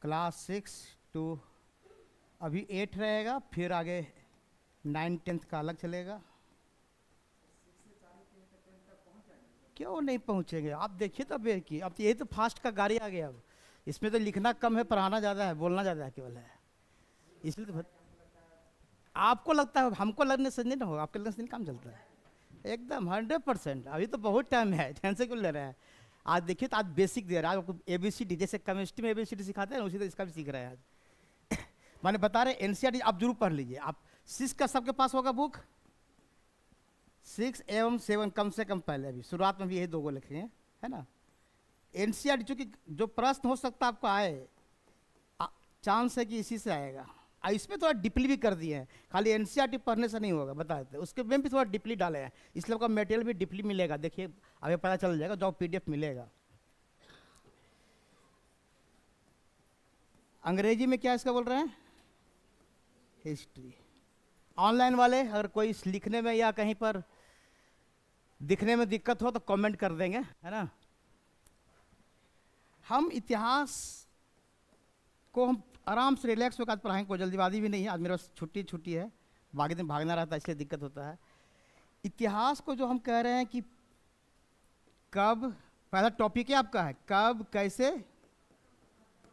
Class 6 to अभी 8 रहेगा, फिर आगे 9th-10th का अलग चलेगा। क्यों नहीं पहुंचेंगे? आप देखिए तो अभी की, अब तो यही तो फास्ट का गाड़ी आ गया। अब इसमें तो लिखना कम है, पढ़ाना ज़्यादा है, बोलना ज़्यादा है केवल है। इसलिए तो आपको लगता है, हमको लगने से नहीं ना होगा, आपके लगने से नहीं काम चलता है। एकदम 100%। अभी तो बहुत टाइम है, टेंशन क्यों ले रहे हैं? आज देखिए तो आज बेसिक दे रहा है आपको, ABCD, जैसे केमिस्ट्री में ABCD सिखाते हैं ना, उसी तरह इसका भी सीख रहे हैं आज। मैंने बता रहे NCERT आप जरूर पढ़ लीजिए। आप 6 का सबके पास होगा बुक, 6 एवं 7 कम से कम पहले, अभी शुरुआत में भी यही 2 को लिखे हैं, है ना। NCERT चूंकि जो प्रश्न हो सकता है आपको आए, चांस है कि इसी से आएगा। इसमें थोड़ा डिपली भी कर दिए हैं, खाली NCERT पढ़ने से नहीं होगा, बता देते, उसके में भी थोड़ा डिपली डाले हैं, इसलिए आपका मटेरियल भी डिपली मिलेगा। देखिए अभी पता चल जाएगा जो PDF मिलेगा। अंग्रेजी में क्या इसका बोल रहे हैं? हिस्ट्री। ऑनलाइन वाले अगर कोई लिखने में या कहीं पर दिखने में दिक्कत हो तो कमेंट कर देंगे, है ना। हम इतिहास को हम आराम से रिलैक्स होकर आज पढ़ाएंगे, कोई जल्दीबाजी भी नहीं है। आज मेरे पास छुट्टी है, बाकी दिन भागना रहता है, इसलिए दिक्कत होता है। इतिहास को जो हम कह रहे हैं कि कब, पहला टॉपिक है आपका है कब, कैसे,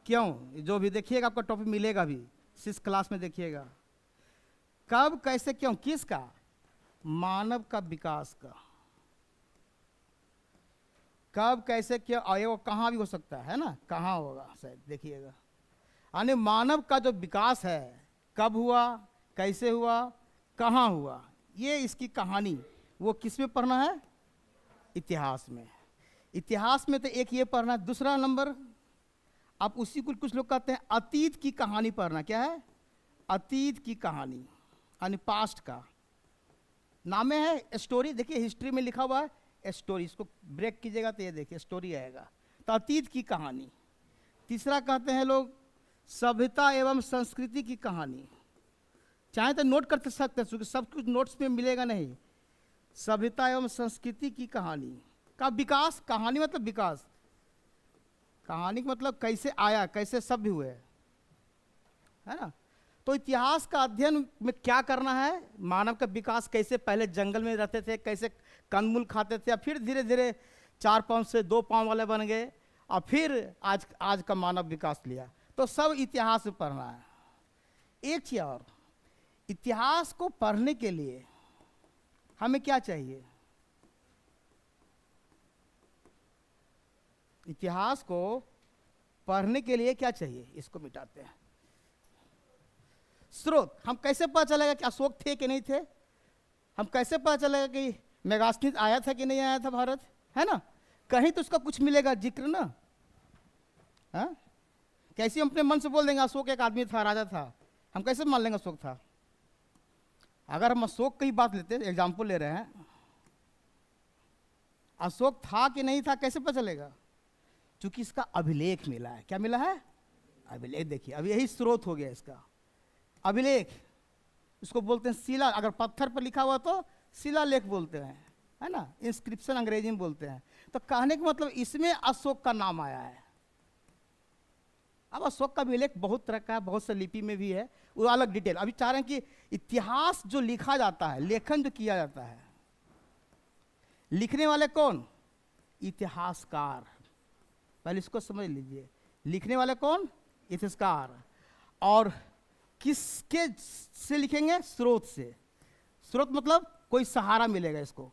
क्यों। जो भी देखिएगा आपका टॉपिक मिलेगा भी 6 क्लास में, देखिएगा कब, कैसे, क्यों, किसका? मानव का विकास का। कब, कैसे, क्यों, और वो कहाँ भी हो सकता है ना, कहाँ होगा शायद, देखिएगा। यानी मानव का जो विकास है, कब हुआ, कैसे हुआ, कहाँ हुआ, ये इसकी कहानी, वो किस में पढ़ना है? इतिहास में। इतिहास में तो एक ये पढ़ना है। दूसरा नंबर, आप उसी को कुछ लोग कहते हैं अतीत की कहानी पढ़ना। क्या है? अतीत की कहानी, यानी पास्ट का। नाम है स्टोरी। देखिए हिस्ट्री में लिखा हुआ है स्टोरी, इसको ब्रेक कीजिएगा तो ये देखिए स्टोरी आएगा, तो अतीत की कहानी। तीसरा कहते हैं लोग सभ्यता एवं संस्कृति की कहानी। चाहे तो नोट कर सकते हैं, सब कुछ नोट्स में मिलेगा नहीं। सभ्यता एवं संस्कृति की कहानी का विकास। कहानी मतलब विकास, कहानी का मतलब कैसे आया, कैसे सभ्य हुए, है ना। तो इतिहास का अध्ययन में क्या करना है? मानव का विकास कैसे, पहले जंगल में रहते थे, कैसे कंदमूल खाते थे, फिर धीरे धीरे 4 पाँव से 2 पाँव वाले बन गए, और फिर आज का मानव विकास लिया। तो सब इतिहास में पढ़ना है। एक चीज और, इतिहास को पढ़ने के लिए हमें क्या चाहिए? इतिहास को पढ़ने के लिए क्या चाहिए? इसको मिटाते हैं। स्रोत। हम कैसे पता चलेगा कि अशोक थे कि नहीं थे? हम कैसे पता चलेगा कि मेगास्थनीज आया था कि नहीं आया था भारत, है ना। कहीं तो उसका कुछ मिलेगा जिक्र ना। हाँ, कैसे हम अपने मन से बोल देंगे अशोक एक आदमी था, राजा था? हम कैसे मान लेंगे अशोक था? अगर हम अशोक की बात लेते, एग्जाम्पल ले रहे हैं, अशोक था कि नहीं था कैसे पता चलेगा? क्योंकि इसका अभिलेख मिला है। क्या मिला है? अभिलेख। देखिए अब यही स्रोत हो गया इसका, अभिलेख। इसको बोलते हैं शिला। अगर पत्थर पर लिखा हुआ तो शिलालेख बोलते हैं, है ना। इंस्क्रिप्शन अंग्रेजी में बोलते हैं। तो कहने का मतलब इसमें अशोक का नाम आया है। अब अशोक का अभिलेख बहुत तरह का है, बहुत से लिपि में भी है, वो अलग डिटेल। अभी चाह रहे हैं कि इतिहास जो लिखा जाता है, लेखन जो किया जाता है, लिखने वाले कौन? इतिहासकार। पहले इसको समझ लीजिए, लिखने वाले कौन? इतिहासकार। और किसके से लिखेंगे? स्रोत से। स्रोत मतलब कोई सहारा मिलेगा इसको,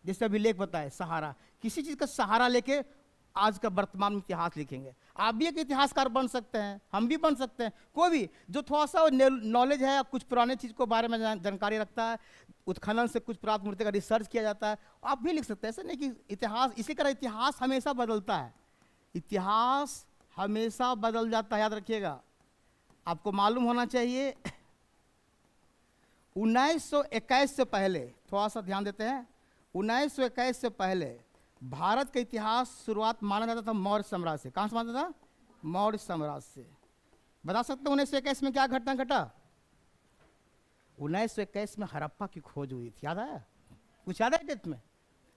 जैसे अभिलेख बताए, सहारा, किसी चीज का सहारा लेके आज का वर्तमान में इतिहास लिखेंगे। आप भी एक इतिहासकार बन सकते हैं, हम भी बन सकते हैं, कोई भी जो थोड़ा सा नॉलेज है, कुछ पुराने चीज को बारे में जानकारी रखता है, उत्खनन से कुछ प्राप्त मूर्ति का रिसर्च किया जाता है, आप भी लिख सकते हैं। ऐसा नहीं कि इतिहास, इसी तरह इतिहास हमेशा बदलता है। इतिहास हमेशा बदल जाता है, याद रखिएगा। आपको मालूम होना चाहिए 1921 से पहले, थोड़ा सा ध्यान देते हैं, 1921 से पहले भारत का इतिहास शुरुआत माना जाता था मौर्य साम्राज्य से। कहाँ से माना था? मौर्य साम्राज्य से। बता सकते हैं 1921 में क्या घटना घटा? 1921 में हड़प्पा की खोज हुई थी, याद आया? कुछ याद है डेट में,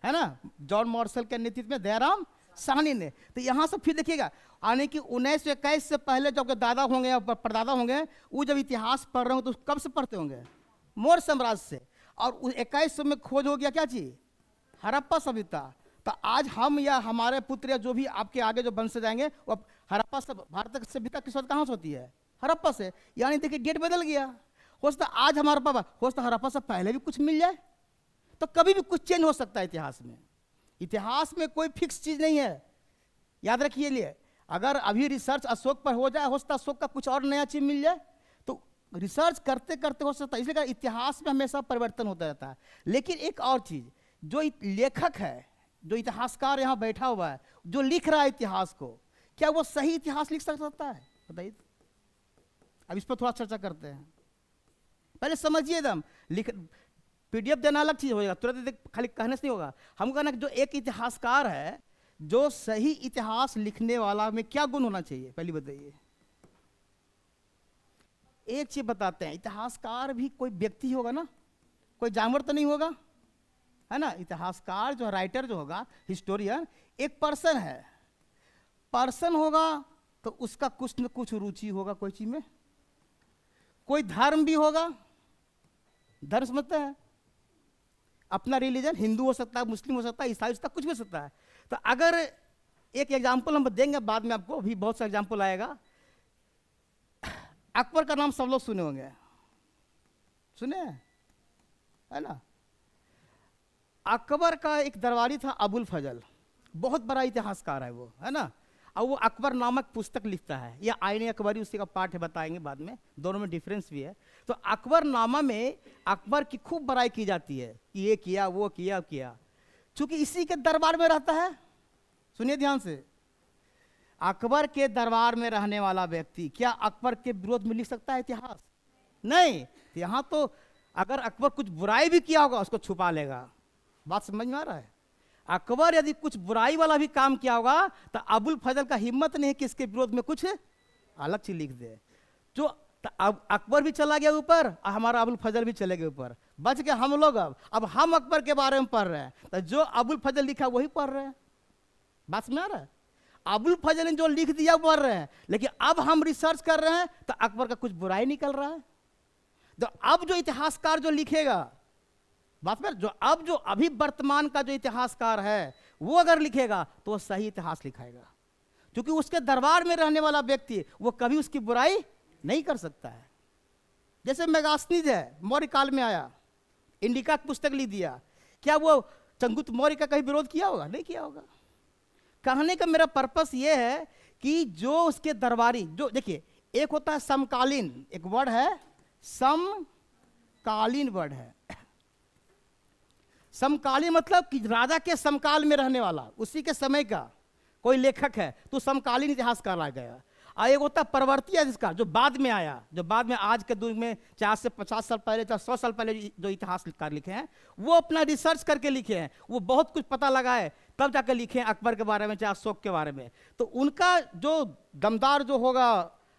है ना। जॉन मॉर्शल के नेतृत्व में दयाराम साहनी ने। तो यहाँ से फिर देखिएगा, यानी कि 1921 से पहले जब दादा होंगे या परदादा होंगे, वो जब इतिहास पढ़ रहे होंगे तो कब से पढ़ते होंगे? मौर्य साम्राज्य से। और 2100 में खोज हो गया क्या चीज? हड़प्पा सभ्यता। तो आज हम या हमारे पुत्र या जो भी आपके आगे जो वंश जाएंगे, वो हड़प्पा से, भारत सभ्यता की शुरुआत कहाँ से होती है? हड़प्पा से। यानी देखिए डेट बदल गया। हो सकता आज हमारा पापा, हो सकता हड़प्पा से पहले भी कुछ मिल जाए। तो कभी भी कुछ चेंज हो सकता है इतिहास में। इतिहास में कोई फिक्स चीज नहीं है, याद रखिए। लिए अगर अभी रिसर्च अशोक पर हो जाए, हो सकता अशोक का कुछ और नया चीज मिल जाए। तो रिसर्च करते करते हो सकता है, इसलिए इतिहास में हमेशा परिवर्तन होता रहता है। लेकिन एक और चीज, जो लेखक है, जो इतिहासकार यहाँ बैठा हुआ है, जो लिख रहा है इतिहास को, क्या वो सही इतिहास लिख सकता है? बताइए। अब इस पर थोड़ा चर्चा करते हैं। पहले समझिए एकदम, लिख पीडीएफ देना अलग चीज होगा, तुरंत खाली कहने से नहीं होगा। हम कहना कि जो एक इतिहासकार है, जो सही इतिहास लिखने वाला में क्या गुण होना चाहिए, पहले बताइए। एक चीज बताते हैं, इतिहासकार भी कोई व्यक्ति होगा ना, कोई जानवर तो नहीं होगा, है ना। इतिहासकार जो राइटर जो होगा, हिस्टोरियन, एक पर्सन है। पर्सन होगा तो उसका कुछ न कुछ रुचि होगा कोई चीज में। कोई धर्म भी होगा, धर्म समझते हैं, अपना रिलीजन, हिंदू हो सकता है, मुस्लिम हो सकता है, ईसाई हो सकता है, कुछ भी हो सकता है। तो अगर एक एग्जाम्पल हम देंगे बाद में आपको, अभी बहुत सा एग्जाम्पल आएगा। अकबर का नाम सब लोग सुने होंगे, सुने है ना। अकबर का एक दरबारी था अबुल फजल, बहुत बड़ा इतिहासकार है वो, है ना। और वो अकबर नामक पुस्तक लिखता है, या आईने अकबरी उसी का पाठ है, बताएंगे बाद में, दोनों में डिफरेंस भी है। तो अकबरनामा में अकबर की खूब बड़ाई की जाती है कि ये किया, वो किया, किया। चूंकि इसी के दरबार में रहता है, सुनिए ध्यान से, अकबर के दरबार में रहने वाला व्यक्ति क्या अकबर के विरोध में लिख सकता है इतिहास? नहीं। यहां तो अगर अकबर कुछ बुराई भी किया होगा, उसको छुपा लेगा। बात समझ में आ रहा है? अकबर यदि कुछ बुराई वाला भी काम किया होगा, तो अबुल फजल का हिम्मत नहीं है कि इसके विरोध में कुछ अलग चीज लिख दे। जो अब अकबर भी चला गया ऊपर, और हमारा अबुल फजल भी चले गए ऊपर, बच गए हम लोग। अब हम अकबर के बारे में पढ़ रहे हैं, तो जो अबुल फजल लिखा वही पढ़ रहे हैं। बात समझ आ रहा है? अबुल फजल ने जो लिख दिया पढ़ रहे हैं, लेकिन अब हम रिसर्च कर रहे हैं तो अकबर का कुछ बुराई निकल रहा है। तो अब जो इतिहासकार जो लिखेगा, बात में जो अब जो अभी वर्तमान का जो इतिहासकार है, वो अगर लिखेगा तो वो सही इतिहास लिखाएगा, क्योंकि उसके दरबार में रहने वाला व्यक्ति वो कभी उसकी बुराई नहीं कर सकता है। जैसे मेगास्थनीज है, मौर्य काल में आया, इंडिका की पुस्तक लिख दिया, क्या वो चंद्रगुप्त मौर्य का कहीं विरोध किया होगा? नहीं किया होगा। कहने का मेरा पर्पस ये है कि जो उसके दरबारी, जो देखिए, एक होता है समकालीन, एक वर्ड है समकालीन वर्ड है। समकालीन मतलब कि राजा के समकाल में रहने वाला, उसी के समय का कोई लेखक है तो समकालीन इतिहासकार आ गया। और एक होता है परवर्ती इतिहासकार, जो बाद में आया, जो बाद में आज के युग में 4 से 50 साल पहले, 100 साल पहले जो इतिहासकार लिखे हैं, वो अपना रिसर्च करके लिखे हैं, वो बहुत कुछ पता लगा है, तब जाकर लिखे हैं अकबर के बारे में, चाहे अशोक के बारे में। तो उनका जो दमदार जो होगा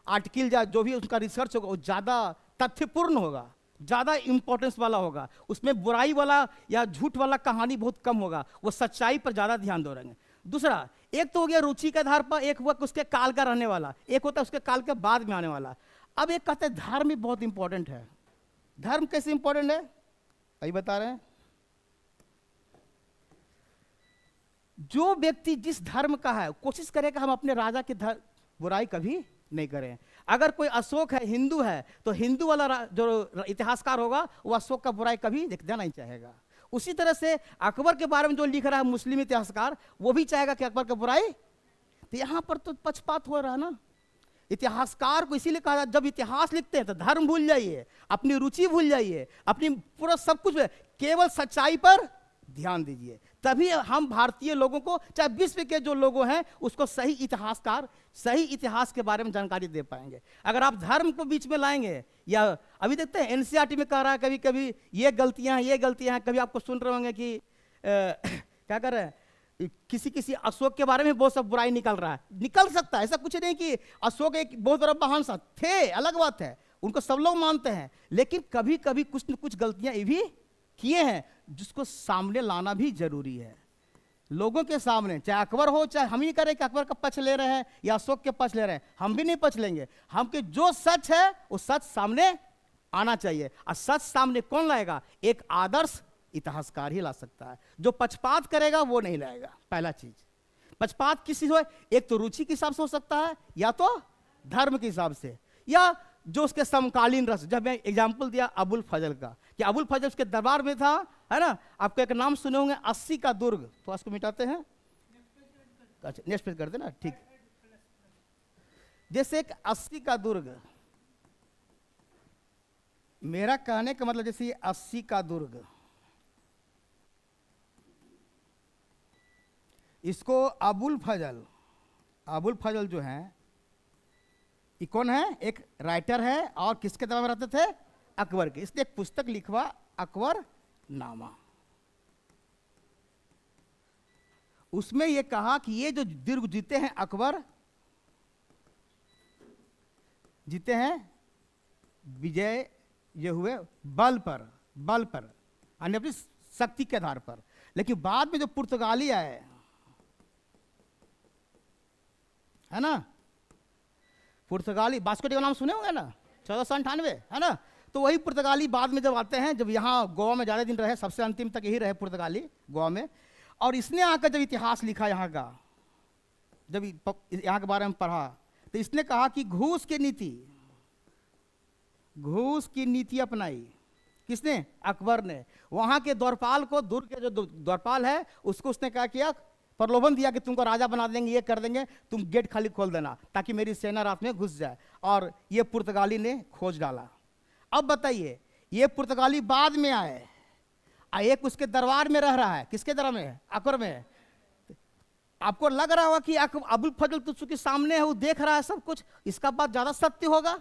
आर्टिकल, या जो भी उनका रिसर्च होगा, वो ज़्यादा तथ्यपूर्ण होगा, ज़्यादा इंपॉर्टेंस वाला होगा। उसमें बुराई वाला या झूठ वाला कहानी बहुत कम होगा, वो सच्चाई पर ज़्यादा ध्यान दे रहेंगे। दूसरा, एक तो हो गया रुचि के आधार पर, एक हुआ उसके काल का रहने वाला, एक होता है उसके काल के बाद में आने वाला। अब एक कहते हैं धर्म भी बहुत इंपॉर्टेंट है। धर्म कैसे इंपॉर्टेंट है अभी बता रहे हैं। जो व्यक्ति जिस धर्म का है, कोशिश करेगा हम अपने राजा की बुराई कभी नहीं करें। अगर कोई अशोक है, हिंदू है, तो हिंदू वाला जो इतिहासकार होगा वो अशोक का बुराई कभी देखना नहीं चाहेगा। उसी तरह से अकबर के बारे में जो लिख रहा है मुस्लिम इतिहासकार, वो भी चाहेगा कि अकबर का बुराई। तो यहां पर तो पक्षपात हो रहा है ना। इतिहासकार को इसीलिए कहा, जब इतिहास लिखते हैं तो धर्म भूल जाइए, अपनी रुचि भूल जाइए, अपनी पूरा सब कुछ, केवल सच्चाई पर ध्यान दीजिए। तभी हम भारतीय लोगों को, चाहे विश्व के जो लोग हैं, उसको सही इतिहासकार, सही इतिहास के बारे में जानकारी दे पाएंगे। अगर आप धर्म को बीच में लाएंगे, या अभी देखते हैं एनसीईआरटी में कह रहा है कभी कभी ये गलतियां हैं, ये गलतियां हैं। कभी आपको सुन रहे होंगे कि क्या कर रहे हैं, किसी अशोक के बारे में बहुत सब बुराई निकल रहा है। निकल सकता है, ऐसा कुछ नहीं कि अशोक एक बहुत बड़ा महान सा थे, अलग बात है, उनको सब लोग मानते हैं, लेकिन कभी कभी कुछ न कुछ गलतियां ये भी किए हैं, जिसको सामने लाना भी जरूरी है। लोगों के सामने, चाहे अकबर हो, चाहे हम ही करें कि अकबर का पक्ष ले रहे हैं या अशोक के पक्ष ले रहे हैं, हम भी नहीं पक्ष लेंगे। हम के जो सच है वो सच सामने आना चाहिए। और सच सामने कौन लाएगा? एक आदर्श इतिहासकार ही ला सकता है। जो पक्षपात करेगा वो नहीं लाएगा। पहला चीज, पक्षपात किसी हो, एक तो रुचि के हिसाब से हो सकता है, या तो धर्म के हिसाब से, या जो उसके समकालीन रस। जब मैं एग्जाम्पल दिया अबुल फजल का, कि अबुल फजल उसके दरबार में था, है ना। आपको एक नाम सुने होंगे, 80 का दुर्ग। तो उसको मिटाते हैं, अच्छा नेक्स्ट पेज कर देना, ठीक। जैसे एक 80 का दुर्ग, मेरा कहने का मतलब जैसे 80 का दुर्ग, इसको अबुल फजल जो है, ये कौन है? एक राइटर है, और किसके दरबार में रहते थे? अकबर के। इसने एक पुस्तक लिखवा, अकबर नामा। उसमें ये कहा कि ये जो दुर्ग जीते हैं अकबर, जीते हैं विजय ये हुए बल पर यानी अपनी शक्ति के आधार पर। लेकिन बाद में जो पुर्तगाली आए, है ना, पुर्तगाली, वास्को डी गामा नाम सुने होंगे ना, 1498, है ना। तो वही पुर्तगाली बाद में जब आते हैं, जब यहाँ गोवा में ज़्यादा दिन रहे, सबसे अंतिम तक यही रहे पुर्तगाली गोवा में। और इसने आकर जब इतिहास लिखा यहाँ का, जब यहाँ के बारे में पढ़ा, तो इसने कहा कि घूस की नीति अपनाई। किसने? अकबर ने। वहाँ के द्वारपाल को, दुर्ग के जो द्वारपाल है उसको उसने क्या किया? प्रलोभन दिया कि तुमको राजा बना देंगे, ये कर देंगे, तुम गेट खाली खोल देना ताकि मेरी सेना रात में घुस जाए। और ये पुर्तगाली ने खोज डाला। अब बताइए, ये पुर्तगाली बाद में आए, एक उसके दरबार में रह रहा है। किसके दरबार में? अकबर में। आपको लग रहा होगा कि अबुल फजल तो चूंकि सामने है, वो देख रहा है सब कुछ, इसका बात ज्यादा सत्य होगा,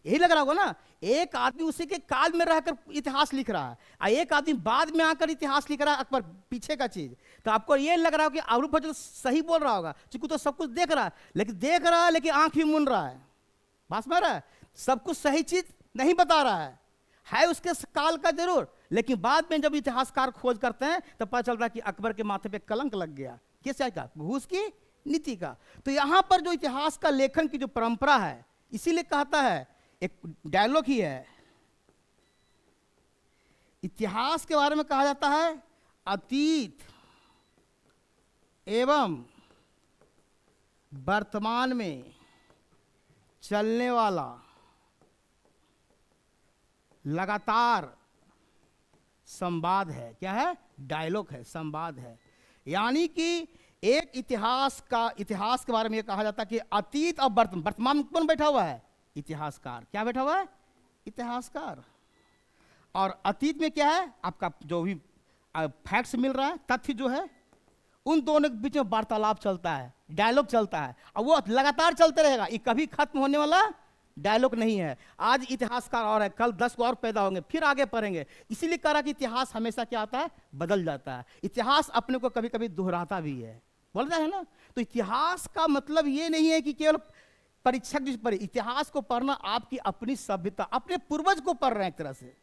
यही लग रहा होगा ना। एक आदमी उसी के काल में रहकर इतिहास लिख रहा है, और एक आदमी बाद में आकर इतिहास लिख रहा है, अकबर पीछे का चीज। तो आपको ये लग रहा होगा कि अबुल फजल सही बोल रहा होगा, क्योंकि तो सब कुछ देख रहा है, लेकिन आंख भी मुन रहा है। बात समझ रहा है? सब कुछ सही चीज नहीं बता रहा है उसके काल का जरूर, लेकिन बाद में जब इतिहासकार खोज करते हैं तो पता चलता है कि अकबर के माथे पे कलंक लग गया। किस चीज का? घूस की नीति का। तो यहां पर जो इतिहास का लेखन की जो परंपरा है, इसीलिए कहता है, एक डायलॉग ही है, इतिहास के बारे में कहा जाता है अतीत एवं वर्तमान में चलने वाला लगातार संवाद है। क्या है? डायलॉग है, संवाद है। यानी कि एक इतिहास के बारे में यह कहा जाता है कि अतीत और वर्तमान में कौन बैठा हुआ है? इतिहासकार। क्या बैठा हुआ है? इतिहासकार। और अतीत में क्या है? आपका जो भी फैक्ट्स मिल रहा है, तथ्य जो है, उन दोनों के बीच में वार्तालाप चलता है, डायलॉग चलता है, और वो लगातार चलते रहेगा। ये कभी खत्म होने वाला डायलॉग नहीं है। आज इतिहासकार और है, कल 10 को और पैदा होंगे, फिर आगे पढ़ेंगे। इसीलिए कह रहा कि इतिहास हमेशा क्या आता है? बदल जाता है। इतिहास अपने को कभी कभी दोहराता भी है, बोलता है ना। तो इतिहास का मतलब ये नहीं है कि केवल परीक्षक जिस पर इतिहास को पढ़ना, आपकी अपनी सभ्यता, अपने पूर्वज को पढ़ रहे हैं, एक तरह से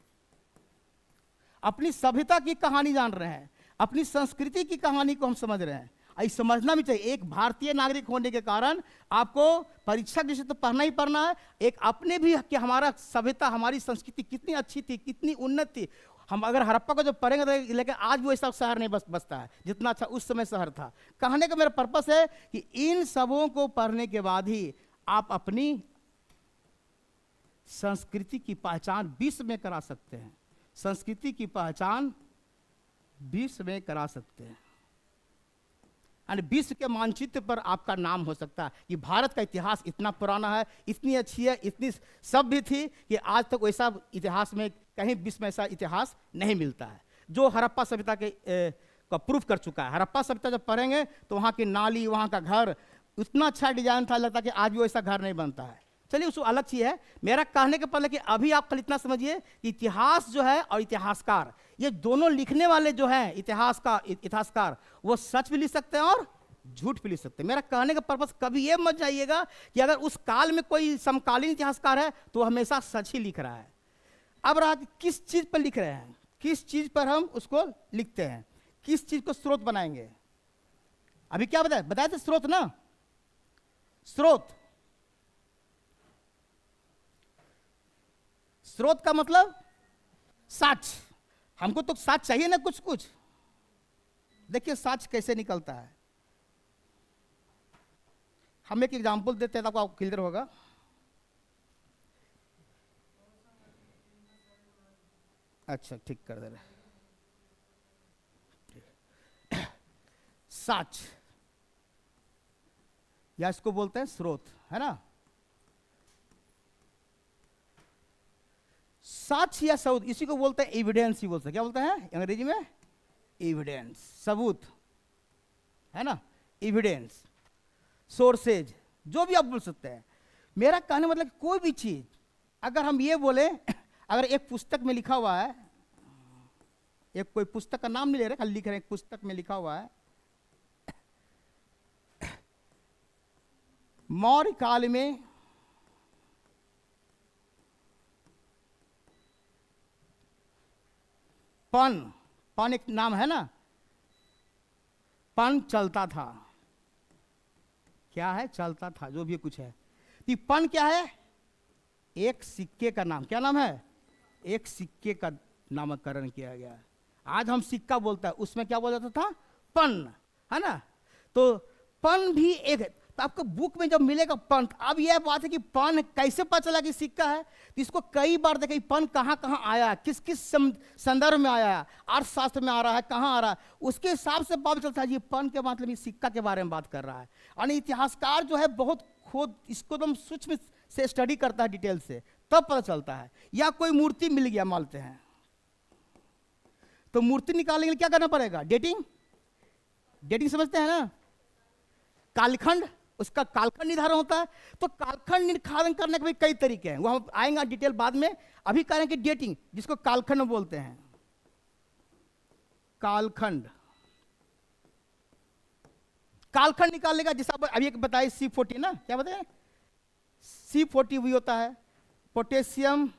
अपनी सभ्यता की कहानी जान रहे हैं, अपनी संस्कृति की कहानी को हम समझ रहे हैं। ये समझना भी चाहिए। एक भारतीय नागरिक होने के कारण आपको परीक्षक जैसे तो पढ़ना ही पढ़ना है, एक अपने भी कि हमारा सभ्यता, हमारी संस्कृति कितनी अच्छी थी, कितनी उन्नत थी। हम अगर हड़प्पा को जब पढ़ेंगे तो, लेकिन आज वो ऐसा शहर नहीं बसता है जितना अच्छा उस समय शहर था। कहने का मेरा पर्पस है कि इन सबों को पढ़ने के बाद ही आप अपनी संस्कृति की पहचान विश्व में करा सकते हैं। संस्कृति की पहचान विश्व में करा सकते हैं, यानी विश्व के मानचित्र पर आपका नाम हो सकता है कि भारत का इतिहास इतना पुराना है, इतनी अच्छी है, इतनी सभ्य थी कि आज तक वैसा इतिहास में कहीं विश्व में ऐसा इतिहास नहीं मिलता है जो हड़प्पा सभ्यता के का प्रूफ कर चुका है। हड़प्पा सभ्यता जब पढ़ेंगे तो वहाँ की नाली, वहाँ का घर उतना अच्छा डिजाइन था, लगता कि आज भी वैसा घर नहीं बनता है। चलिए उसको अलग चीज़ है। मेरा कहने के पहले कि अभी आप कल इतना समझिए कि इतिहास जो है और इतिहासकार, ये दोनों लिखने वाले जो हैं इतिहासकार, वो सच भी लिख सकते हैं और झूठ भी लिख सकते हैं। मेरा कहने का पर्पस कभी ये मत जाइएगा कि अगर उस काल में कोई समकालीन इतिहासकार है तो हमेशा सच ही लिख रहा है। अब रहा कि किस चीज़ पर लिख रहे हैं, किस चीज़ पर हम उसको लिखते हैं, किस चीज को स्रोत बनाएंगे? अभी क्या बताया? बताया था स्रोत ना, स्रोत। स्रोत का मतलब साक्ष्य। हमको तो साक्ष्य चाहिए ना कुछ कुछ। देखिए साक्ष्य कैसे निकलता है। हम एक एग्जाम्पल देते हैं तो आपको क्लियर होगा। अच्छा ठीक कर दे रहे। साक्ष्य या इसको बोलते हैं स्रोत, है ना। साक्ष्य या सबूत, इसी को बोलते हैं एविडेंस ही बोलते हैं। क्या बोलते हैं अंग्रेजी में? एविडेंस, सबूत, है ना। एविडेंस, सोर्सेज, जो भी आप बोल सकते हैं। मेरा कहने मतलब कोई भी चीज अगर हम ये बोले, अगर एक पुस्तक में लिखा हुआ है, एक कोई पुस्तक का नाम नहीं ले रहे, खाली लिख रहे हैं एक पुस्तक में लिखा हुआ है, मौर्य काल में पन एक नाम है ना, पन चलता था। क्या है? चलता था, जो भी कुछ है। तो पन क्या है? एक सिक्के का नाम। क्या नाम है? एक सिक्के का नामकरण किया गया। आज हम सिक्का बोलता है, उसमें क्या बोला जाता था? पन, है ना। तो पन भी एक है। तो आपको बुक में जब मिलेगा पन, अब यह बात है कि पन कैसे पता चला कि सिक्का है, तो इसको कई बार देखें पन कहाँ कहाँ आया है, किस किस संदर्भ में आया है, अर्थशास्त्र में आ रहा है, कहाँ आ रहा है, उसके हिसाब से पता चलता है ये पन के मतलब ये सिक्का के बारे में बात कर रहा है। यानी इतिहासकार जो है बहुत खुद इसको एकदम सूक्ष्म से स्टडी करता है, डिटेल से, तब पता चलता है। या कोई मूर्ति मिल गया मानते हैं, तो मूर्ति निकालने के लिए क्या करना पड़ेगा? डेटिंग। डेटिंग समझते हैं ना? कालखंड, उसका कालखंड निर्धारण होता है। तो कालखंड निर्धारण करने के भी कई तरीके हैं, वो हम आएंगे डिटेल बाद में। अभी कह रहे हैं कि डेटिंग, जिसको कालखंड बोलते हैं। कालखंड, कालखंड निकालने का, जैसा अभी एक बताइए C40 ना, क्या बताए? C40 भी होता है, पोटेशियम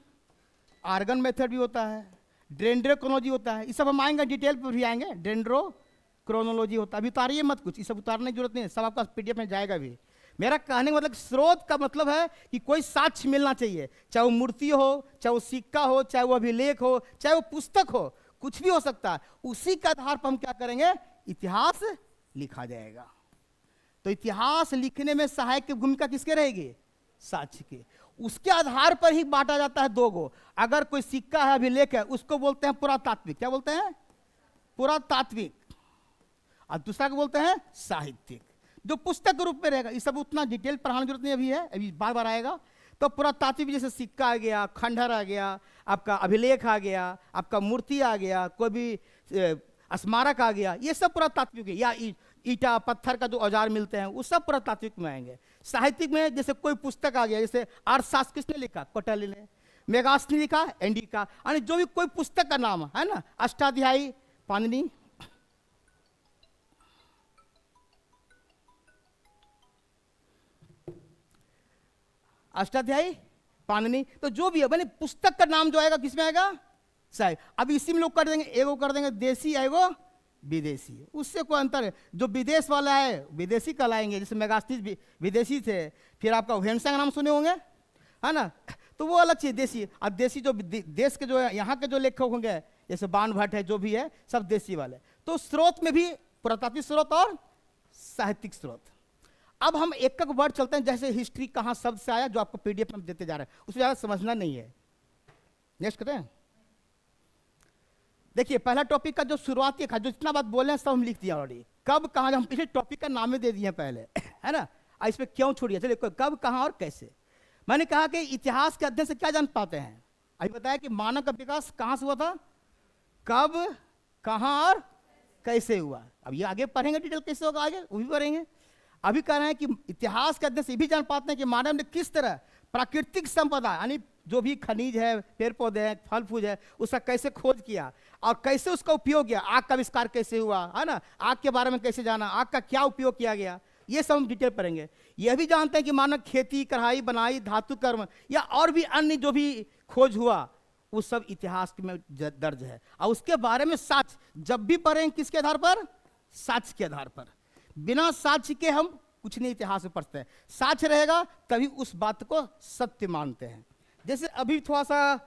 आर्गन मेथड भी होता है, डेंड्रोक्रोनोलॉजी होता है। ये सब हम आएंगे डिटेल पर भी आएंगे। डेंड्रोक्रोनोलॉजी होता है, अभी उतारिए मत कुछ, ये सब उतारने की जरूरत नहीं है, सब आपका PDF में जाएगा भी। मेरा कहने का मतलब स्रोत का मतलब है कि कोई साक्ष्य मिलना चाहिए, चाहे वो मूर्ति हो, चाहे वो सिक्का हो, चाहे वो अभिलेख हो, चाहे वो पुस्तक हो, कुछ भी हो सकता है। उसी के आधार पर हम क्या करेंगे? इतिहास लिखा जाएगा। तो इतिहास लिखने में सहायक की भूमिका किसके रहेगी? साक्ष्य की। उसके आधार पर ही बांटा जाता है दो गो। अगर कोई सिक्का है, अभिलेख है, उसको बोलते हैं पुरातात्विक। क्या बोलते हैं? पुरातात्विक। और दूसरा को बोलते हैं साहित्यिक, जो पुस्तक के रूप में रहेगा। ये सब उतना डिटेल पढ़ाने की जरूरत नहीं अभी है, अभी बार बार आएगा। तो पुरातात्विक जैसे सिक्का आ गया, खंडहर आ गया, आपका अभिलेख आ गया, आपका मूर्ति आ गया, कोई भी स्मारक आ गया, ये सब पुरातात्विक है। या ईटा पत्थर का जो औजार मिलते हैं, वो सब पुरातात्विक में आएंगे। साहित्यिक में जैसे कोई पुस्तक आ गया, जैसे अर्थशास्त्र किसने लिखा? कौटिल्य ने। मेगास्थनी ने लिखा, एंडी का, यानी जो भी कोई पुस्तक का नाम है ना, अष्टाध्यायी पाणिनि, अष्टाध्यायी पाणिनि। तो जो भी है मैंने पुस्तक का नाम जो आएगा किसमें आएगा? साहित्य। अब इसी में लोग कर देंगे, एगो कर देंगे देसी, एगो विदेशी, उससे कोई अंतर है। जो विदेश वाला है विदेशी कहलाएंगे, जैसे मेगास्थनीज विदेशी थे। फिर आपका ह्वेनसांग का नाम सुने होंगे, है ना, तो वो अलग चीज देसी। अब देसी जो देश के जो है, यहाँ के जो लेखक होंगे, जैसे बाण भट्ट है, जो भी है, सब देसी वाले। तो स्रोत में भी पुरातात्विक स्रोत और साहित्यिक स्रोत। अब हम एक एक वर्ड चलते हैं, जैसे हिस्ट्री कहाँ शब्द से आया, जो आपको PDF में देते जा रहे हैं, उसमें ज़्यादा समझना नहीं है। नेक्स्ट करते हैं। देखिए पहला टॉपिक का जो शुरुआती था, जो जितना बात बोले हैं सब हम लिख दिया ऑलरेडी। कब कहाँ, हम पिछले टॉपिक का नाम ही दे दिए पहले, है ना। इस पर क्यों छोड़िए, चलिए कब कहाँ और कैसे। मैंने कहा कि इतिहास के अध्ययन से क्या जान पाते हैं? अभी बताया कि मानव का विकास कहाँ से हुआ था, कब, कहाँ और कैसे हुआ। अब ये आगे पढ़ेंगे डिटेल कैसे होगा, आगे वो भी पढ़ेंगे। अभी कह रहे हैं कि इतिहास के अध्ययन से भी जान पाते हैं कि मानव ने किस तरह प्राकृतिक संपदा, यानी जो भी खनिज है, पेड़ पौधे हैं, फल फूल है, उसका कैसे खोज किया और कैसे उसका उपयोग किया। आग का आविष्कार कैसे हुआ, है ना, आग के बारे में कैसे जाना, आग का क्या उपयोग किया गया, ये सब हम डिटेल पढ़ेंगे। यह भी जानते हैं कि मानव खेती, कढ़ाई, बनाई, धातु कर्म या और भी अन्य जो भी खोज हुआ, वो सब इतिहास में दर्ज है। और उसके बारे में साक्ष्य जब भी पढ़ें किसके आधार पर? साक्ष्य के आधार पर। बिना साक्ष्य के हम कुछ नहीं इतिहास में पढ़ते हैं। साक्ष्य रहेगा तभी उस बात को सत्य मानते हैं। जैसे अभी थोड़ा सा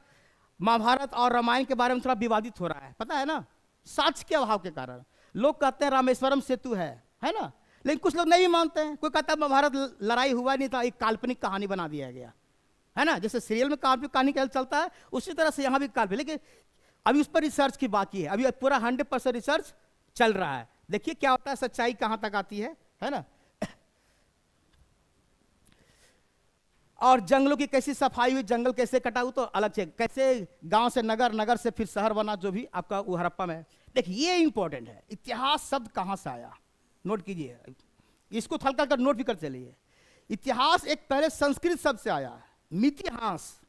महाभारत और रामायण के बारे में थोड़ा विवादित हो रहा है, पता है ना, साक्ष्य के अभाव के कारण। लोग कहते हैं रामेश्वरम सेतु है ना, लेकिन कुछ लोग नहीं मानते हैं। कोई कहता है महाभारत लड़ाई हुआ नहीं था, एक काल्पनिक कहानी बना दिया गया है ना। जैसे सीरियल में काल्पनिक कहानी चलता है उसी तरह से यहाँ भी काल्पनिक, लेकिन अभी उस पर रिसर्च की बाकी है। अभी पूरा 100% रिसर्च चल रहा है। देखिए क्या होता है, सच्चाई कहाँ तक आती है ना। और जंगलों की कैसी सफाई हुई, जंगल कैसे कटा हुआ तो अलग से, कैसे गांव से नगर, नगर से फिर शहर बना, जो भी आपका वो हड़प्पा में। देखिए ये इंपॉर्टेंट है, इतिहास शब्द कहाँ से आया, नोट कीजिए, इसको हल्का कर नोट भी कर चलिए। इतिहास एक पहले संस्कृत शब्द से आया है, मितिहास,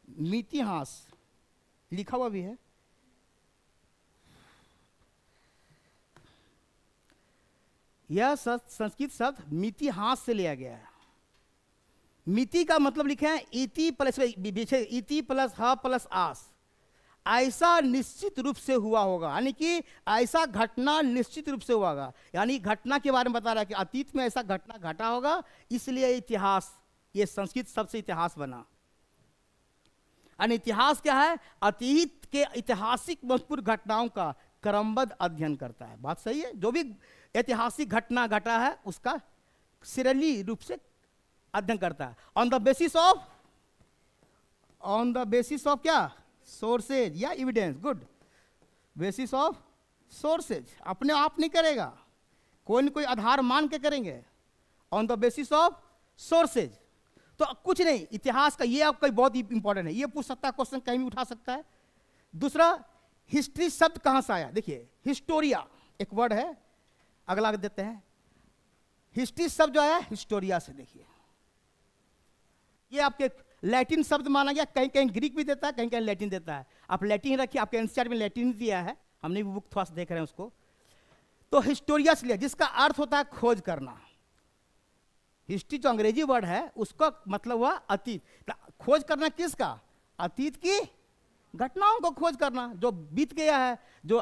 मितिहास लिखा हुआ भी है। यह संस्कृत शब्द मितिहास से लिया गया है। मिति का मतलब लिखे हैं इति प्लस इति प्लस ह प्लस आस, ऐसा निश्चित रूप से हुआ होगा, यानी कि ऐसा घटना निश्चित रूप से हुआ होगा। यानी घटना के बारे में बता रहा है कि अतीत में ऐसा घटना घटा होगा, इसलिए इतिहास, ये संस्कृत शब्द से इतिहास बना। यानी इतिहास क्या है? अतीत के ऐतिहासिक महत्वपूर्ण घटनाओं का क्रमबद्ध अध्ययन करता है। बात सही है? जो भी ऐतिहासिक घटना घटा है उसका सीरियली रूप से अध्ययन करता है। ऑन द बेसिस ऑफ क्या? सोर्सेज या evidence. Good, basis of sources, अपने आप नहीं करेगा, कोई न कोई आधार मान के करेंगे। On the basis of sources, तो कुछ नहीं, इतिहास का ये आपका बहुत ही इंपॉर्टेंट है, ये पूछ सकता है क्वेश्चन, कहीं भी उठा सकता है। दूसरा, हिस्ट्री शब्द कहां से आया? देखिए हिस्टोरिया एक वर्ड है, अगला देते हैं। हिस्ट्री शब्द जो आया हिस्टोरिया से। देखिए ये आपके लैटिन शब्द माना गया, कहीं कहीं ग्रीक भी देता है, कहीं कहीं लैटिन देता है। आप लैटिन रखिए, आपके एनसीईआरटी में लैटिन दिया है, हमने भी बुक थोड़ा सा देख रहे हैं उसको। तो हिस्टोरिया से लिया, जिसका अर्थ होता है खोज करना। हिस्ट्री जो अंग्रेजी वर्ड है उसका मतलब हुआ अतीत। खोज करना किसका? अतीत की घटनाओं को खोज करना, जो बीत गया है, जो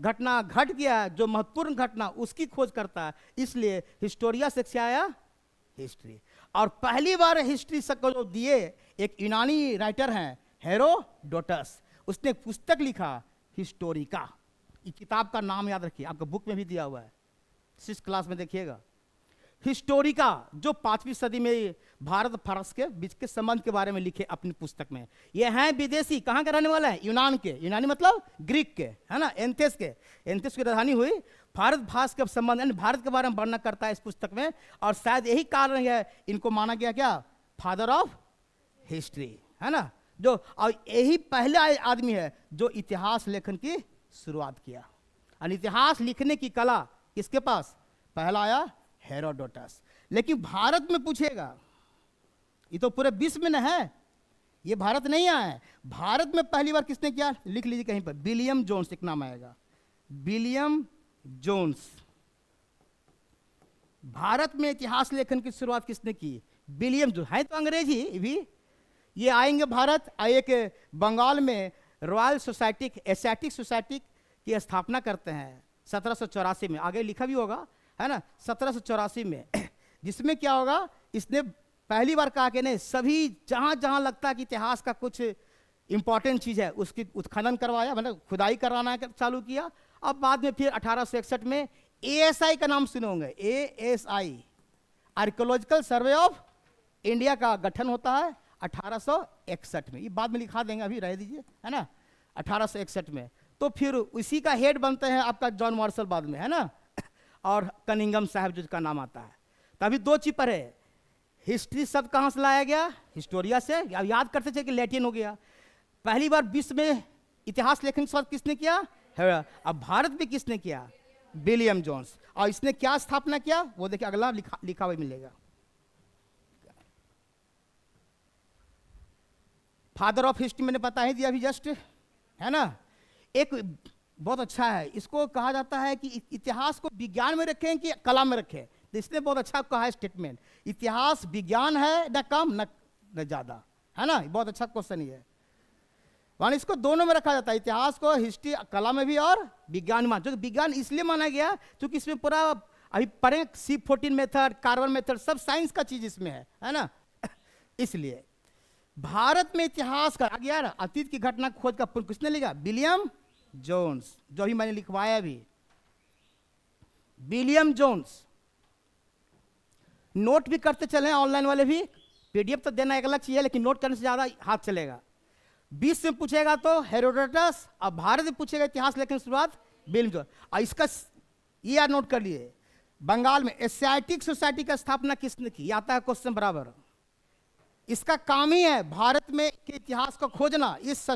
घटना घट गया है, जो महत्वपूर्ण घटना, उसकी खोज करता है। इसलिए हिस्टोरिया से क्या आया? हिस्ट्री। और पहली बार हिस्ट्री को जो दिए एक यूनानी राइटर हैं हेरोडोटस, उसने एक पुस्तक लिखा हिस्टोरिका। इस किताब का नाम याद रखिए, आपका बुक में भी दिया हुआ है, 6th क्लास में देखिएगा। हिस्टोरिका जो 5वीं सदी में भारत फारस के बीच के संबंध के बारे में लिखे अपनी पुस्तक में। ये हैं विदेशी, कहाँ के रहने वाले हैं? यूनान के, यूनानी मतलब ग्रीक के, है ना, एंथेस के। एंथेस की राजधानी हुई। भारत भाष के संबंध, यानी भारत के बारे में वर्णन करता है इस पुस्तक में। और शायद यही कारण है इनको माना गया क्या? फादर ऑफ हिस्ट्री, है ना। जो और यही पहला आदमी है जो इतिहास लेखन की शुरुआत किया। और इतिहास लिखने की कला किसके पास पहला आया? हेरोडोटस। लेकिन भारत में पूछेगा, ये तो पूरे विश्व में न है, ये भारत नहीं आया है। भारत में पहली बार किसने किया? लिख लीजिए कहीं पर, विलियम जोन्स एक नाम आएगा, विलियम जोन्स। भारत में इतिहास लेखन की शुरुआत किसने की? William Jones. है तो अंग्रेजी भी, ये आएंगे भारत, एक बंगाल में रॉयल सोसाइटी, एशियाटिक सोसाइटी की स्थापना करते हैं 1784 में। आगे लिखा भी होगा, है ना, 1784 में। जिसमें क्या होगा, इसने पहली बार कहा कि नहीं, सभी जहां जहां लगता है कि इतिहास का कुछ इंपॉर्टेंट चीज है उसकी उत्खनन करवाया, मतलब खुदाई कराना चालू किया। अब बाद में फिर 1861 में ASI का नाम सुने होंगे, ASI archaeological survey of India का गठन होता है 1861 में। ये बाद में लिखा देंगे, अभी रह दीजिए, है ना, 1861 में। तो फिर उसी का हेड बनते हैं आपका जॉन मार्शल बाद में, है ना, और कनिंगम साहब जिसका नाम आता है। तभी दो चीज पर है, हिस्ट्री शब्द कहां से लाया गया? हिस्टोरिया से। अब याद करते थे कि लैटिन हो गया। पहली बार विश्व में इतिहास लेखन शब्द किसने किया? अब भारत में किसने किया? William Jones. और इसने क्या स्थापना किया वो देखिए, अगला लिखा हुआ मिलेगा। फादर ऑफ हिस्ट्री मैंने बता ही दिया अभी जस्ट, है ना। एक बहुत अच्छा है, इसको कहा जाता है कि इतिहास को विज्ञान में रखें कि कला में रखें। तो इसने बहुत अच्छा कहा है स्टेटमेंट, इतिहास विज्ञान है न कम न न ज़्यादा, है ना? बहुत अच्छा क्वेश्चन ही है। मान इसको दोनों में रखा जाता है, इतिहास को हिस्ट्री कला में भी और विज्ञान में। जो विज्ञान इसलिए माना गया क्योंकि इसमें पूरा अभी पढ़े C14 मेथड, कार्बन मेथड, सब साइंस का चीज इसमें है ना? इसलिए भारत में इतिहास का आ गया ना, अतीत की घटना खोज का पुण्य किसने लिखा? विलियम जोन्स, जो ही मैंने लिखवाया भी, विलियम जोन्स। नोट भी करते चले ऑनलाइन वाले भी, PDF तो देना एक अलग चीज है, लेकिन नोट करने से ज्यादा हाथ चलेगा। 20 में पूछेगा तो हेरोडोटस, अब भारत में पूछेगा इतिहास, लेकिन शुरुआत विलियम जोन्स। और इसका ये यार नोट कर लिए, बंगाल में एशियाटिक सोसाइटी का स्थापना किसने की? आता है क्वेश्चन बराबर। इसका काम ही है भारत में के इतिहास को खोजना। इस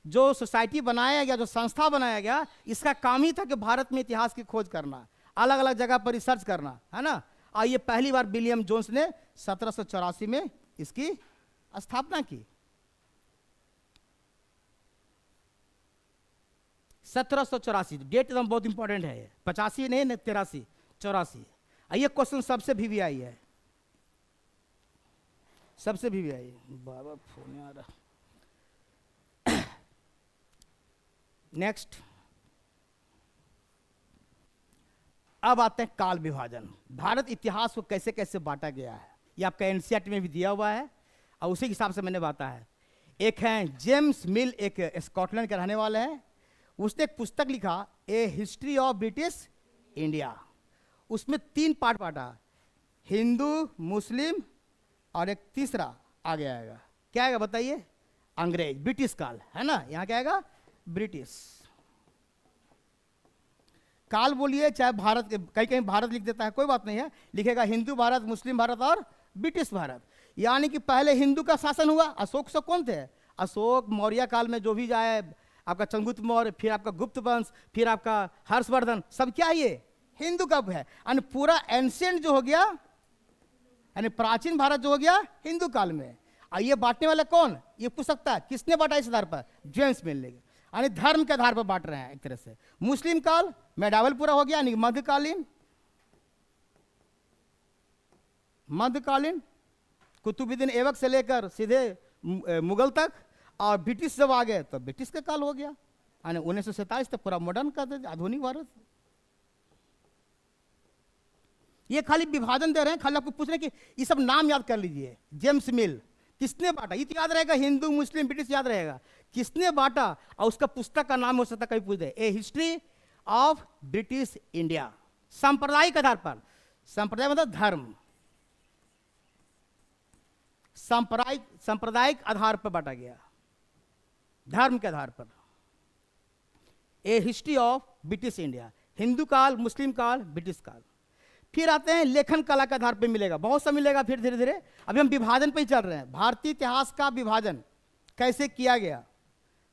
जो सोसाइटी बनाया गया, जो संस्था बनाया गया, इसका काम ही था कि भारत में इतिहास की खोज करना, अलग अलग जगह पर रिसर्च करना, है ना? और ये पहली बार विलियम जोन्स ने 1784 में इसकी स्थापना की। 1784 डेट एकदम बहुत इंपॉर्टेंट है। 85 नहीं, 83, 84। ये क्वेश्चन सबसे VVI है, सबसे VVI। बाबा फोन आ रहा। नेक्स्ट, अब आते हैं काल विभाजन। भारत इतिहास को कैसे कैसे बांटा गया है, ये आपका NCERT में भी दिया हुआ है, और उसी हिसाब से मैंने बांटा है। एक हैं जेम्स मिल, एक स्कॉटलैंड के रहने वाले हैं। उसने एक पुस्तक लिखा, ए हिस्ट्री ऑफ ब्रिटिश इंडिया। उसमें 3 पार्ट बांटा, हिंदू, मुस्लिम और एक तीसरा आगे आएगा। क्या आएगा बताइए? अंग्रेज, ब्रिटिश काल, है ना? यहां क्या आएगा? ब्रिटिश काल बोलिए, चाहे भारत, कहीं कहीं भारत लिख देता है, कोई बात नहीं है, लिखेगा हिंदू भारत, मुस्लिम भारत और ब्रिटिश भारत। यानी कि पहले हिंदू का शासन हुआ। अशोक से कौन थे? अशोक मौर्य काल में जो भी जाए, आपका चंद्रगुप्त मौर्य, फिर आपका गुप्त वंश, फिर आपका हर्षवर्धन, सब क्या ये हिंदू का है। यानी पूरा एंशिएंट जो हो गया, यानी प्राचीन भारत जो हो गया हिंदू काल में। और ये बांटने वाला कौन? ये पूछ सकता है किसने बांटा इस आधार पर? जेम्स मिल लेगा। यानी धर्म के आधार पर बांट रहे हैं एक तरह से। मुस्लिम काल मेडावल पूरा हो गया, यानी मध्यकालीन, कुतुबुद्दीन ऐबक से लेकर सीधे मुगल तक। और ब्रिटिश जब आ गए तो ब्रिटिश का काल हो गया, यानी 1947 तक पूरा मॉडर्न का आधुनिक भारत। ये खाली विभाजन दे रहे हैं, खाली आपको पूछ रहे हैं कि ये सब नाम याद कर लीजिए। जेम्स मिल किसने बांटा, ये तो याद रहेगा, हिंदू मुस्लिम ब्रिटिश याद रहेगा, किसने बांटा, और उसका पुस्तक का नाम हो सकता है, कहीं पूछ दे, ए हिस्ट्री ऑफ ब्रिटिश इंडिया। सांप्रदायिक आधार पर, संप्रदाय मतलब धर्म, सांप्रदायिक आधार पर बांटा गया, धर्म के आधार पर। A history of British India, हिंदू काल, मुस्लिम काल, ब्रिटिश काल। फिर आते हैं लेखन कला के आधार पर मिलेगा, बहुत सा मिलेगा फिर धीरे धीरे। अभी हम विभाजन पे ही चल रहे हैं। भारतीय इतिहास का विभाजन कैसे किया गया?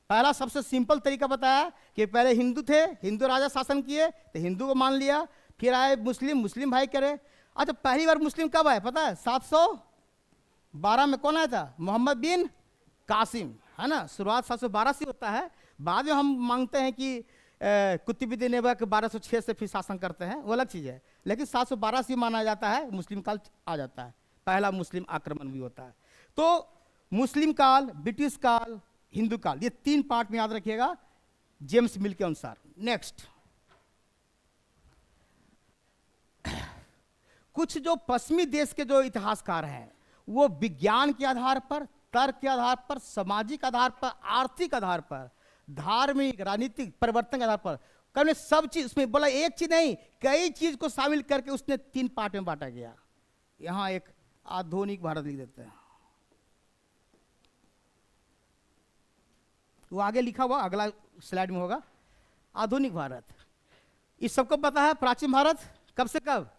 पहला सबसे सिंपल तरीका बताया कि पहले हिंदू थे, हिंदू राजा शासन किए तो हिंदू को मान लिया। फिर आए मुस्लिम, मुस्लिम भाई करे। अच्छा, पहली बार मुस्लिम कब आए पता है? 712 में कौन आया था? मोहम्मद बिन कासिम, है ना? शुरुआत 712 से होता है। बाद में हम मांगते हैं कि कुतुबुद्दीन ऐबक 1206 से फिर शासन करते हैं, वो अलग चीज़ है, लेकिन 712 से माना जाता है, मुस्लिम काल आ जाता है, पहला मुस्लिम आक्रमण भी होता है। तो मुस्लिम काल, ब्रिटिश काल, हिंदू काल, ये 3 पार्ट में याद रखिएगा जेम्स मिल के अनुसार। नेक्स्ट, कुछ जो पश्चिमी देश के जो इतिहासकार हैं वो विज्ञान के आधार पर, तर्क के आधार पर, सामाजिक आधार पर, आर्थिक आधार पर, धार्मिक राजनीतिक परिवर्तन के आधार पर करने, सब चीज उसमें बोला, एक चीज नहीं कई चीज को शामिल करके उसने 3 पार्ट में बांटा गया। यहां एक आधुनिक भारत लिख देते हैं, वो आगे लिखा हुआ अगला स्लाइड में होगा। आधुनिक भारत, इस सबको पता है। प्राचीन भारत कब से कब?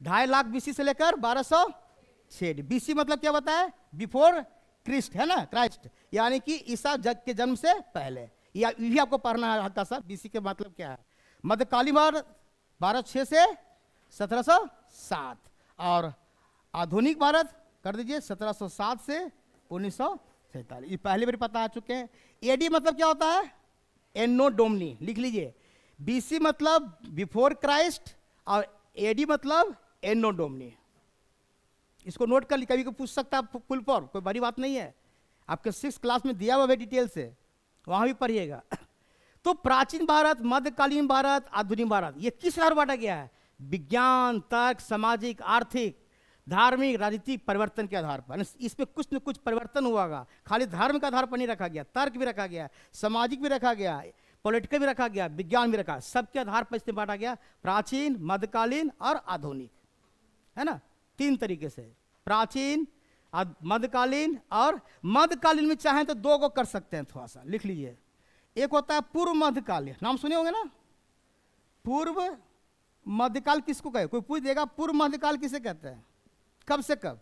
2.5 लाख BC से लेकर 1206। BC मतलब क्या बताया? बिफोर क्रिस्ट, है ना? क्राइस्ट, यानी कि ईसा के जन्म से पहले। या ये भी आपको पढ़ना है हल्का सा, BC के मतलब क्या है। मध्यकालीन भारत 1206 से 1707, और आधुनिक भारत कर दीजिए 1707 से 1947। ये पहले बार पता आ चुके हैं। एडी मतलब क्या होता है? एनो डोमनी, लिख लीजिए। BC मतलब बिफोर क्राइस्ट और एडी मतलब एनो डोमनी। इसको नोट कर ली, कभी को पूछ सकता है फुल फॉर्म, कोई बड़ी बात नहीं है, आपके 6th क्लास में दिया हुआ है डिटेल से, वहां भी पढ़िएगा। तो प्राचीन भारत, मध्यकालीन भारत, आधुनिक भारत, ये किस आधार बांटा गया है? विज्ञान, तर्क, सामाजिक, आर्थिक, धार्मिक, राजनीतिक परिवर्तन के आधार पर। इसमें कुछ न कुछ परिवर्तन हुआ होगा, खाली धर्म का आधार पर नहीं रखा गया, तर्क भी रखा गया, सामाजिक भी रखा गया, पॉलिटिकल भी रखा गया, विज्ञान भी रखा, सबके आधार पर इसमें बांटा गया प्राचीन, मध्यकालीन और आधुनिक, है ना, 3 तरीके से, प्राचीन, मध्यकालीन और मध्यकालीन में चाहें तो 2 को कर सकते हैं, थोड़ा सा लिख लीजिए। एक होता है पूर्व मध्यकालीन, नाम सुने होंगे ना, पूर्व मध्यकाल किसको कहे? कोई पूछ देगा पूर्व मध्यकाल किसे कहते हैं, कब से कब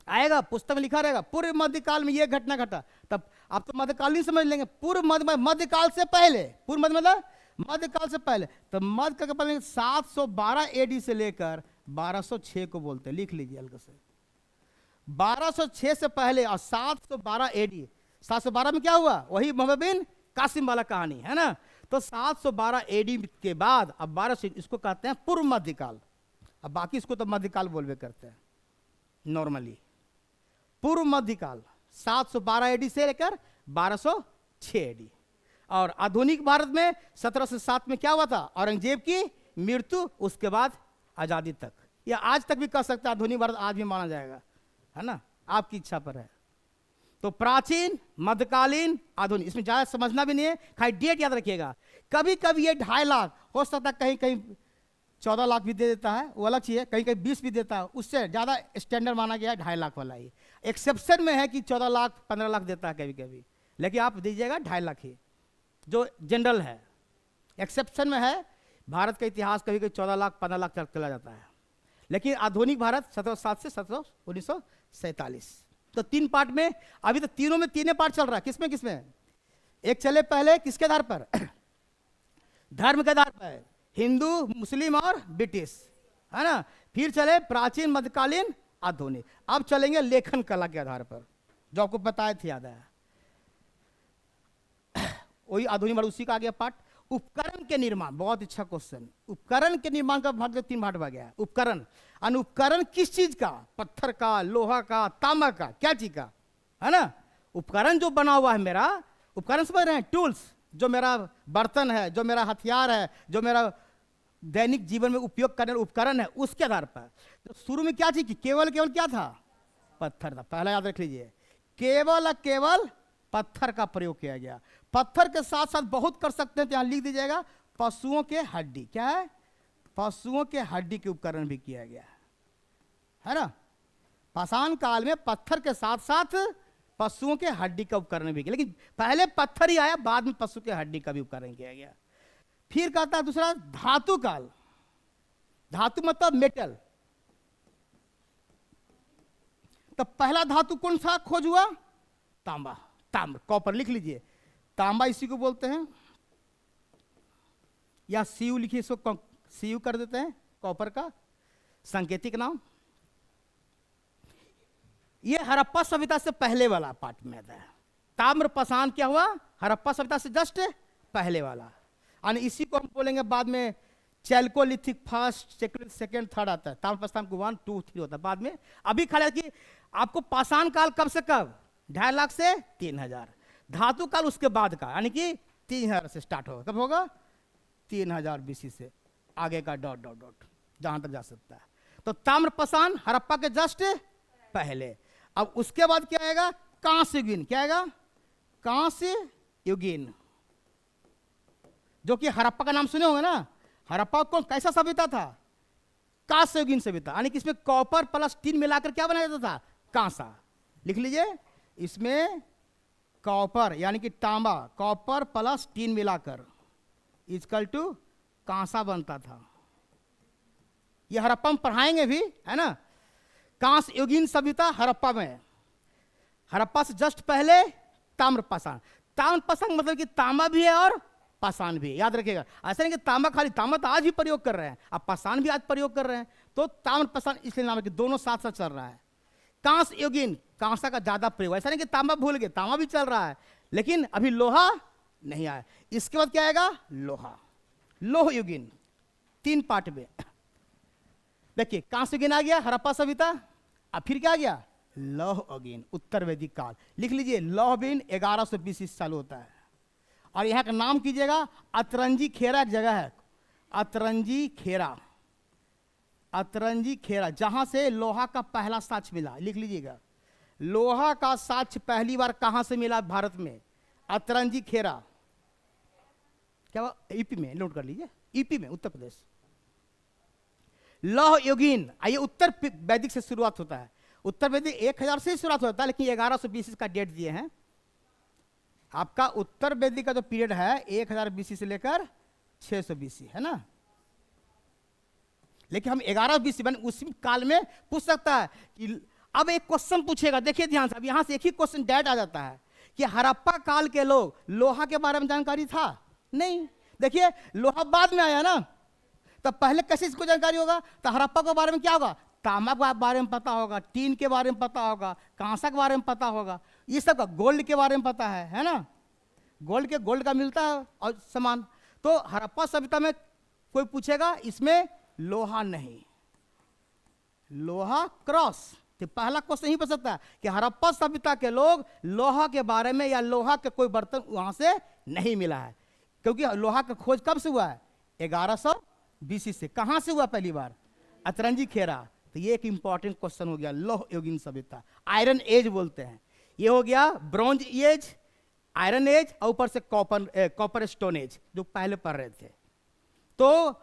आएगा, पुस्तक में लिखा रहेगा पूर्व मध्यकाल में ये घटना घटा, तब आप तो मध्यकालीन समझ लेंगे। पूर्व मध्यकाल से पहले, पूर्व मध्य मतलब मध्यकाल से पहले, तो मध्य का पहले 712 एडी से लेकर 1206 को बोलते हैं, लिख लीजिए हल्के से। 1206 से पहले और 712 एडी, 712 में क्या हुआ? वही मोहम्मद बिन कासिम वाला कहानी है ना। तो 712 एडी के बाद अब 1200, इसको कहते हैं पूर्व मध्यकाल। अब बाकी इसको तो मध्यकाल बोलवे करते हैं नॉर्मली। पूर्व मध्यकाल 712 एडी से लेकर 1206 एडी। और आधुनिक भारत में 1707 में क्या हुआ था? औरंगजेब की मृत्यु, उसके बाद आजादी तक, या आज तक भी कह सकते हैं आधुनिक भारत आज भी माना जाएगा, है ना, आपकी इच्छा पर है। तो प्राचीन, मध्यकालीन, आधुनिक, इसमें ज्यादा समझना भी नहीं है, खाली डेट याद रखिएगा। कभी कभी ये 2.5 लाख हो सकता है, कहीं कहीं 14 लाख भी दे देता है, वो अलग चीज है, कहीं कहीं 20 भी देता है, उससे ज्यादा स्टैंडर्ड माना गया है 2.5 लाख वाला ही। एक्सेप्शन में है कि 14 लाख 15 लाख देता है कभी कभी, लेकिन आप दीजिएगा 2.5 लाख ही, जो जनरल है। एक्सेप्शन में है, भारत का इतिहास कभी कभी 14 लाख 15 लाख तक चला जाता है, लेकिन आधुनिक भारत 1707 से 1947। तो 3 पार्ट में, अभी तो तीनों में 3 पार्ट चल रहा है। किसमें किसमें? एक चले पहले किसके आधार पर? धर्म के आधार पर, हिंदू, मुस्लिम और ब्रिटिश, है ना। फिर चले प्राचीन, मध्यकालीन, आधुनिक। अब चलेंगे लेखन कला के आधार पर, जो आपको बताए थे, याद है, वही आधुनिक भारत, उसी का आ गया पार्ट। उपकरण के निर्माण, बहुत अच्छा क्वेश्चन। उपकरण के निर्माण का भाग 3 भाग में गया। उपकरण, अनुपकरण किस चीज का? पत्थर का, लोहा का, तांबा का, क्या चीज का, है ना। उपकरण जो बना हुआ है मेरा, उपकरण समझ रहे हैं, टूल्स, जो मेरा बर्तन है, जो मेरा हथियार है, जो मेरा दैनिक जीवन में उपयोग करने उपकरण है, उसके आधार पर। तो शुरू में क्या चीज? केवल क्या था? पत्थर था। पहला याद रख लीजिए, केवल पत्थर का प्रयोग किया गया। पत्थर के साथ साथ बहुत कर सकते हैं, तो यहां लिख दीजिएगा पशुओं के हड्डी, क्या है? पशुओं के हड्डी के उपकरण भी किया गया है ना। पाषाण काल में पत्थर के साथ साथ पशुओं के हड्डी का उपकरण भी किया, लेकिन पहले पत्थर ही आया, बाद में पशु के हड्डी का भी उपकरण किया गया। फिर कहता है दूसरा धातु काल। धातु मतलब मेटल। तो पहला धातु कौन सा खोज हुआ? तांबा, ताम्र, कॉपर, लिख लीजिए। तांबा इसी को बोलते हैं, या सीयू लिखिए, इसको सीयू कर देते हैं, कॉपर का सांकेतिक नाम। ये हड़प्पा सभ्यता से पहले वाला पार्ट में आता है। ताम्र पाषाण क्या हुआ? हड़प्पा सभ्यता से जस्ट पहले वाला, और इसी को हम बोलेंगे बाद में चैल्कोलिथिक, फर्स्ट, सेकंड, थर्ड आता है। ताम्र पाषाण को 1, 2, 3 होता है बाद में। अभी खड़ा कि आपको पाषाण काल कब से कब? 2.5 लाख से 3000। धातु काल उसके बाद का, यानी कि 3000 से स्टार्ट होगा। कब होगा? 3000 BC से आगे का डॉट डॉट डॉट जहां तक जा सकता है। तो ताम्र पाषाण हड़प्पा के जस्ट पहले। अब उसके बाद क्या आएगा? कांस्य युगीन। क्या आएगा? कांस्य युगीन, जो कि हड़प्पा का नाम सुने होंगे ना। हड़प्पा कौन, कैसा सभ्यता था? कांस्य युगीन सभ्यता, यानी कि इसमें कॉपर प्लस टिन मिलाकर क्या बनाया जाता था? कांसा। लिख लीजिए, इसमें कॉपर यानी कि तांबा, कॉपर प्लस टिन मिलाकर इक्वल टू कांसा बनता था। यह हड़प्पा में पढ़ाएंगे भी, है ना। कांस्य युगीन सभ्यता हड़प्पा में, हड़प्पा से जस्ट पहले ताम्र पाषाण। ताम्र पाषाण मतलब कि तांबा भी है और पाषाण भी है, याद रखिएगा। ऐसा नहीं कि तांबा खाली, तांबा तो आज भी प्रयोग कर रहे हैं, अब पाषाण भी आज प्रयोग कर रहे हैं। तो ताम्र पाषाण इसलिए नाम है कि दोनों साथ साथ चल रहा है। कांस्य युगीन, कांसा का ज्यादा प्रयोग, ऐसा नहीं कि तांबा भूल गए, तांबा भी चल रहा है, लेकिन अभी लोहा नहीं आया। इसके बाद क्या आएगा? लोहा, लोह युगीन, 3 पार्ट में। देखिए कहां से गिना गया, हड़प्पा सभ्यता, अब फिर क्या गया, लौह अगेन उत्तर वैदिक काल। लिख लीजिए लौह बिन 1120 से चालू होता है। और यहाँ का नाम कीजिएगा अतरंजी खेरा, एक जगह है अतरंजी खेरा, अतरंजी खेरा, जहां से लोहा का पहला साक्ष्य मिला। लिख लीजिएगा लोहा का साक्ष्य पहली बार कहां से मिला भारत में, अतरंजी खेरा, क्या हुआ, यूपी में, नोट कर लीजिए, यूपी में, उत्तर प्रदेश। लौह युगीन, आइए उत्तर वैदिक से शुरुआत होता है, उत्तर वैदिक 1000 से शुरुआत होता है, लेकिन 1120 का डेट दिए हैं। आपका उत्तर वैदिक का जो पीरियड है 1000 BC से लेकर 600 BC है ना, लेकिन हम 11 BC बन उसी काल में पूछ सकता है कि अब एक क्वेश्चन पूछेगा, देखिए ध्यान से, अब यहां से एक ही क्वेश्चन डायरेक्ट आ जाता है कि हड़प्पा काल के लोग लोहा के बारे में जानकारी था नहीं। देखिए लोहा बाद में आया ना, तब पहले कैसे इसको जानकारी होगा, तो हड़प्पा के बारे में क्या होगा, तांबा के बारे में पता होगा, टीन के बारे में पता होगा, कांसा के बारे में पता होगा, ये सब का, गोल्ड के बारे में पता है ना, गोल्ड का मिलता है और सामान। तो हड़प्पा सभ्यता में कोई पूछेगा इसमें लोहा नहीं, लोहा क्रॉस, तो पहला क्वेश्चन नहीं पूछ सकता कि हड़प्पा सभ्यता के लोग लोहा के बारे में या लोहा के कोई बर्तन वहां से नहीं मिला है, क्योंकि लोहा का खोज कब से हुआ है, 1100 BC से। कहां से हुआ पहली बार, अतरंजी खेरा। तो ये एक इंपॉर्टेंट क्वेश्चन हो गया, लौह युगीन सभ्यता, आयरन एज बोलते हैं। ये हो गया ब्रॉन्ज एज, आयरन एज, और ऊपर से कॉपर स्टोन एज जो पहले पढ़ रहे थे। तो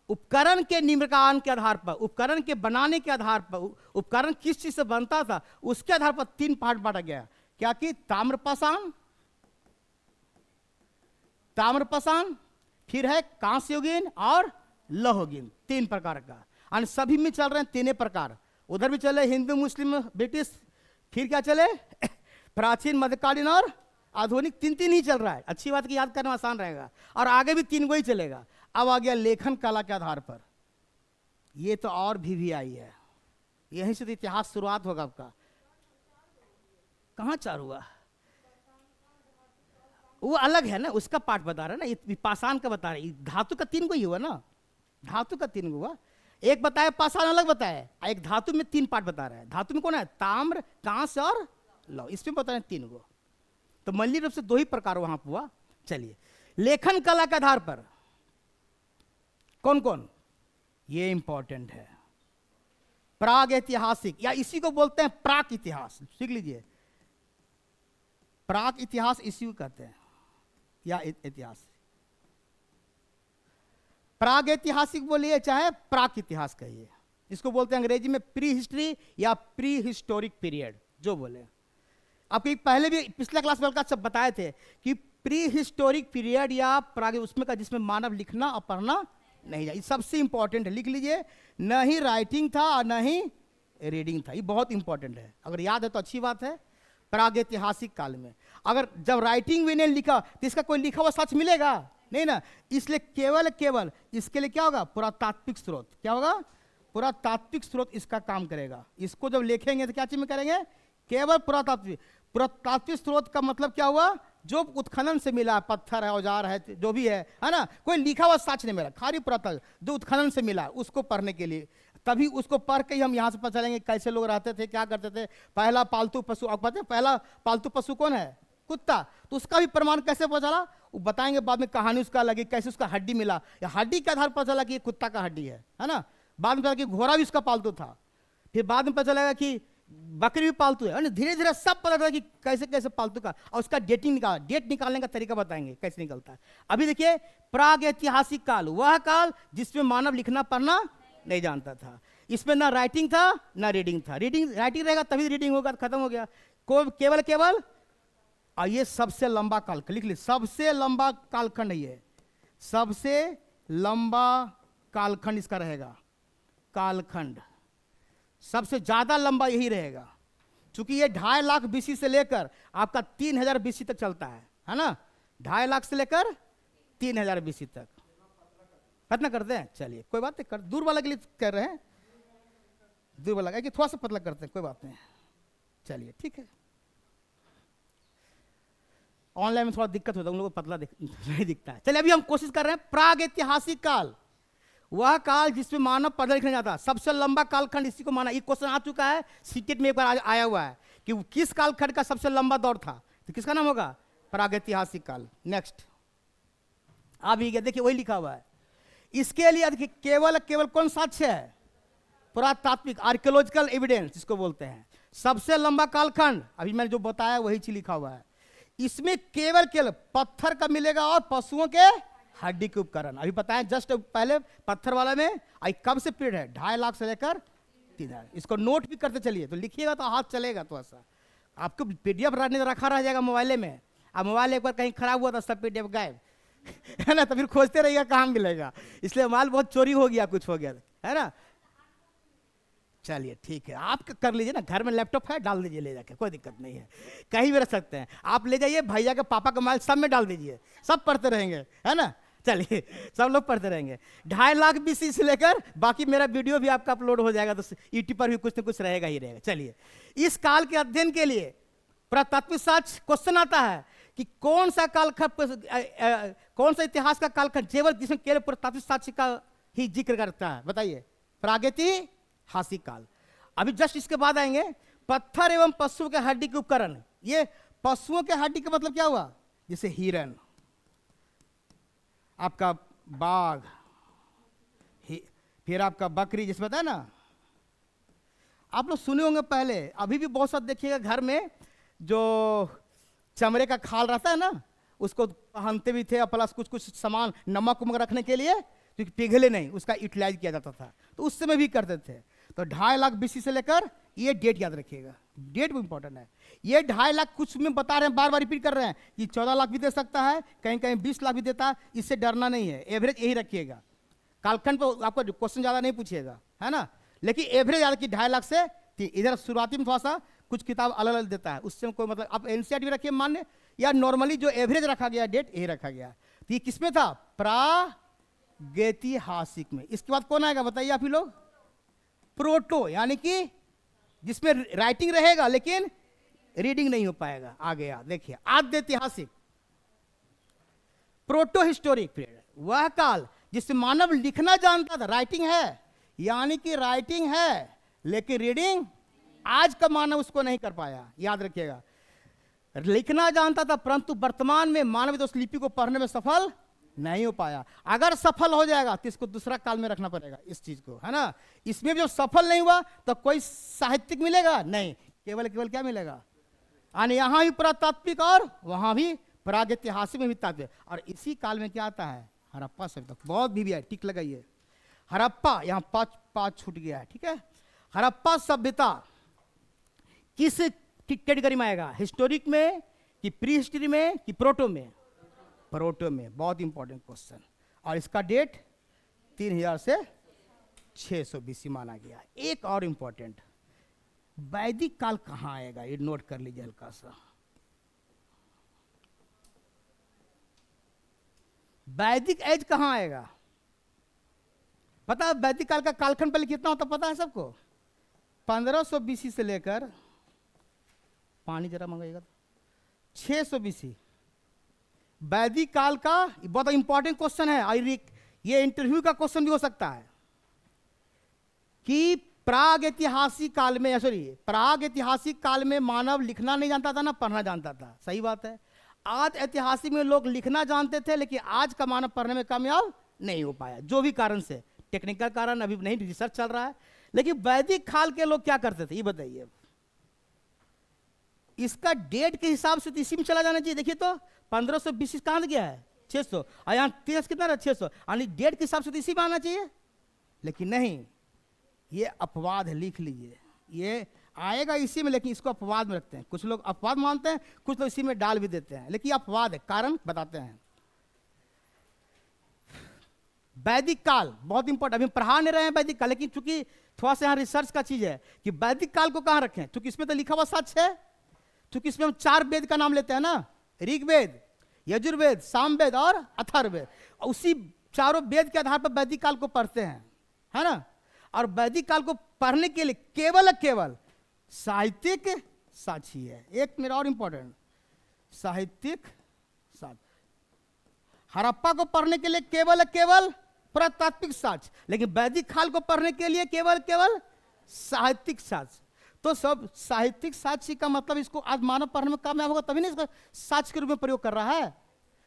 उपकरण के निर्माण के आधार पर, उपकरण के बनाने के आधार पर, उपकरण किस चीज से बनता था उसके आधार पर 3 पार्ट बांटा गया, क्या कि ताम्रपाषाण, ताम्रपाषाण, फिर है कांस्य युगीन और लौह युगीन, 3 प्रकार का। और सभी में चल रहे हैं 3 प्रकार, उधर भी चले हिंदू मुस्लिम ब्रिटिश, फिर क्या चले प्राचीन मध्यकालीन और आधुनिक, 3 ही चल रहा है। अच्छी बात की याद करना आसान रहेगा, और आगे भी 3 को ही चलेगा। अब आ गया लेखन कला के आधार पर, ये तो और भी आई है, यहीं से तो इतिहास शुरुआत होगा आपका। कहाँ 4 हुआ, वो अलग है ना, उसका पार्ट बता रहा है ना, पाषाण का बता रहे, धातु का 3 को ही हुआ ना, धातु का 3 को हुआ, एक बताया पाषाण अलग बताया, एक धातु में 3 पार्ट बता रहा है। धातु में कौन है, ताम्र, कांस्य और लौह, इसमें बता रहे हैं 3 को। तो मल्ली रूप से 2 ही प्रकार वहां हुआ। चलिए लेखन कला के आधार पर कौन कौन, ये इंपॉर्टेंट है, प्राग ऐतिहासिक, या इसी को बोलते हैं प्राक इतिहास, सीख लीजिए, प्राक इतिहास इसी को कहते हैं, या इतिहास, प्राग ऐतिहासिक बोलिए चाहे प्राक इतिहास कहिए, इसको बोलते हैं अंग्रेजी में प्री हिस्ट्री या प्री हिस्टोरिक पीरियड, जो बोले। आपको पहले भी पिछले क्लास में सब बताए थे कि प्री हिस्टोरिक पीरियड या प्राग, उसमें का जिसमें मानव लिखना और पढ़ना नहीं जाए, सबसे इंपॉर्टेंट है, लिख लीजिए, न ही राइटिंग था और न ही रीडिंग था, ये बहुत इंपॉर्टेंट है, अगर याद है तो अच्छी बात है। प्रागैतिहासिक काल में अगर जब राइटिंग भी नहीं लिखा तो इसका कोई लिखा हुआ सच मिलेगा नहीं ना, इसलिए केवल इसके लिए क्या होगा, पुरातात्विक स्रोत, क्या होगा, पुरातात्विक स्रोत इसका काम करेगा। इसको जब लिखेंगे तो क्या चीज में करेंगे, केवल पुरातात्विक स्रोत का मतलब क्या हुआ, जो उत्खनन से मिला, पत्थर है, औजार है, जो भी है ना, कोई लिखा हुआ साक्ष्य नहीं मिला, खाली पुरातत्व जो उत्खनन से मिला उसको पढ़ने के लिए, तभी उसको पढ़ के ही हम यहाँ से पता चलेंगे कैसे लोग रहते थे, क्या करते थे। पहला पालतू पशु, आप पता है पहला पालतू पशु कौन है, कुत्ता, तो उसका भी प्रमाण कैसे पता चला, वो बताएंगे बाद में, कहानी उसका लगी, कैसे उसका हड्डी मिला, या हड्डी के आधार पर पता चला कि ये कुत्ता का हड्डी है ना, बाद में पता कि घोड़ा भी उसका पालतू था, फिर बाद में पता चलेगा कि बकरी भी पालतू है, धीरे धीरे सब पता चला कि कैसे कैसे पालतू का, और उसका डेट निकालने का तरीका बताएंगे कैसे निकलता है। अभी देखिए प्राग ऐतिहासिक काल, वह काल जिसमें मानव लिखना पढ़ना नहीं जानता था, इसमें ना राइटिंग था ना रीडिंग था, राइटिंग रहेगा तभी रीडिंग होगा, खत्म हो गया, केवल और ये सबसे लंबा काल, लिख ली, सबसे लंबा कालखंड ये, सबसे लंबा कालखंड इसका रहेगा, कालखंड सबसे ज्यादा लंबा यही रहेगा, क्योंकि ये 2.5 लाख BC से लेकर आपका 3000 BC तक चलता है ना, 2.5 लाख से लेकर 3000 BC तक। कितना करते हैं, चलिए कोई बात नहीं, कर दूर वाला के लिए कर रहे हैं, दूर वाला कि थोड़ा सा पतला करते हैं, कोई बात नहीं, चलिए ठीक है। ऑनलाइन में थोड़ा दिक्कत होता है, उन लोगों को पतला नहीं दिखता है। चलिए अभी हम कोशिश कर रहे हैं प्राग ऐतिहासिक काल, वह काल जिसमें मानव पढ़ने लिखने जाता, सबसे लंबा कालखंड इसी को माना। ये क्वेश्चन आ चुका है सीटेट में, एक बार आया हुआ है कि किस कालखंड का सबसे लंबा दौर था, तो किसका नाम होगा? प्रागैतिहासिक काल। नेक्स्ट आ भी गया, देखिए वही लिखा हुआ है। इसके लिए देखिए केवल कौन साक्ष्य है? पुरातात्विक, आर्कियोलॉजिकल एविडेंस जिसको बोलते हैं। सबसे लंबा कालखंड अभी मैंने जो बताया वही चीज लिखा हुआ है। इसमें केवल पत्थर का मिलेगा और पशुओं के हड्डी के उपकरण। अभी बताया जस्ट पहले पत्थर वाला में आई कब से पीरियड है, 2.5 लाख से लेकर 3,000। इसको नोट भी करते चलिए, तो लिखिएगा तो हाथ चलेगा। तो ऐसा आपको पीडीएफ रखा रह जाएगा मोबाइल में। अब मोबाइल एक बार कहीं खराब हुआ तो सब पीडीएफ गायब है ना, तो फिर खोजते रहिएगा कहाँ मिलेगा। इसलिए माल बहुत चोरी हो गया, कुछ हो गया है ना। चलिए ठीक है, आप कर लीजिए ना, घर में लैपटॉप है, डाल दीजिए ले जाके, कोई दिक्कत नहीं है, कहीं भी रख सकते हैं आप। ले जाइए भैया के पापा का मोबाइल सब में डाल दीजिए, सब पढ़ते रहेंगे, है ना। चलिए सब लोग पढ़ते रहेंगे। 2.5 लाख BC से लेकर बाकी मेरा वीडियो भी आपका अपलोड हो जाएगा, तो यूट्यूब पर भी कुछ न कुछ रहेगा ही रहेगा। चलिए, इस काल के अध्ययन के लिए पुरातात्विक साक्ष्य क्वेश्चन आता है कि कौन सा कालखंड, कौन सा इतिहास का कालखंड केवल जिसमें केवल पुरातात्विक साक्ष्य का ही जिक्र करता है? बताइए, प्रागैतिहासिक काल। अभी जस्ट इसके बाद आएंगे पत्थर एवं पशुओं के हड्डी के उपकरण। ये पशुओं के हड्डी का मतलब क्या हुआ? जैसे हिरन, आपका बाघ, फिर आपका बकरी, जिसमें बताया ना, आप लोग सुने होंगे पहले, अभी भी बहुत साथ देखिएगा घर में जो चमड़े का खाल रहता है ना, उसको पहनते भी थे, और प्लस कुछ कुछ सामान नमक उमक रखने के लिए, क्योंकि पिघले नहीं, उसका यूटिलाइज किया जाता था, तो उस समय भी करते थे। तो 2.5 लाख BC से लेकर, ये डेट याद रखिएगा, डेट भी इंपॉर्टेंट है। ये 2.5 लाख कुछ में बता रहे हैं, बार बार रिपीट कर रहे हैं कि 14 लाख भी दे सकता है, कहीं कहीं 20 लाख भी देता है, इससे डरना नहीं है। एवरेज यही रखिएगा, कालखंड पर आपको क्वेश्चन ज़्यादा नहीं पूछिएगा, है ना। लेकिन एवरेज याद कि 2.5 लाख से इधर शुरुआती में थोड़ा सा कुछ किताब अलग अलग देता है, उससे कोई मतलब। आप NCERT भी रखिए मान्य, या नॉर्मली जो एवरेज रखा गया डेट यही रखा गया। तो ये किसमें था? प्रागैतिहासिक में। इसके बाद कौन आएगा बताइए आप ही लोग? प्रोटो, यानी कि जिसमें राइटिंग रहेगा लेकिन रीडिंग नहीं हो पाएगा। आ गया, देखिए आद्य ऐतिहासिक। प्रोटो हिस्टोरिक पीरियड, वह काल जिसमें मानव लिखना जानता था, राइटिंग है, यानी कि राइटिंग है लेकिन रीडिंग आज का मानव उसको नहीं कर पाया। याद रखिएगा, लिखना जानता था परंतु वर्तमान में मानव उस लिपि को पढ़ने में सफल नहीं हो पाया। अगर सफल हो जाएगा तो इसको दूसरा काल में रखना पड़ेगा इस चीज को, है ना। इसमें भी जो सफल नहीं हुआ तो कोई साहित्यिक मिलेगा नहीं, केवल क्या मिलेगा? यानी यहां भी पुरातात्विक और वहां भी प्रागैतिहासिक में भी तात्विक। और इसी काल में क्या आता है? हड़प्पा सभ्यता। बहुत भी है, टिक लगाइए। हड़प्पा, यहां पांच छूट गया है, ठीक है। हड़प्पा सभ्यता किस कैटेगरी में आएगा? हिस्टोरिक में कि प्री हिस्ट्री में कि प्रोटो में? प्रोटो में। बहुत इंपॉर्टेंट क्वेश्चन। और इसका डेट 3000 से 600 BC माना गया। एक और इंपॉर्टेंट, वैदिक काल कहां आएगा? ये नोट कर लीजिए हल्का सा। वैदिक एज कहां आएगा? पता है वैदिक काल का कालखंड पहले कितना होता पता है सबको? 1500 BC से लेकर, पानी जरा मंगाइएगा, 600 BC वैदिक काल का। बहुत इंपॉर्टेंट क्वेश्चन है, और ये इंटरव्यू का क्वेश्चन भी हो सकता है कि प्रागैतिहासिक काल में, सॉरी, प्रागैतिहासिक काल में मानव लिखना नहीं जानता था ना पढ़ना जानता था। सही बात है। आज ऐतिहासिक में लोग लिखना जानते थे लेकिन आज का मानव पढ़ने में कामयाब नहीं हो पाया, जो भी कारण से, टेक्निकल कारण अभी नहीं, रिसर्च चल रहा है। लेकिन वैदिक काल के लोग क्या करते थे ये बताइए। इसका डेट के हिसाब से तो इसी में चला जाना चाहिए। देखिए तो 1500 BC कहां गया है? 600, और यहाँ 30 कितना रहा? 600, यानी डेट के हिसाब से तो इसी में आना चाहिए। लेकिन नहीं, ये अपवाद है, लिख लीजिए। ये आएगा इसी में, लेकिन इसको अपवाद में रखते हैं। कुछ लोग अपवाद मानते हैं, कुछ लोग इसी में डाल भी देते हैं, लेकिन अपवाद है, कारण बताते हैं। वैदिक काल बहुत इंपॉर्टेंट, अभी पढ़ा नहीं रहे हैं वैदिक काल, लेकिन चूंकि थोड़ा सा यहाँ रिसर्च का चीज है कि वैदिक काल को कहां रखें, क्योंकि इसमें तो लिखा हुआ सच है। क्योंकि इसमें हम 4 वेद का नाम लेते हैं ना, ऋग्वेद, यजुर्वेद, सामवेद और अथर्ववेद। उसी चारों वेद के आधार पर वैदिक काल को पढ़ते हैं, है ना। और वैदिक काल को पढ़ने के लिए केवल साहित्यिक साक्षी है। एक मेरा और इंपॉर्टेंट, साहित्यिक साक्ष्य। हड़प्पा को पढ़ने के लिए केवल पुरातात्विक साक्ष्य, लेकिन वैदिक काल को पढ़ने के लिए केवल केवल साहित्यिक साक्ष्य। तो सब साहित्यिक साक्ष्य का मतलब इसको आज मानव पढ़ने में कामयाब होगा तभी नहीं इसका साक्ष्य के रूप में प्रयोग कर रहा है।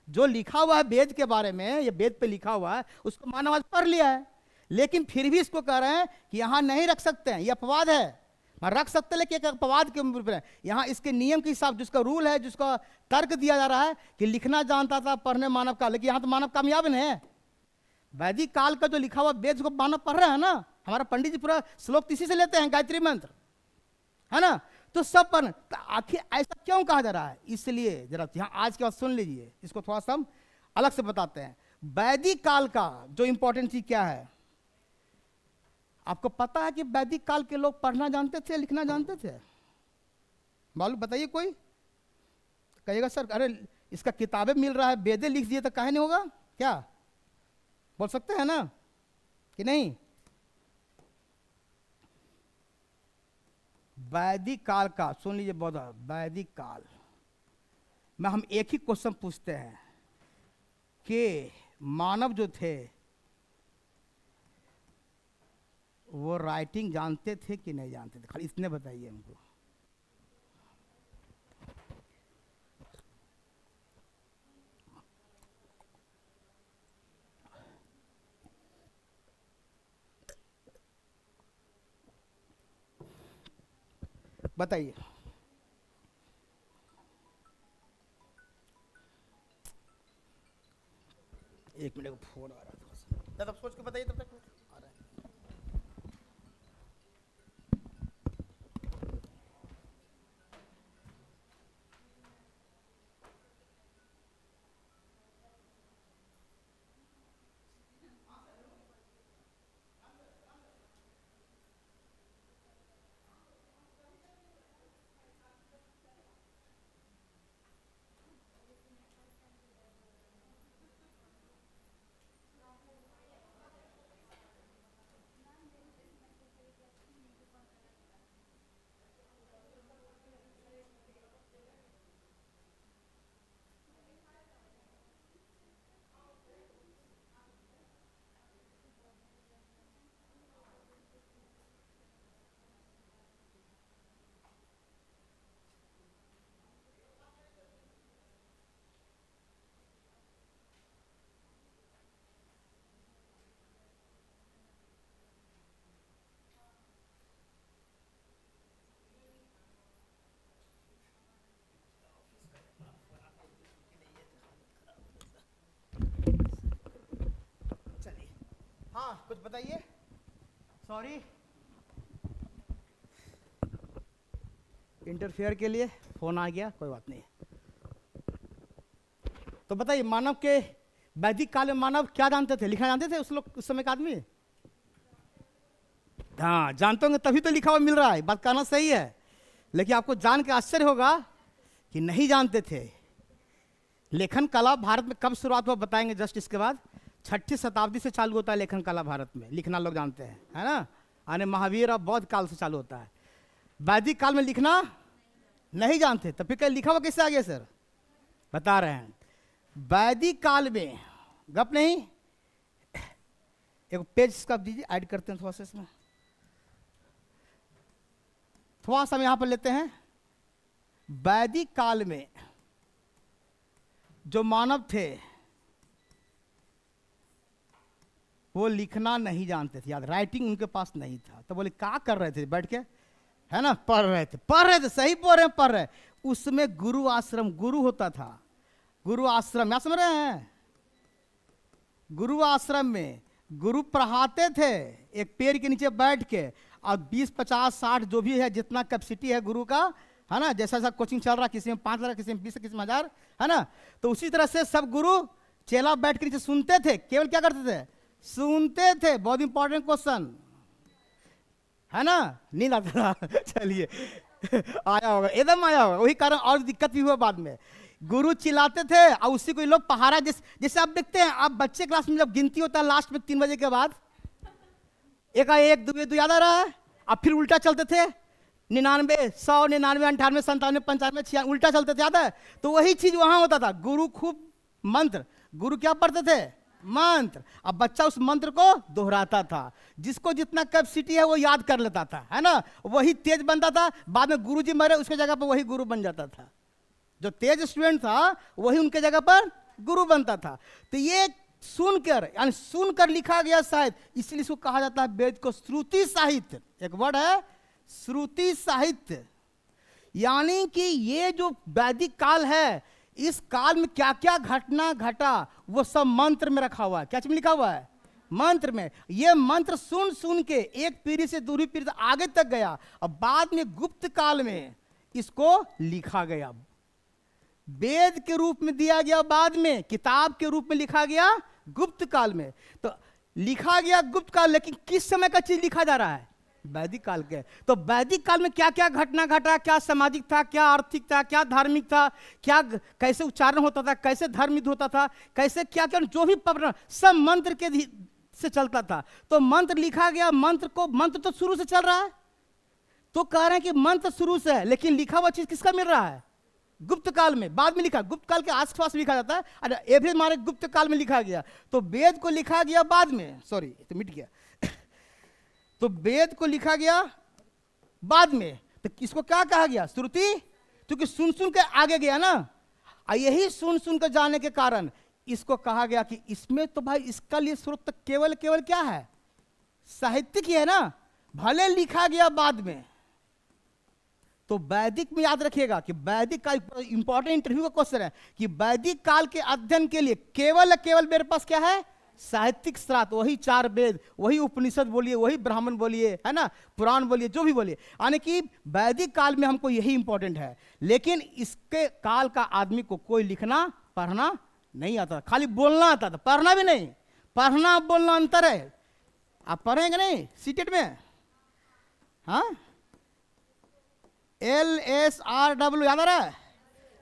जो लिखा हुआ है वेद के बारे में, ये वेद पे लिखा हुआ है, उसको मानव आज पढ़ लिया है, लेकिन फिर भी इसको कह रहे हैं कि यहाँ नहीं रख सकते हैं, ये अपवाद है। रख सकते हैं लेकिन एक अपवाद के ऊपर है। यहाँ इसके नियम के हिसाब, जिसका रूल है, जिसका तर्क दिया जा रहा है कि लिखना जानता था, पढ़ने मानव का, लेकिन यहाँ तो मानव कामयाब नहीं है। वैदिक काल का जो लिखा हुआ वेद को मानव पढ़ रहा है ना, हमारा पंडित जी पूरा श्लोक इसी से लेते हैं, गायत्री मंत्र, है ना। तो सब पर तो आखिर ऐसा क्यों कहा जा रहा है? इसलिए जरा यहाँ आज की बात सुन लीजिए, इसको थोड़ा सा हम अलग से बताते हैं। वैदिक काल का जो इंपॉर्टेंट चीज क्या है, आपको पता है कि वैदिक काल के लोग पढ़ना जानते थे, लिखना जानते थे? मालूम? बताइए कोई। कहिएगा सर अरे इसका किताबें मिल रहा है, वेदे लिख दिए तो काहे नहीं होगा? क्या बोल सकते हैं ना कि नहीं? वैदिक काल का सुन लीजिए बहुत। वैदिक काल में हम एक ही क्वेश्चन पूछते हैं कि मानव जो थे वो राइटिंग जानते थे कि नहीं जानते थे? खाली इतने बताइए हमको। बताइए। एक मिनट, फोन आ रहा था, तब सोच के बताइए, तब तक आ रहा है। हाँ कुछ बताइए। सॉरी इंटरफेयर के लिए फोन आ गया, कोई बात नहीं। तो बताइए मानव के वैदिक काल में मानव क्या जानते थे? लिखना जानते थे उस लोग, उस समय का आदमी? हाँ जानते होंगे तभी तो लिखा हुआ मिल रहा है, बात कहना सही है। लेकिन आपको जान के आश्चर्य होगा कि नहीं जानते थे। लेखन कला भारत में कब शुरुआत हुआ बताएंगे जस्ट इसके बाद। 6ठी शताब्दी से चालू होता है लेखन कला भारत में, लिखना लोग जानते हैं, है ना। यानी महावीर और बौद्ध काल से चालू होता है। वैदिक काल में लिखना नहीं जानते, तो फिर क्या लिखा हुआ कैसे आ गया सर? बता रहे हैं। वैदिक काल में गप नहीं, एक पेज का दीजिए, ऐड करते हैं थोड़ा सा इसमें, थोड़ा सा हम यहां पर लेते हैं। वैदिक काल में जो मानव थे वो लिखना नहीं जानते थे, याद, राइटिंग उनके पास नहीं था। तो बोले क्या कर रहे थे बैठ के, है ना, पढ़ रहे थे, सही बोल रहे हैं, पढ़ रहे। उसमें गुरु आश्रम, गुरु होता था, गुरु आश्रम, क्या समझ रहे हैं? गुरु आश्रम में गुरु पढ़ाते थे एक पेड़ के नीचे बैठ के, और 20, 50, 60 जो भी है, जितना कैपेसिटी है गुरु का, है ना, जैसा जैसा कोचिंग चल रहा, किसी में 5 लाख, किसी में 20, किसी में 1000, है ना। तो उसी तरह से सब गुरु चेला बैठ के नीचे सुनते थे। केवल क्या करते थे? सुनते थे। बहुत इंपॉर्टेंट क्वेश्चन है ना, नींद आता था चलिए आया होगा, एकदम आया होगा। वही कारण और दिक्कत भी हुआ बाद में। गुरु चिल्लाते थे और उसी को लोग पहाड़ा, जैसे आप देखते हैं, आप बच्चे क्लास में जब गिनती होता है लास्ट में 3 बजे के बाद, एक 1 2 याद आ रहा है, अब फिर उल्टा चलते थे, 99, 100, 99, 98, 97, 95, 96 उल्टा चलते थे, याद है? तो वही चीज वहां होता था। गुरु खूब मंत्र, गुरु क्या पढ़ते थे? मंत्र। अब बच्चा उस मंत्र को दोहराता था, जिसको जितना कैपेसिटी है वो याद कर लेता था, है ना, वही तेज बनता था। बाद में गुरुजी मरे, उसके जगह पर वही गुरु बन जाता था। जो तेज स्टूडेंट था वही उनके जगह पर गुरु बनता था। तो ये सुनकर, यानी सुनकर लिखा गया साहित्य, इसलिए इसको कहा जाता है वेद को श्रुति साहित्य। एक वर्ड है श्रुति साहित्य, यानी कि ये जो वैदिक काल है, इस काल में क्या क्या घटना घटा वो सब मंत्र में रखा हुआ है। क्या चीज में लिखा हुआ है? मंत्र में। ये मंत्र सुन सुन के एक पीढ़ी से दूसरी पीढ़ी से आगे तक गया, और बाद में गुप्त काल में इसको लिखा गया, वेद के रूप में दिया गया, बाद में किताब के रूप में लिखा गया गुप्त काल में। तो लिखा गया गुप्त काल, लेकिन किस समय का चीज लिखा जा रहा है? वैदिक काल के। तो वैदिक काल में क्या क्या घटना घटा, क्या सामाजिक था, क्या आर्थिक था, क्या धार्मिक था, क्या कैसे उच्चारण होता था, कैसे धर्म युद्ध होता था, कैसे क्या क्या जो भी सब मंत्र के से चलता था। तो मंत्र लिखा गया, मंत्र तो शुरू से चल रहा है। तो कह रहे हैं कि मंत्र शुरू से है, लेकिन लिखा हुआ चीज किसका मिल रहा है? गुप्त काल में। बाद में लिखा, गुप्त काल के आसपास लिखा जाता है, अरे ये भी हमारे गुप्त काल में लिखा गया। तो वेद को लिखा गया बाद में, सॉरी तो मिट गया तो वेद को लिखा गया बाद में। तो किसको क्या कहा गया? श्रुति, क्योंकि सुन सुन के आगे गया ना, और यही सुन सुन के जाने के कारण इसको कहा गया कि इसमें तो भाई इसका लिए स्रोत केवल केवल क्या है? साहित्यिक ही है ना, भले लिखा गया बाद में। तो वैदिक में याद रखिएगा कि वैदिक काल, इंपॉर्टेंट इंटरव्यू का क्वेश्चन है कि वैदिक काल के अध्ययन के लिए केवल केवल मेरे पास क्या है? साहित्यिक स्रोत, वही 4 वेद, वही उपनिषद बोलिए, वही ब्राह्मण बोलिए, है ना, पुराण बोलिए, जो भी बोलिए, यानी कि वैदिक काल में हमको यही इंपॉर्टेंट है। लेकिन इसके काल का आदमी को कोई लिखना पढ़ना नहीं आता, खाली बोलना आता था, पढ़ना भी नहीं। पढ़ना बोलना अंतर है। आप पढ़ेंगे नहीं सीटेट में? हाँ, LSRW याद आ रहा है?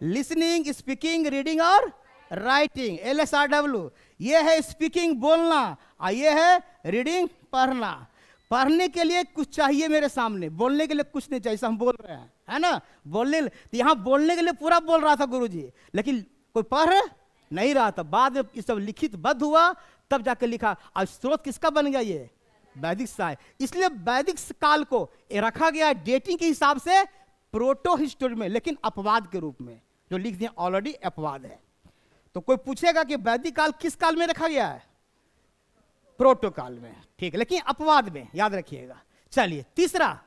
लिसनिंग, स्पीकिंग, रीडिंग और राइटिंग। LSRW ये है स्पीकिंग बोलना, और ये है रीडिंग पढ़ना। पढ़ने के लिए कुछ चाहिए मेरे सामने, बोलने के लिए कुछ नहीं चाहिए। हम बोल रहे हैं, है ना, बोलने, तो यहाँ बोलने के लिए पूरा बोल रहा था गुरुजी, लेकिन कोई पढ़ नहीं रहा था। बाद में ये सब लिखित बद्ध हुआ, तब जाके लिखा। और स्रोत किसका बन गया? ये वैदिक साहित्य। इसलिए वैदिक काल को रखा गया डेटिंग के हिसाब से प्रोटो हिस्टोरी में, लेकिन अपवाद के रूप में। जो लिख दिया ऑलरेडी अपवाद है। तो कोई पूछेगा कि वैदिक काल किस काल में रखा गया है? प्रोटो काल में, ठीक है, लेकिन अपवाद में, याद रखिएगा। चलिए तीसरा,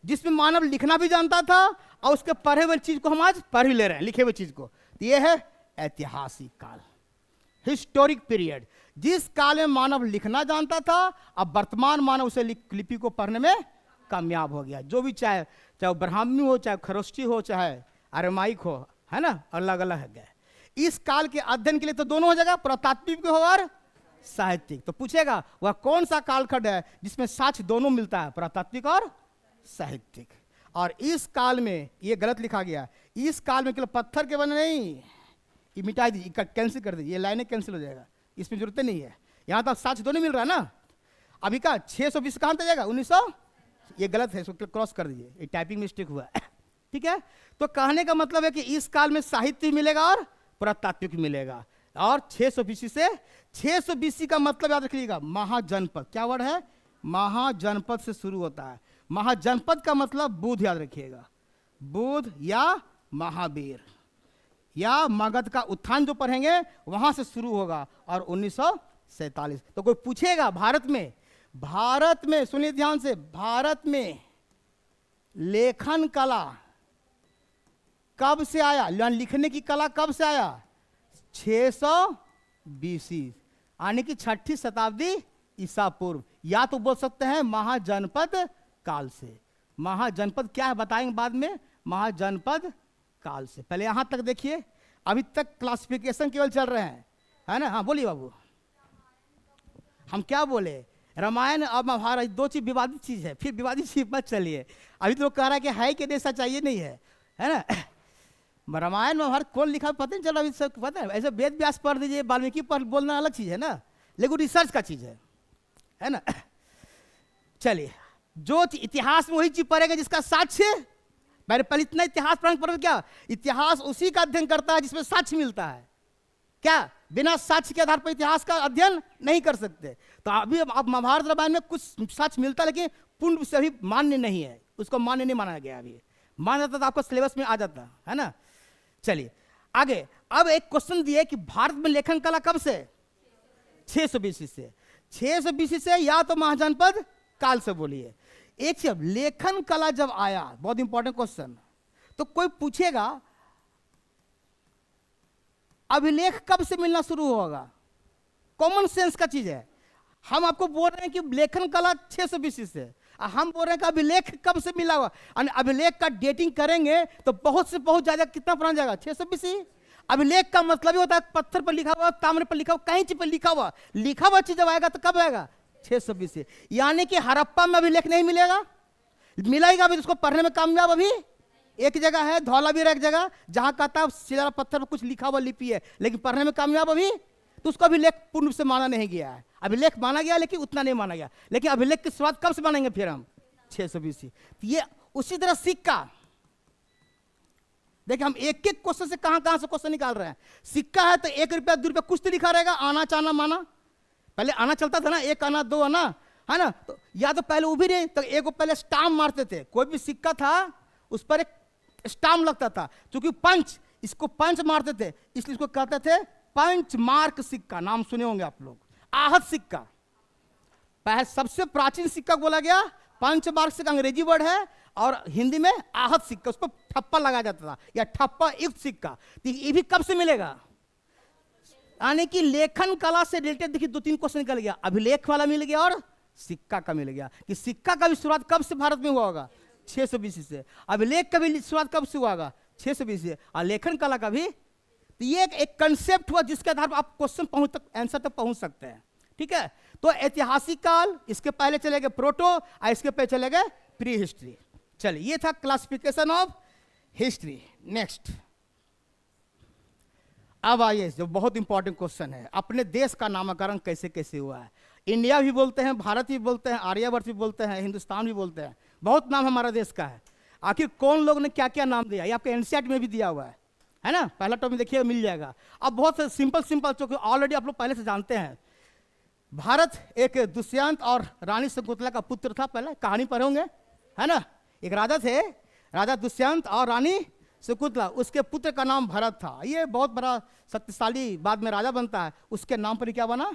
जिसमें मानव लिखना भी जानता था और उसके पढ़े हुए चीज को हम आज पढ़ ही ले रहे हैं, लिखे हुए चीज को। तो यह है ऐतिहासिक काल, हिस्टोरिक पीरियड। जिस काल में मानव लिखना जानता था, अब वर्तमान मानव उसे लिपि को पढ़ने में कामयाब हो गया। जो भी, चाहे वो ब्राह्मी हो, चाहे खरोष्ठी हो, चाहे अरमाइक हो, है ना, अलग अलग है गए। इस काल के अध्ययन के लिए तो दोनों हो जाएगा, पुरातात्विक और साहित्यिक। तो पूछेगा वह कौन सा कालखंड है जिसमें साक्ष्य दोनों मिलता है, पुरातात्विक और साहित्यिक। और इस काल में ये गलत लिखा गया, इस काल में केवल पत्थर के बने नहीं, ये मिटा दीजिए, कैंसिल कर दीजिए, ये लाइनें कैंसिल हो जाएगा, इसमें जरूरत नहीं है। यहाँ तो साक्ष्य दोनों मिल रहा है ना। अभी का 620 कहाँ तक जाएगा? 1900, ये गलत है, इसको क्रॉस कर दीजिए, ये टाइपिंग मिस्टेक हुआ है ठीक है। तो कहने का मतलब है कि इस काल में साहित्य मिलेगा और पुरातात्विक मिलेगा। और 600 BC से 600 BC का मतलब याद रखिएगा, महाजनपद। क्या वर्ड है? महाजनपद से शुरू होता है। महाजनपद का मतलब बुध, याद रखिएगा, बुध या महावीर या मगध का उत्थान जो पढ़ेंगे वहां से शुरू होगा, और 1947। तो कोई पूछेगा भारत में सुनिए ध्यान से, भारत में लेखन कला कब से आया? लिखने की कला कब से आया? 600 BC, यानी कि 6ठी शताब्दी ईसा पूर्व। या तो बोल सकते हैं महाजनपद काल से। महाजनपद क्या है बताएंगे बाद में, महाजनपद काल से। पहले यहां तक देखिए, अभी तक क्लासिफिकेशन केवल चल रहे हैं, है ना। हाँ बोलिए बाबू। हम क्या बोले? रामायण और महाभारत 2 चीज विवादित चीज है, फिर विवादित चीज मत चलिए। अभी तो लोग कह रहा है कि है कि ऐसा चाहिए नहीं है, है ना। रामायण महाभारत कौन लिखा पता नहीं चला, अभी सब पता है। ऐसे वेद व्यास पढ़ दीजिए, वाल्मीकि पढ़, बोलना अलग चीज है ना, लेकिन रिसर्च का चीज है ना। चलिए, जो इतिहास में वही चीज पढ़ेगा जिसका साक्ष्य। मैंने पहले इतना इतिहास पढ़ क्या, इतिहास उसी का अध्ययन करता है जिसमें साक्ष्य मिलता है। क्या बिना साक्ष्य के आधार पर इतिहास का अध्ययन नहीं कर सकते। तो अभी आप महाभारत रामायण में कुछ साक्ष्य मिलता है, लेकिन पूर्ण रूप से अभी मान्य नहीं है, उसको मान्य नहीं माना गया। अभी मान जाता तो आपको सिलेबस में आ जाता है ना। चलिए आगे, अब एक क्वेश्चन दिया कि भारत में लेखन कला कब से? 600 बीसी से। 600 बीसी से या तो महाजनपद काल से। बोलिए एक चीज, लेखन कला जब आया, बहुत इंपॉर्टेंट क्वेश्चन, तो कोई पूछेगा अभिलेख कब से मिलना शुरू होगा? कॉमन सेंस का चीज है। हम आपको बोल रहे हैं कि लेखन कला 600 बीसी से, हम बोल रहे हैं कि अभिलेख कब से मिला हुआ। अभिलेख का डेटिंग करेंगे तो बहुत से बहुत ज्यादा, कितना पुराना जाएगा? 600 बीसी। अभिलेख का मतलब ही होता है पत्थर पर लिखा हुआ, ताम्र पर लिखा हुआ, कहीं चीज पर लिखा हुआ चीज जब आएगा तो कब आएगा? 600 बीसी। यानी कि हड़प्पा में अभिलेख नहीं मिलेगा, मिलेगा अभी उसको पढ़ने में कामयाब अभी एक जगह है, धौलावीरा एक जगह, जहां कहता है शिला पत्थर पर कुछ लिखा हुआ लिपि है, लेकिन पढ़ने में कामयाब अभी, तो उसको अभिलेख पूर्ण रूप से माना नहीं गया है। अभिलेख माना गया लेकिन उतना नहीं माना गया। लेकिन अभिलेख की शुरुआत कब से मानेंगे फिर हम? 600 बीसी। ये उसी तरह सिक्का, देखिए हम एक एक क्वेश्चन से कहां से क्वेश्चन निकाल रहे हैं। सिक्का है तो 1 रुपया 2 रुपया कुछ तो लिखा रहेगा, आना चाना माना। पहले आना चलता था ना, 1 आना 2 आना, है ना। तो या तो पहले उभी रहे तो एक पहले स्टाम्प मारते थे। कोई भी सिक्का था उस पर एक स्टाम्प लगता था, क्योंकि पंच, इसको पंच मारते थे, इसलिए इसको कहते थे पंच मार्क सिक्का। नाम सुने होंगे आप लोग। आहत सिक्का, पहले सबसे प्राचीन सिक्का बोला गया। पंच मार्क सिक्का अंग्रेजी वर्ड है, और हिंदी में आहत सिक्का, उस पर ठप्पा लगाया जाता था, या ठप्पा युक्त सिक्का। तो ये भी कब से मिलेगा? यानी कि लेखन कला से रिलेटेड देखिए 2-3 क्वेश्चन निकल गया। अभिलेख वाला मिल गया और सिक्का का मिल गया। कि सिक्का का भी शुरुआत कब से भारत में हुआ होगा? 600 बीसी से। अभिलेख का भी शुरुआत कब से हुआ होगा? 600 बीसी से। और लेखन कला का भी। तो ये एक कंसेप्ट हुआ जिसके आधार पर आप क्वेश्चन आंसर तक पहुंच सकते हैं। ठीक है, तो ऐतिहासिक काल, इसके पहले चले गए प्रोटो, और इसके पहले चले गए प्री हिस्ट्री। चलिए ये था क्लासिफिकेशन ऑफ हिस्ट्री। नेक्स्ट, अब आइए जो बहुत इंपॉर्टेंट क्वेश्चन है, अपने देश का नामकरण कैसे कैसे हुआ है? इंडिया भी बोलते हैं, भारत भी बोलते हैं, आर्यवर्त भी बोलते हैं, हिंदुस्तान भी बोलते हैं, बहुत नाम हमारा देश का है। आखिर कौन लोग ने क्या क्या नाम दिया, ये आपके एनसीईआरटी में भी दिया हुआ है ना। पहला टॉपिक देखिए मिल जाएगा। अब बहुत सिंपल जो ऑलरेडी आप लोग पहले से जानते हैं। भारत एक दुष्यंत और रानी शकुंतला का पुत्र था। पहले कहानी पढ़े होंगे, है ना। एक राजा थे, राजा दुष्यंत और रानी शकुंतला, उसके पुत्र का नाम भरत था। ये बहुत बड़ा शक्तिशाली बाद में राजा बनता है, उसके नाम पर क्या बना?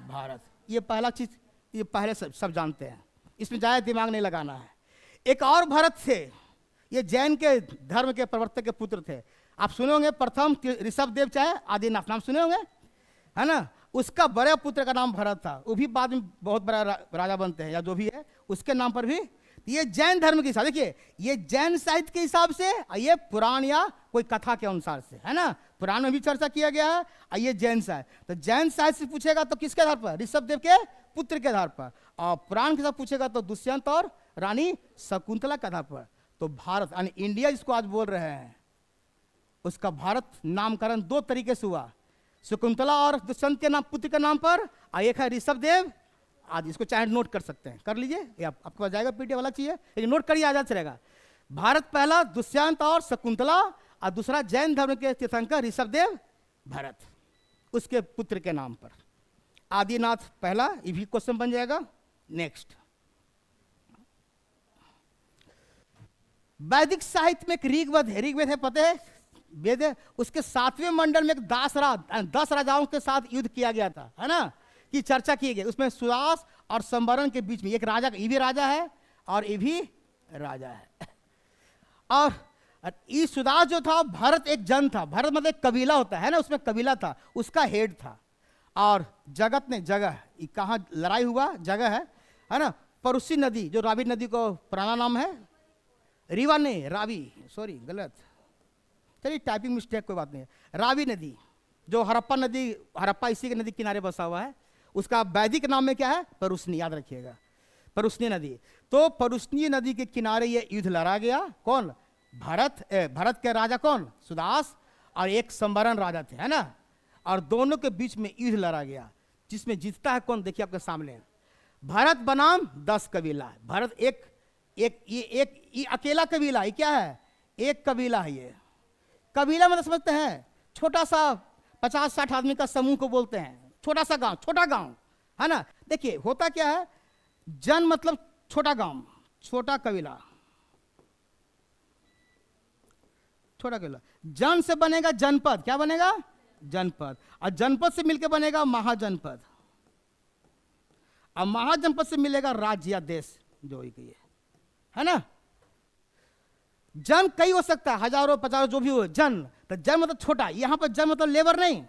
भारत। ये पहला चीज, ये पहले सब जानते हैं, इसमें ज़्यादा दिमाग नहीं लगाना है। एक और भरत थे, ये जैन के धर्म के प्रवर्तक के पुत्र थे। आप सुने होंगे, प्रथम ऋषभ देव चाहे आदिनाथ, नाम सुने होंगे, है ना। उसका बड़े पुत्र का नाम भरत था, वो भी बाद में बहुत बड़ा राजा बनते हैं, या जो भी है उसके नाम पर भी। ये जैन धर्म के हिसाब, देखिए ये जैन साहित्य के हिसाब से, ये पुराण या कोई कथा के अनुसार से, है ना। पुराण में भी चर्चा किया गया है, और ये जैन साहित्य। तो जैन साहित्य से पूछेगा तो किसके आधार पर? ऋषभ देव के पुत्र के आधार पर। और पुराण के साथ पूछेगा तो दुष्यंत और रानी शकुंतला के आधार पर। तो भारत यानी इंडिया जिसको आज बोल रहे हैं, उसका भारत नामकरण 2 तरीके से हुआ। शकुंतला और दुष्यंत के नाम, पुत्र के नाम पर, और एक है ऋषभ देव आदि। इसको चाहे नोट कर सकते हैं, कर लीजिए, ये आपके पास जाएगा, पीडीएफ वाला चाहिए, लेकिन नोट करिए, आजाद चलेगा। भारत पहला दुष्यंत और शकुंतला, और दूसरा जैन धर्म के तीर्थंकर ऋषभ देव भरत, उसके पुत्र के नाम पर। आदिनाथ पहला, ये भी क्वेश्चन बन जाएगा। नेक्स्ट, वैदिक साहित्य में एक ऋग्वेद है, ऋग्वेद है पता है, वेद है। उसके 7वें मंडल में एक 10 राजाओं के साथ युद्ध किया गया था, है ना, की चर्चा की गई। उसमें सुदास और संवरण के बीच में एक राजा, ये भी राजा है और ये भी राजा है। और ये सुदास जो था, भरत एक जन था, भरत मतलब एक कबीला होता है ना, उसमें कबीला था, उसका हेड था। और जगत ने जगह, कहाँ लड़ाई हुआ जगह है ना, परुसी नदी, जो रावी नदी को पुराना नाम है, रीवा नहीं रावी, सॉरी गलत, चलिए टाइपिंग मिस्टेक, कोई बात नहीं है। रावी नदी जो हड़प्पा नदी, हड़प्पा इसी के नदी किनारे बसा हुआ है, उसका वैदिक नाम में क्या है? परुष्णी, याद रखिएगा, परुष्णी नदी। तो परुष्णी नदी के किनारे ये युद्ध लड़ा गया। कौन? भरत के राजा कौन? सुदास, और एक संवरण राजा थे, है ना। और दोनों के बीच में युद्ध लड़ा गया, जिसमें जीतता है कौन? देखिए आपके सामने, भरत बनाम 10 कबीला। भरत ये अकेला कबीला, ये क्या है? एक कबीला है। ये कबीला मतलब समझते हैं, छोटा सा 50-60 आदमी का समूह को बोलते हैं। छोटा सा गांव, छोटा गांव, है ना। देखिए होता क्या है, जन मतलब छोटा गांव, छोटा कबीला, छोटा कबीला। जन से बनेगा जनपद, क्या बनेगा? जनपद। और जनपद से मिलकर बनेगा महाजनपद, और महाजनपद से मिलेगा राज्य या देश, जो ही है ना। जन कई हो सकता है, हजारों पचासों जो भी हो जन, तो जन मतलब छोटा, यहां पर जन मतलब लेबर नहीं।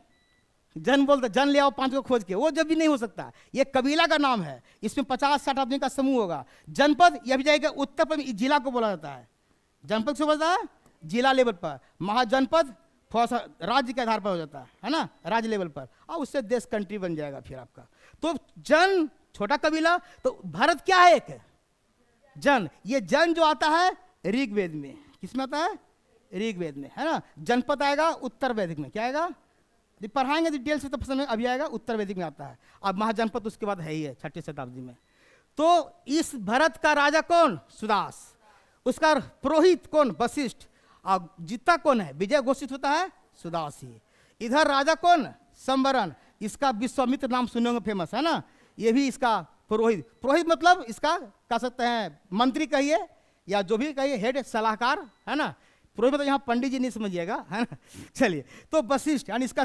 जन बोलते जन ले आओ 5 को खोज के, वो जब भी नहीं हो सकता। ये कबीला का नाम है, इसमें 50-60 आदमी का समूह होगा। जनपद यह भी जाएगा उत्तर प्रदेश, जिला को बोला जाता है। जनपद से बोलता है जिला लेवल पर, महाजनपद थोड़ा सा राज्य के आधार पर हो जाता है ना, राज्य लेवल पर, और उससे देश कंट्री बन जाएगा फिर आपका। तो जन छोटा कबीला, तो भारत क्या है? एक जन। ये जन जो आता है ऋग्वेद में, किसमें आता है? ऋग्वेद में, है ना। जनपद आएगा उत्तर वैदिक में, क्या आएगा? पढ़ाएंगे डिटेल से, तब समय अभी आएगा, उत्तर वैदिक में आता है। अब महाजनपद उसके बाद है ही है 6ठी शताब्दी में। तो इस भरत का राजा कौन? सुदास। उसका पुरोहित कौन? वशिष्ठ। और जीता कौन है? विजय घोषित होता है सुदास ही। इधर राजा कौन? संवरण। इसका विश्वामित्र नाम सुने होंगे, फेमस है ना। ये भी इसका पुरोहित। पुरोहित मतलब इसका कह सकते हैं मंत्री कहिए, या जो भी कहिए, हेड, सलाहकार, है ना। पुरोहित मतलब यहाँ पंडित जी नहीं समझिएगा, है ना। चलिए, तो वशिष्ठ यानी इसका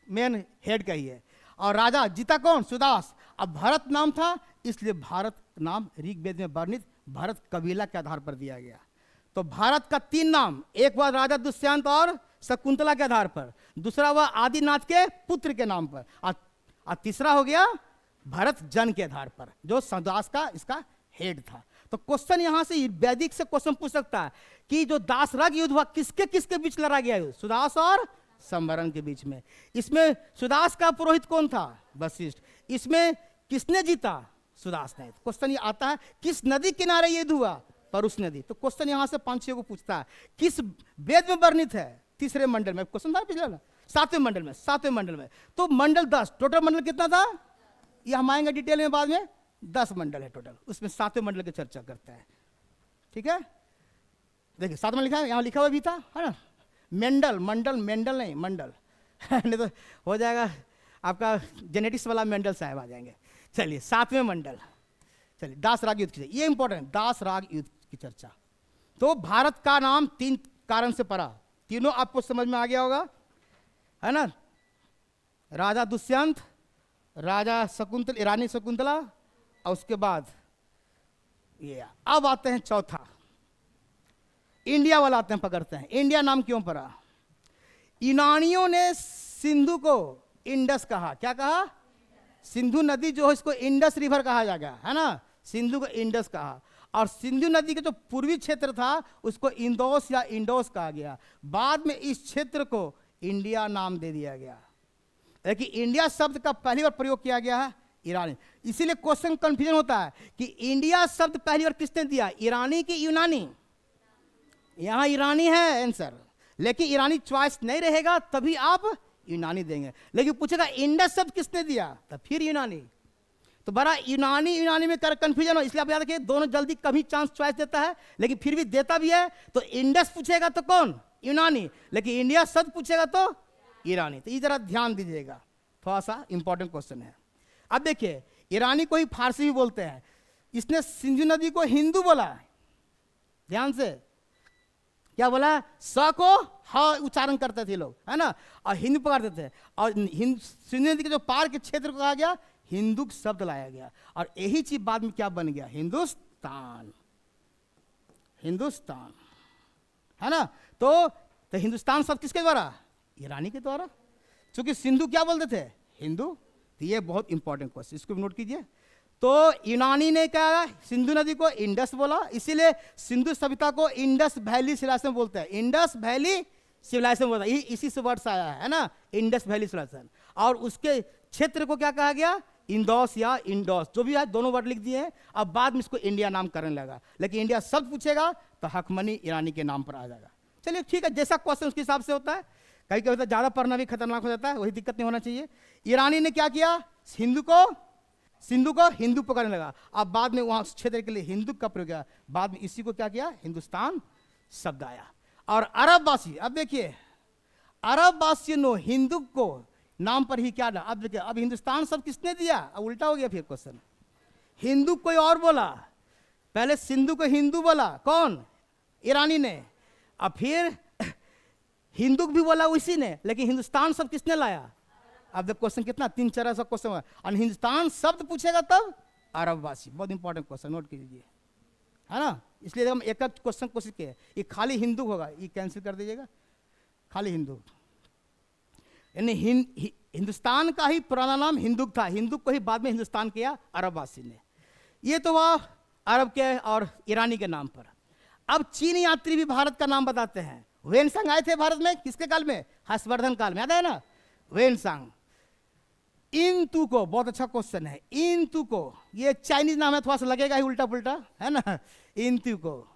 मेन हेड कहिए। और राजा जीता कौन? सुदास। अब भरत नाम था, इसलिए भारत नाम ऋग्वेद में वर्णित भरत कबीला के आधार पर दिया गया। तो भारत का 3 नाम, एक हुआ राजा दुष्यंत और शकुंतला के आधार पर, दूसरा हुआ आदिनाथ के पुत्र के नाम पर, और तीसरा हो गया भरत जन के आधार पर, जो सुदास का इसका हेड था। तो क्वेश्चन यहां से वैदिक से क्वेश्चन पूछ सकता है कि जो दासराग युद्ध हुआ, किसके किसके बीच लड़ा गया? सुदास और संवरण के बीच में। इसमें सुदास का पुरोहित कौन था? वशिष्ठ। इसमें किसने जीता? सुदास ने। क्वेश्चन ये आता है किस नदी किनारे युद्ध हुआ? परुष नदी। तो क्वेश्चन यहां से 5-6 को पूछता है, किस वेद में वर्णित है? 3रे मंडल में। क्वेश्चन था पिछले ना, 7वें मंडल में, 7वें मंडल में। तो मंडल 10, टोटल मंडल कितना था ये हम आएंगे डिटेल में बाद में। 10 मंडल है टोटल, उसमें 7वें मंडल की चर्चा करते हैं, ठीक है। देखिए 7 में लिखा है, यहाँ लिखा हुआ भी था, है ना। मेंडल, मंडल, मेंडल नहीं मंडल नहीं तो हो जाएगा आपका जेनेटिक्स वाला मेंडल साहब आ जाएंगे। चलिए 7वें मंडल। चलिए दास राग युद्ध की, ये इंपॉर्टेंट, दास राग युद्ध की चर्चा। तो भारत का नाम 3 कारण से पड़ा, तीनों आपको समझ में आ गया होगा, है ना। राजा दुष्यंत, राजा शकुंतला, रानी शकुंतला, और उसके बाद ये। अब आते हैं चौथा, इंडिया वाला आते हैं, पकड़ते हैं। इंडिया नाम क्यों पड़ा? यूनानियों ने सिंधु को इंडस कहा। क्या कहा? सिंधु नदी जो है इसको इंडस रिवर कहा जाएगा, है ना। सिंधु को इंडस कहा, और सिंधु नदी का जो पूर्वी क्षेत्र था उसको इंदोस या इंडोस कहा गया। बाद में इस क्षेत्र को इंडिया नाम दे दिया गया। लेकिन इंडिया शब्द का पहली बार प्रयोग किया गया है ईरानी। इसीलिए क्वेश्चन कंफ्यूजन होता है कि इंडिया शब्द पहली बार किसने दिया, ईरानी की यूनानी? यहां ईरानी है आंसर, लेकिन ईरानी चॉइस नहीं रहेगा तभी आप यूनानी देंगे। लेकिन पूछेगा इंडस शब्द किसने दिया, तब फिर यूनानी। तो बड़ा यूनानी में कर कंफ्यूजन हो, इसलिए आप याद रखिए दोनों जल्दी कभी चांस चॉइस देता है, लेकिन फिर भी देता भी है। तो इंडस पूछेगा तो कौन? यूनानी। लेकिन इंडिया शब्द पूछेगा तो ईरानी। तो ये जरा ध्यान दीजिएगा, थोड़ा सा इंपॉर्टेंट क्वेश्चन है। अब देखिए ईरानी को ही फारसी भी बोलते हैं। इसने सिंधु नदी को हिंदू बोला, ध्यान से क्या बोला? स को ह उच्चारण करते थे लोग, है ना, और हिंदू पकड़ते थे। और सिंधु नदी के जो पार के क्षेत्र को कहा गया, हिंदू शब्द लाया गया, और यही चीज बाद में क्या बन गया? हिंदुस्तान। हिंदुस्तान, है ना। तो हिंदुस्तान शब्द किसके द्वारा? ईरानी के द्वारा। क्योंकि सिंधु क्या बोलते थे? हिंदू। तो ये बहुत इंपॉर्टेंट क्वेश्चन, इसको भी नोट कीजिए। तो यूनानी ने क्या, सिंधु नदी को इंडस बोला, इसीलिए सिंधु सभ्यता को इंडस वैली सिविलाइजेशन बोलते हैं। इंडस वैली सिविलाइजेशन बोलता है, इसी से वर्ड आया है ना, इंडस वैली सिविलाइजेशन। और उसके क्षेत्र को क्या कहा गया? इंडोस या इंडोस, जो भी है, दोनों वर्ड लिख दिए हैं। अब बाद में इसको इंडिया नाम करने लगा, लेकिन इंडिया शब्द पूछेगा तो हकमनी ईरानी के नाम पर आ जाएगा। चलिए ठीक है, जैसा क्वेश्चन उसके हिसाब से होता है। कहीं कहीं होता है ज़्यादा पढ़ना भी खतरनाक हो जाता है, वही दिक्कत नहीं होना चाहिए। ईरानी ने क्या किया? सिंधु को हिंदू पकड़ने लगा। अब बाद में वहां क्षेत्र के लिए हिंदू का प्रयोग किया, बाद में इसी को क्या किया? हिंदुस्तान शब्द आया। और अरबवासी, अब देखिए अरब वासियों ने हिंदू को नाम पर ही क्या, अब देखिए, अब हिंदुस्तान सब किसने दिया, अब उल्टा हो गया फिर क्वेश्चन। हिंदू कोई और बोला, पहले सिंधु को हिंदू बोला, कौन, ईरानी ने, अब फिर हिंदू भी बोला उसी ने, लेकिन हिंदुस्तान सब किसने लाया। अब देखो क्वेश्चन कितना, 3-4 क्वेश्चन है, और हिंदुस्तान शब्द पूछेगा तब अरबवासी। बहुत इंपॉर्टेंट क्वेश्चन, नोट कीजिए, है ना। इसलिए हम एक क्वेश्चन कोशिश किए, ये खाली हिंदू होगा, ये कैंसिल कर दीजिएगा, खाली हिंदू। यानी हिंदुस्तान का ही पुराना नाम हिंदुक था, हिंदुक को ही बाद में हिंदुस्तान किया अरबवासी ने। ये तो वह अरब के और ईरानी के नाम पर। अब चीन यात्री भी भारत का नाम बताते हैं। वेनसांग आए थे भारत में किसके काल में, हर्षवर्धन काल में, याद है ना, वेनसांग। इंतु को, बहुत अच्छा क्वेश्चन है, इंतु को, ये चाइनीज नाम है, थोड़ा सा लगेगा ही उल्टा पुल्टा, है ना, इंतु को।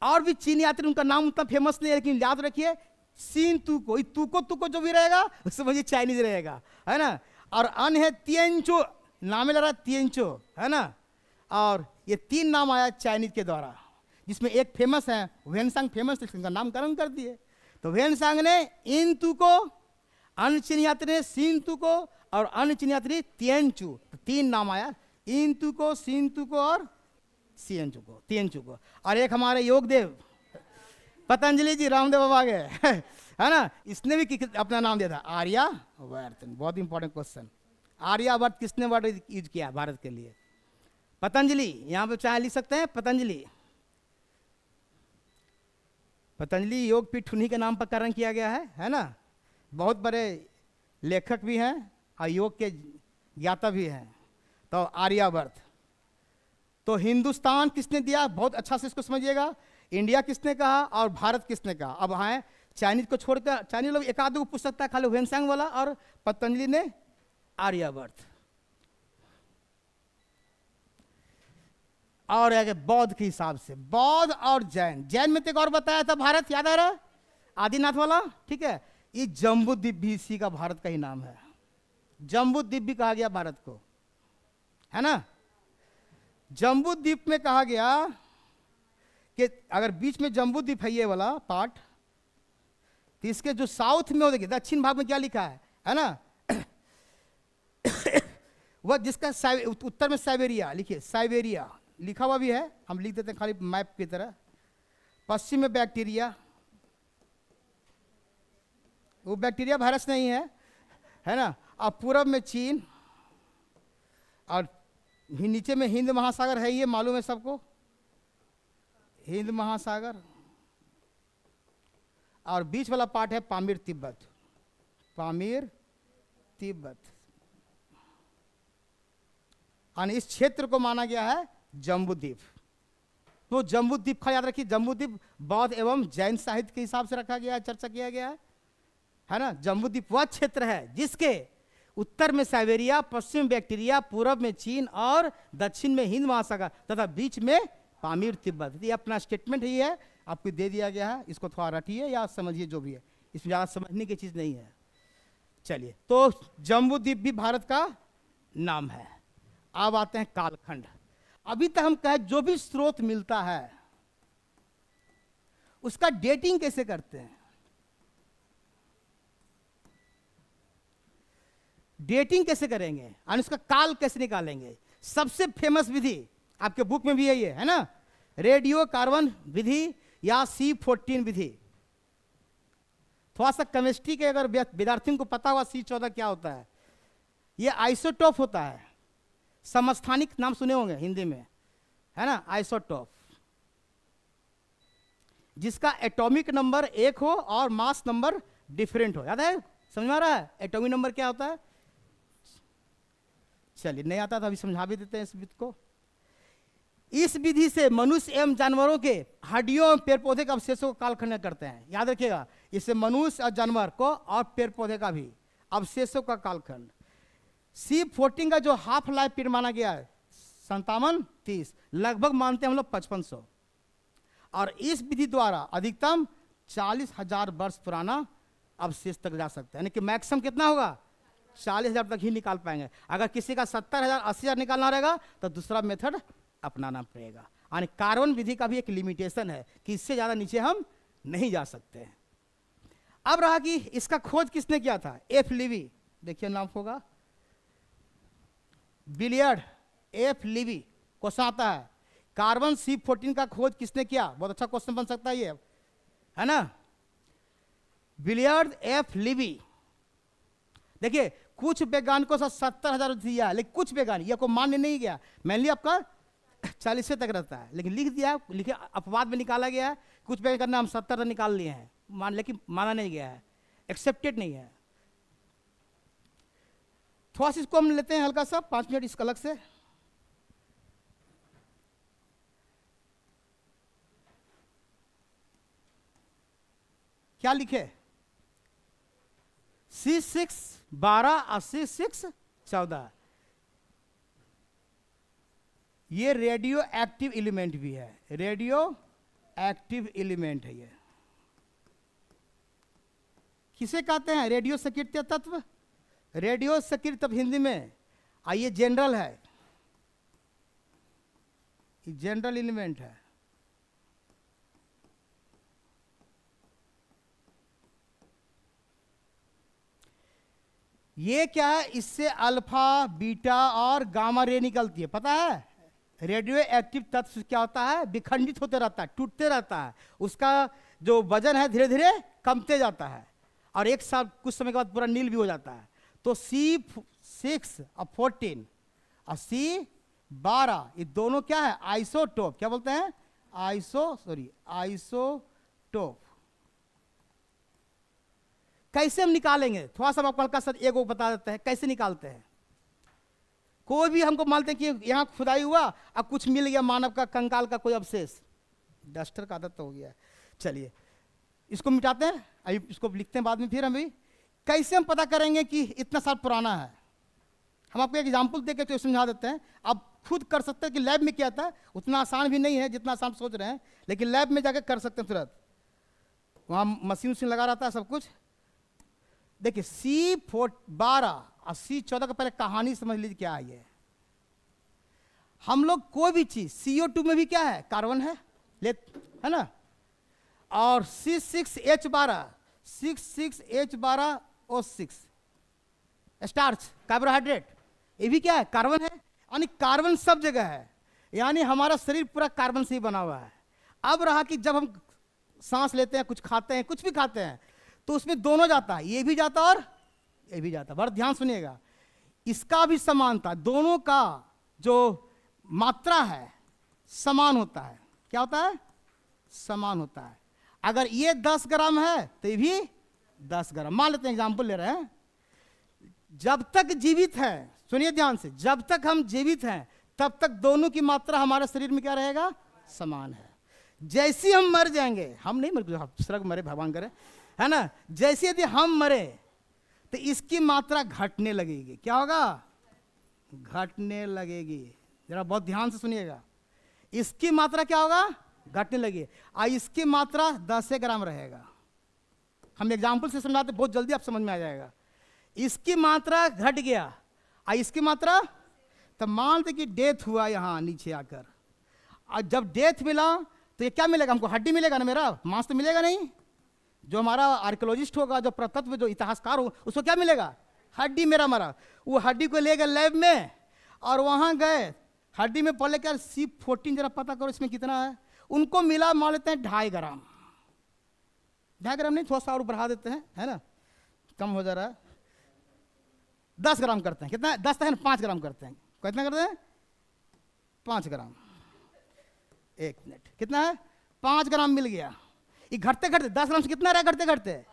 और भी चीन यात्री, उनका नाम उतना फेमस नहीं है, लेकिन याद रखिए सीन तुको, तुको जो भी रहेगा समझिए चाइनीज रहेगा, है ना। और अन है तिएंचो, नाम लग रहा तिएंचो, है ना। और ये 3 नाम आया चाइनीज के द्वारा, जिसमें एक फेमस है वेनसांग, फेमस है, इनका नामकरण कर दिए। तो वेनसांग ने इन तू को, अन्य चीन यात्री ने सीन तू को, और अन्य चीन यात्री तिएंचू, तो 3 नाम आया, इन तू को, सीन तू को और सिएंचू को, तिएंचू को। और एक हमारे योगदेव पतंजलि जी, रामदेव बाबा के है ना, इसने भी अपना नाम दिया था आर्यावर्त। बहुत इंपॉर्टेंट क्वेश्चन, आर्यावर्त किसने वर्ड यूज किया भारत के लिए, पतंजलि। यहां पे चाहे लिख सकते हैं पतंजलि, पतंजलि योगपीठ उन्हीं के नाम पर करण किया गया है ना। बहुत बड़े लेखक भी हैं और योग के ज्ञाता भी हैं। तो आर्यावर्त। तो हिंदुस्तान किसने दिया, बहुत अच्छा से इसको समझिएगा, इंडिया किसने कहा और भारत किसने कहा। अब हाँ, चाइनीज को छोड़कर, चाइनीज लोग एक आध को पूछ सकता है, खाली वेनसांग वाला, और पतंजलि ने आर्यावर्त। और आगे बौद्ध के हिसाब से, बौद्ध और जैन, जैन में तो एक और बताया था भारत, याद आ रहा, आदिनाथ वाला, ठीक है। ये जम्बूद्वीप भी इसी का भारत का ही नाम है, जम्बूद्वीप भी कहा गया भारत को, है ना। जम्बूद्वीप में कहा गया कि अगर बीच में जम्बूद्वीप है ये वाला पार्ट, तो इसके जो साउथ में हो, देखिए दक्षिण भाग में क्या लिखा है ना वह जिसका उत्तर में साइबेरिया, लिखिए साइबेरिया लिखा हुआ भी है, हम लिख देते हैं खाली मैप की तरह। पश्चिम में बैक्टीरिया, वो बैक्टीरिया वायरस नहीं है ना। और पूरब में चीन, और नीचे में हिंद महासागर है, ये मालूम है सबको, हिंद महासागर। और बीच वाला पार्ट है पामीर तिब्बत, पामीर तिब्बत। और इस क्षेत्र को माना गया है जम्बूद्वीप। तो जम्बूद्वीप का याद रखिए, जम्बूद्वीप बौद्ध एवं जैन साहित्य के हिसाब से रखा गया है, चर्चा किया गया है ना। जम्बूद्वीप वह क्षेत्र है जिसके उत्तर में साइबेरिया, पश्चिम में बैक्टीरिया, पूरब में चीन और दक्षिण में हिंद महासागर तथा बीच में पामीर तिब्बत। ये अपना स्टेटमेंट ही है, आपको दे दिया गया है, इसको थोड़ा रटिए या समझिए जो भी है, इसमें ज़्यादा समझने की चीज़ नहीं है। चलिए, तो जम्बूद्वीप भी भारत का नाम है। अब आते हैं कालखंड। अभी तक हम कहे जो भी स्रोत मिलता है उसका डेटिंग कैसे करते हैं, डेटिंग कैसे करेंगे और उसका काल कैसे निकालेंगे। सबसे फेमस विधि आपके बुक में भी है ना, रेडियो कार्बन विधि या C14 विधि। थोड़ा सा केमिस्ट्री के अगर विद्यार्थियों को पता हुआ C14 क्या होता है, ये आइसोटोप होता है, समस्थानिक नाम सुने होंगे हिंदी में, है ना, आइसोटोप, जिसका एटॉमिक नंबर 1 हो और मास नंबर डिफरेंट हो। याद है, समझ में आ रहा है एटॉमिक नंबर क्या होता है। चलिए, नहीं आता तो अभी समझा भी देते हैं इस विधि को। इस विधि से मनुष्य एवं जानवरों के हड्डियों एवं पेड़ पौधे के अवशेषों को कालखंड करते हैं। याद रखिएगा, इससे मनुष्य और जानवर को और पेड़ पौधे का भी अवशेषों का कालखंड। C14 का जो हाफ लाइफ पीरियड माना गया है 57-30, लगभग मानते हैं हम लोग 5500। और इस विधि द्वारा अधिकतम 40,000 वर्ष पुराना अवशेष तक जा सकता है, यानी कि मैक्सिमम कितना होगा, 40,000 तक ही निकाल पाएंगे। अगर किसी का 70,000 80,000 निकालना रहेगा तो दूसरा मेथड अपनाना पड़ेगा। यानी कार्बन विधि का भी एक लिमिटेशन है कि इससे ज़्यादा नीचे हम नहीं जा सकते। अब रहा कि इसका खोज किसने किया था? एफ लिवी, देखिए नाम होगा बिलियर्ड एफ लिवी। क्वेश्चन आता है कार्बन C14 का खोज किसने किया? बहुत अच्छा क्वेश्चन बन सकता है ये, है ना, बिलियर्ड एफ लिवी। देखिए कुछ वैज्ञानिकों से 70,000 दिया, लेकिन कुछ वैज्ञानिक ये को मान्य नहीं गया, मैनली आपका 40 तक रहता है, लेकिन लिख दिया, लिखे अपवाद में निकाला गया है। कुछ वैज्ञानिक नाम 70 तक निकाल लिए हैं, लेकिन माना नहीं गया है, एक्सेप्टेड नहीं है। थोड़ा सा इसको हम लेते हैं हल्का सा 5 मिनट इसका अलग से। क्या लिखे? C6 12 और C6 14, ये रेडियो एक्टिव एलिमेंट भी है, रेडियो एक्टिव एलिमेंट है ये। किसे कहते हैं? रेडियो सक्रिय तत्व। रेडियो सक्रिय तत्व हिंदी में आइए जनरल है, ये जनरल एलिमेंट है। ये क्या है? इससे अल्फा बीटा और गामा रे निकलती है, पता है? रेडियो एक्टिव तत्व क्या होता है? विखंडित होते रहता है, टूटते रहता है, उसका जो वजन है धीरे धीरे कमते जाता है, और एक साल कुछ समय के बाद पूरा नील भी हो जाता है। तो C6 और 14 और C12 ये दोनों क्या है? आइसोटोप। क्या बोलते हैं? आइसोटोप। कैसे हम निकालेंगे? थोड़ा सा आपको हल्का सा एक बता देते हैं कैसे निकालते हैं। कोई भी हमको मानते हैं कि यहाँ खुदाई हुआ, अब कुछ मिल गया मानव का कंकाल का कोई अवशेष, डस्टर का आदत तो हो गया है। चलिए इसको मिटाते हैं, अभी इसको लिखते हैं बाद में। फिर हम भी कैसे हम पता करेंगे कि इतना साल पुराना है? हम आपको एक एग्जाम्पल दे के तो समझा देते हैं, आप खुद कर सकते हैं कि लैब में क्या था। उतना आसान भी नहीं है जितना आसान सोच रहे हैं, लेकिन लैब में जाकर कर सकते हैं तुरंत, वहाँ मशीन उशीन लगा रहता है सब कुछ। देखिए C12 और C14 का पहले कहानी समझ लीजिए क्या है ये। हम लोग कोई भी चीज CO2 में भी क्या है? कार्बन है, है ना, और C6H12 6,6H12O6 स्टार्च कार्बोहाइड्रेट, ये भी क्या है? कार्बन है। यानी कार्बन सब जगह है, यानी हमारा शरीर पूरा कार्बन से ही बना हुआ है। अब रहा कि जब हम सांस लेते हैं, कुछ खाते हैं, कुछ भी खाते हैं, तो उसमें दोनों जाता है, ये भी जाता और ये भी जाता। बड़ा ध्यान सुनिएगा, इसका भी समानता, दोनों का जो मात्रा है समान होता है। क्या होता है? समान होता है। अगर ये 10 ग्राम है तो ये भी 10 ग्राम। मान लेते हैं, एग्जाम्पल ले रहे हैं, जब तक जीवित है, सुनिए ध्यान से, जब तक हम जीवित हैं तब तक दोनों की मात्रा हमारे शरीर में क्या रहेगा? समान है। जैसे हम मर जाएंगे, हम नहीं मरे, भगवान करे, है ना, जैसे यदि हम मरे तो इसकी मात्रा घटने लगेगी। क्या होगा? घटने लगेगी। जरा बहुत ध्यान से सुनिएगा, इसकी मात्रा क्या होगा? घटने लगेगी, और इसकी मात्रा 10 ग्राम रहेगा। हम एग्जाम्पल से समझाते, बहुत जल्दी आप समझ में आ जाएगा। इसकी मात्रा घट गया और इसकी मात्रा, तब मानते कि डेथ हुआ यहाँ नीचे आकर, और जब डेथ मिला तो ये क्या मिलेगा हमको? हड्डी मिलेगा ना, मेरा मांस तो मिलेगा नहीं। जो हमारा आर्कियोलॉजिस्ट होगा, जो प्रत्नतत्व, जो इतिहासकार हो, उसको क्या मिलेगा? हड्डी मेरा मरा। वो हड्डी को ले गए लैब में, और वहाँ गए, हड्डी में पहले क्या C14 जरा पता करो इसमें कितना है। उनको मिला, मान लेते हैं 2.5 ग्राम, 2.5 ग्राम नहीं, थोड़ा सा और बढ़ा देते हैं, है ना, कम हो जा रहा है, 10 ग्राम करते हैं। कितना? 10 है ना, 5 ग्राम करते हैं। कितना करते हैं? 5 ग्राम। एक मिनट, कितना है? 5 ग्राम मिल गया। ये घटते घटते 10 ग्राम से कितना रहा? घटते घटते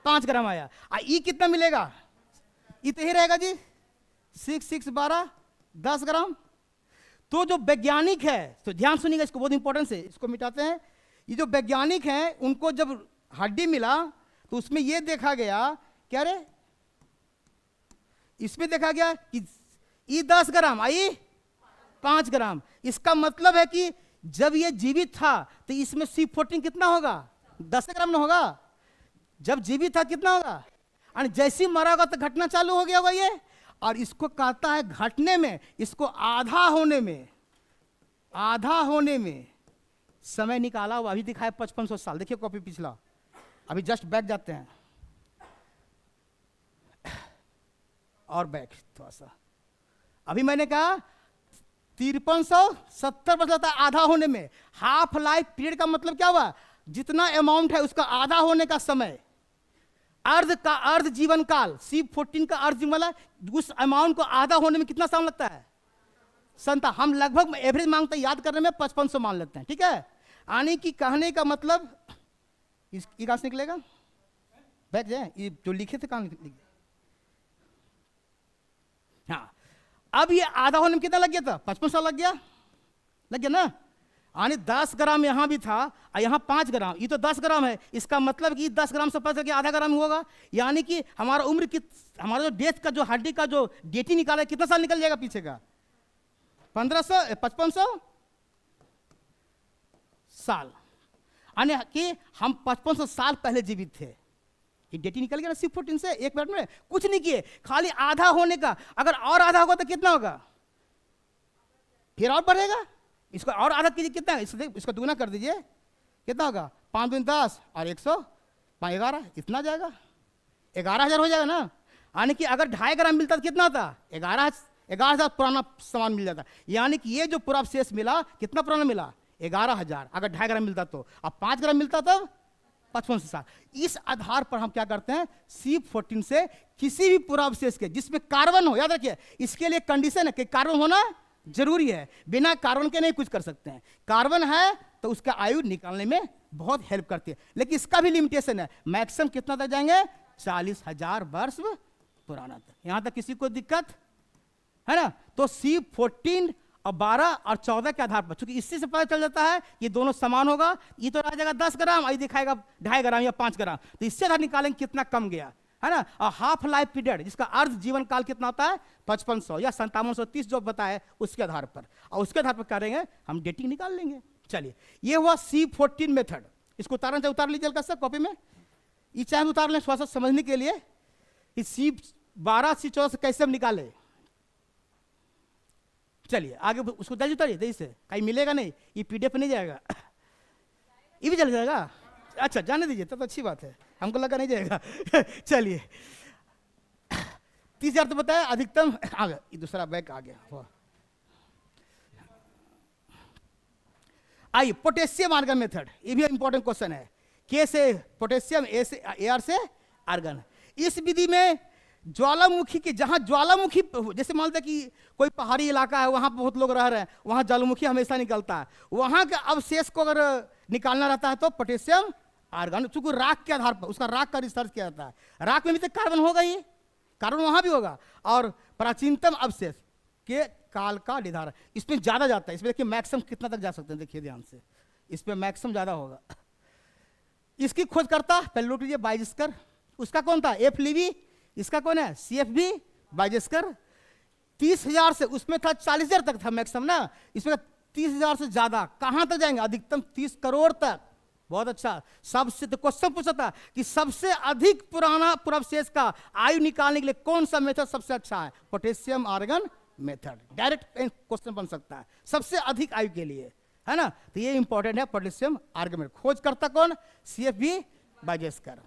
5 ग्राम आया। ई कितना मिलेगा? ई तो ही रहेगा जी, 6,6,12 10 ग्राम। तो जो वैज्ञानिक है, तो ध्यान सुनिएगा, इसको बहुत इंपॉर्टेंस है, इसको मिटाते हैं। ये जो वैज्ञानिक हैं, उनको जब हड्डी मिला तो उसमें ये देखा गया, क्या रे, इसमें देखा गया कि ई 10 ग्राम, आई 5 ग्राम। इसका मतलब है कि जब ये जीवित था तो इसमें C14 कितना होगा? 10 ग्राम ना होगा। जब जीवित था कितना होगा? और जैसे ही मरा होगा तो घटना चालू हो गया होगा ये, और इसको कहता है घटने में, इसको आधा होने में समय निकाला हुआ। अभी दिखाया 5500 साल, देखिए कॉपी पिछला, अभी जस्ट बैक जाते हैं, और बैक थोड़ा सा। अभी मैंने कहा 5370 वर्ष लगता है आधा होने में। हाफ लाइफ पीरियड का मतलब क्या हुआ, जितना अमाउंट है उसका आधा होने का समय। अर्ध जीवन काल, C14 का अर्ध जीवन काल, उस अमाउंट को आधा होने में कितना समय लगता है, 57। हम लगभग एवरेज मांगते हैं, याद करने में 5500 मान लेते हैं, ठीक है। यानी कि कहने का मतलब ये कहां से निकलेगा, बैठ जाए, ये जो लिखे थे कहां लिखे। हाँ, अब ये आधा होने में कितना लग गया था, 55 लग गया ना। यानी 10 ग्राम यहां भी था और यहां 5 ग्राम, ये तो 10 ग्राम है। इसका मतलब कि 10 ग्राम से पता चल के आधा ग्राम होगा। यानी कि हमारा उम्र हमारा जो डेथ का जो हड्डी का जो डेटी निकाला है, कितना साल निकल जाएगा पीछे का, 5500 साल। यानी कि हम 5500 साल पहले जीवित थे। ये डेटी निकल गया ना C14 से, एक मिनट में कुछ नहीं किए, खाली आधा होने का। अगर और आधा होगा तो कितना होगा, फिर और बढ़ेगा। इसको और आधा कीजिए, कितना है, इसको दुगना कर दीजिए, कितना होगा, 5 दूनी 10 और 100 5 11, इतना जाएगा, 11,000 हो जाएगा ना। यानी कि अगर 2.5 ग्राम मिलता तो कितना होता, 11,000 पुराना सामान मिल जाता। यानी कि ये जो पूरा शेष मिला, कितना पुराना मिला, 11,000। अगर 2.5 ग्राम मिलता तो, अब 5 ग्राम मिलता तो 55 साल। इस आधार पर हम क्या करते हैं, C14 से किसी भी पूरा अवशेष के जिसमें कार्बन हो, याद रखिए इसके लिए कंडीशन है कि कार्बन होना जरूरी है, बिना कार्बन के नहीं कुछ कर सकते हैं। कार्बन है तो उसका आयु निकालने में बहुत हेल्प करती है, लेकिन इसका भी लिमिटेशन है। मैक्सिमम कितना तक जाएंगे, 40,000 वर्ष पुराना तक। यहां तक किसी को दिक्कत है ना। तो C14 और 12 और 14 के आधार पर, चूंकि इससे से पता चल जाता है ये दोनों समान होगा। ये तो रह जाएगा 10 ग्राम, ये दिखाएगा 2.5 ग्राम या 5 ग्राम, तो इससे आधार निकालेंगे कितना कम गया, है ना। और हाफ लाइफ पीरियड जिसका अर्ध जीवन काल कितना होता है, 5500 या 5730 जो बताए उसके आधार पर, और उसके आधार पर करेंगे हम डेटिंग निकाल लेंगे। चलिए, ये हुआ C14 मेथड। इसको उतारना चाहे उतार लीजिए हल्का सा कॉपी में, ये चाहे उतार लें थोड़ा सा समझने के लिए। इस C12 C14 से कैसे हम निकाले। चलिए आगे उसको जल्दी उतारिए, जल्दी से, कहीं मिलेगा नहीं, ये PDF नहीं जाएगा, ये भी चल जाएगा। अच्छा जाने दीजिए, तब तो अच्छी बात है, हमको लगा नहीं जाएगा। चलिए 30,000 तो बताया अधिकतम, आ गया ये दूसरा बैग आ गया। आइए पोटेशियम आर्गन मेथड, ये भी इंपॉर्टेंट क्वेश्चन है। के से पोटेशियम, ए से AR से आर्गन। इस विधि में ज्वालामुखी के, जहां ज्वालामुखी, जैसे मान लेते कि कोई पहाड़ी इलाका है, वहां बहुत लोग रह रहे हैं, वहां ज्वालामुखी हमेशा निकलता है, वहां के अवशेष को अगर निकालना रहता है तो पोटेशियम आर्गन, चूंकि राख के आधार पर उसका राख का रिसर्च किया जाता है। राख में भी तो कार्बन होगा ही, कार्बन वहां भी होगा। और प्राचीनतम अवशेष के काल का निर्धारण इसमें ज्यादा जाता है। इसमें देखिए मैक्सिमम कितना तक जा सकते हैं, देखिए ध्यान से, इसमें मैक्सिमम ज्यादा होगा। इसकी खोज करता पहले लूट लीजिए बाइजेस्कर, उसका कौन था, F. लीवी, इसका कौन है, CFB बाइजेस्कर। 30,000 से, उसमें था 40,000 तक था मैक्सिमम ना, इसमें 30,000 से ज्यादा। कहां तक जाएंगे, अधिकतम 30 करोड़ तक। बहुत अच्छा। सबसे तो क्वेश्चन पूछा था कि सबसे अधिक पुराना पूर्वावशेष का आयु निकालने के लिए कौन सा मेथड सबसे अच्छा है, potassium argon method. Direct question बन सकता है सबसे अधिक आयु के लिए, है ना। तो ये इंपॉर्टेंट है पोटेशियम आर्गन मेथड। खोज करता कौन, CFB बाइजेस्कर।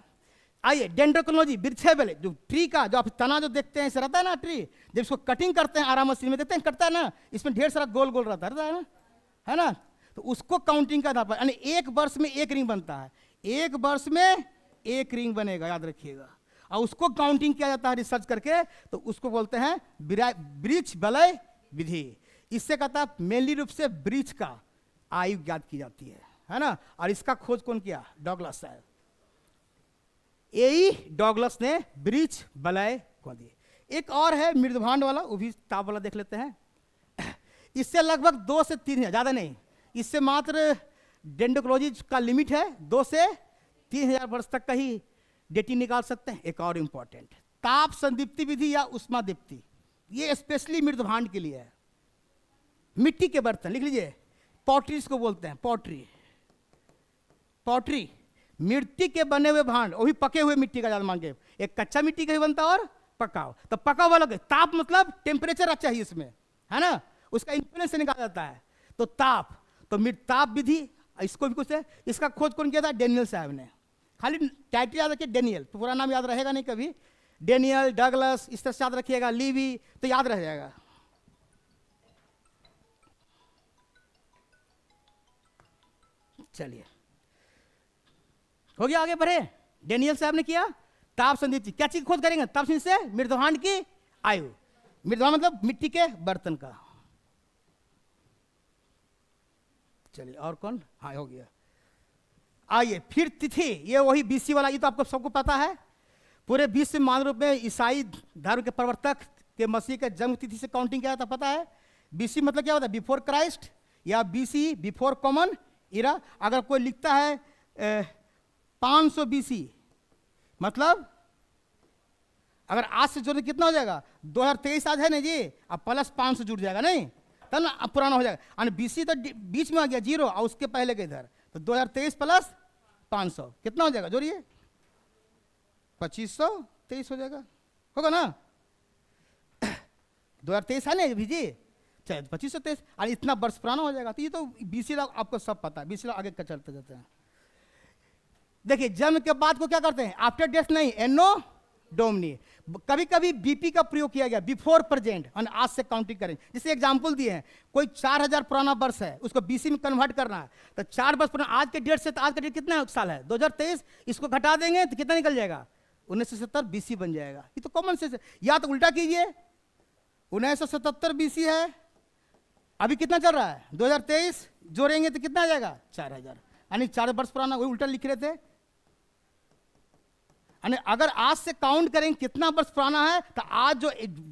आइए डेंड्रोक्रोलॉजी, वृक्षेबल, जो ट्री का जो आप तना जो देखते हैं, रहता है ना ट्री, जब इसको कटिंग करते हैं आराम मशीन में देखते हैं, कटता है ना, इसमें ढेर सारा गोल गोल रहता है ना। तो उसको काउंटिंग का आधार पर, यानी 1 वर्ष में 1 रिंग बनता है, 1 वर्ष में 1 रिंग बनेगा, याद रखिएगा। और उसको काउंटिंग किया जाता है रिसर्च करके, तो उसको बोलते हैं वृक्ष वलय विधि। इससे कहता है मेनली रूप से वृक्ष का आयु ज्ञात की जाती है ना। और इसका खोज कौन किया, डॉगलस साहब। यही डॉगलस ने वृक्ष वलय को दिए। एक और है मृदभांड वाला, वो भी ताप वाला देख लेते हैं। इससे लगभग 2 से 3 ज्यादा नहीं, इससे मात्र डेंड्रोक्रोलॉजी का लिमिट है 2 से 3,000 वर्ष तक का ही डेटिंग निकाल सकते हैं। एक और इंपॉर्टेंट, ताप संदीप्ति विधि या उष्मा दीप्ति, ये स्पेशली मृदभांड के लिए है। मिट्टी के बर्तन लिख लीजिए, पॉटरीज को बोलते हैं, पॉटरी, मिट्टी के बने हुए भांड, वो भी पके हुए मिट्टी का ज्यादा मांगे। एक कच्चा मिट्टी का भी बनता है और पका हुआ। तो पका हुआ लगे, ताप मतलब टेम्परेचर अच्छा चाहिए इसमें, है ना, उसका इन्फ्लुएंस से निकाला जाता है। तो ताप, तो ताप विधि, इसको भी कुछ है। इसका खोज कौन किया था, डेनियल साहब ने। खाली टाइटल याद रखिए डेनियल, तो पूरा नाम याद रहेगा नहीं कभी। डेनियल, डगलस, इस तरह से याद रखिएगा, लीवी, तो याद रह जाएगा। चलिए हो गया, आगे बढ़े। डेनियल साहब ने किया ताप संधि, क्या चीज खोज करेंगे? ताप संधि से मृदुहांड की आयु, मृदुहांड मतलब मिट्टी के बर्तन का। चलिए और कौन, हाँ हो गया। आइए फिर तिथि, ये वही बीसी वाला, ये तो आपको सबको पता है। पूरे विश्व में मान रूप में ईसाई धर्म के प्रवर्तक के मसीह के जन्म तिथि से काउंटिंग किया था, पता है। बीसी मतलब क्या होता है? बिफोर क्राइस्ट, या बीसी बिफोर कॉमन इरा। अगर कोई लिखता है 500 बीसी, मतलब अगर आज से जोड़े कितना हो जाएगा? 2023 आज है ना जी, अब प्लस 500 जुड़ जाएगा, नहीं तब ना अब पुराना हो जाएगा। और बीसी तो बीच में आ गया जीरो, और उसके पहले के इधर, तो 2023 प्लस 500 कितना हो जाएगा? जोड़िए, 2523 हो जाएगा, होगा ना? 2023 है ना भी जी, चाहे 2523, और इतना वर्ष पुराना हो जाएगा। तो ये तो बीसी लोग आपको सब पता है, बीसी लोग आगे चलते जाते हैं। देखिए जन्म के बाद को क्या करते हैं? आफ्टर डेथ नहीं, एनो डोमनी। कभी कभी बीपी का प्रयोग किया गया, बिफोर प्रेजेंट, और आज से काउंटिंग करें। जैसे एग्जांपल दिए हैं, कोई 4000 पुराना वर्ष है, उसको बीसी में कन्वर्ट करना है, तो 4 वर्ष पुराना, आज के डेट से, तो आज का डेट कितना साल है? 2023, इसको घटा देंगे तो कितना निकल जाएगा? 1970 बीसी बन जाएगा। ये तो कॉमन सेंस है। या तो उल्टा कीजिए, 1977 बीसी है, अभी कितना चल रहा है? 2023, जोड़ेंगे तो कितना आ जाएगा? 4000, यानी 4 वर्ष पुराना, वही उल्टा लिख रहे थे। अगर आज से काउंट करेंगे कितना वर्ष पुराना है, तो आज जो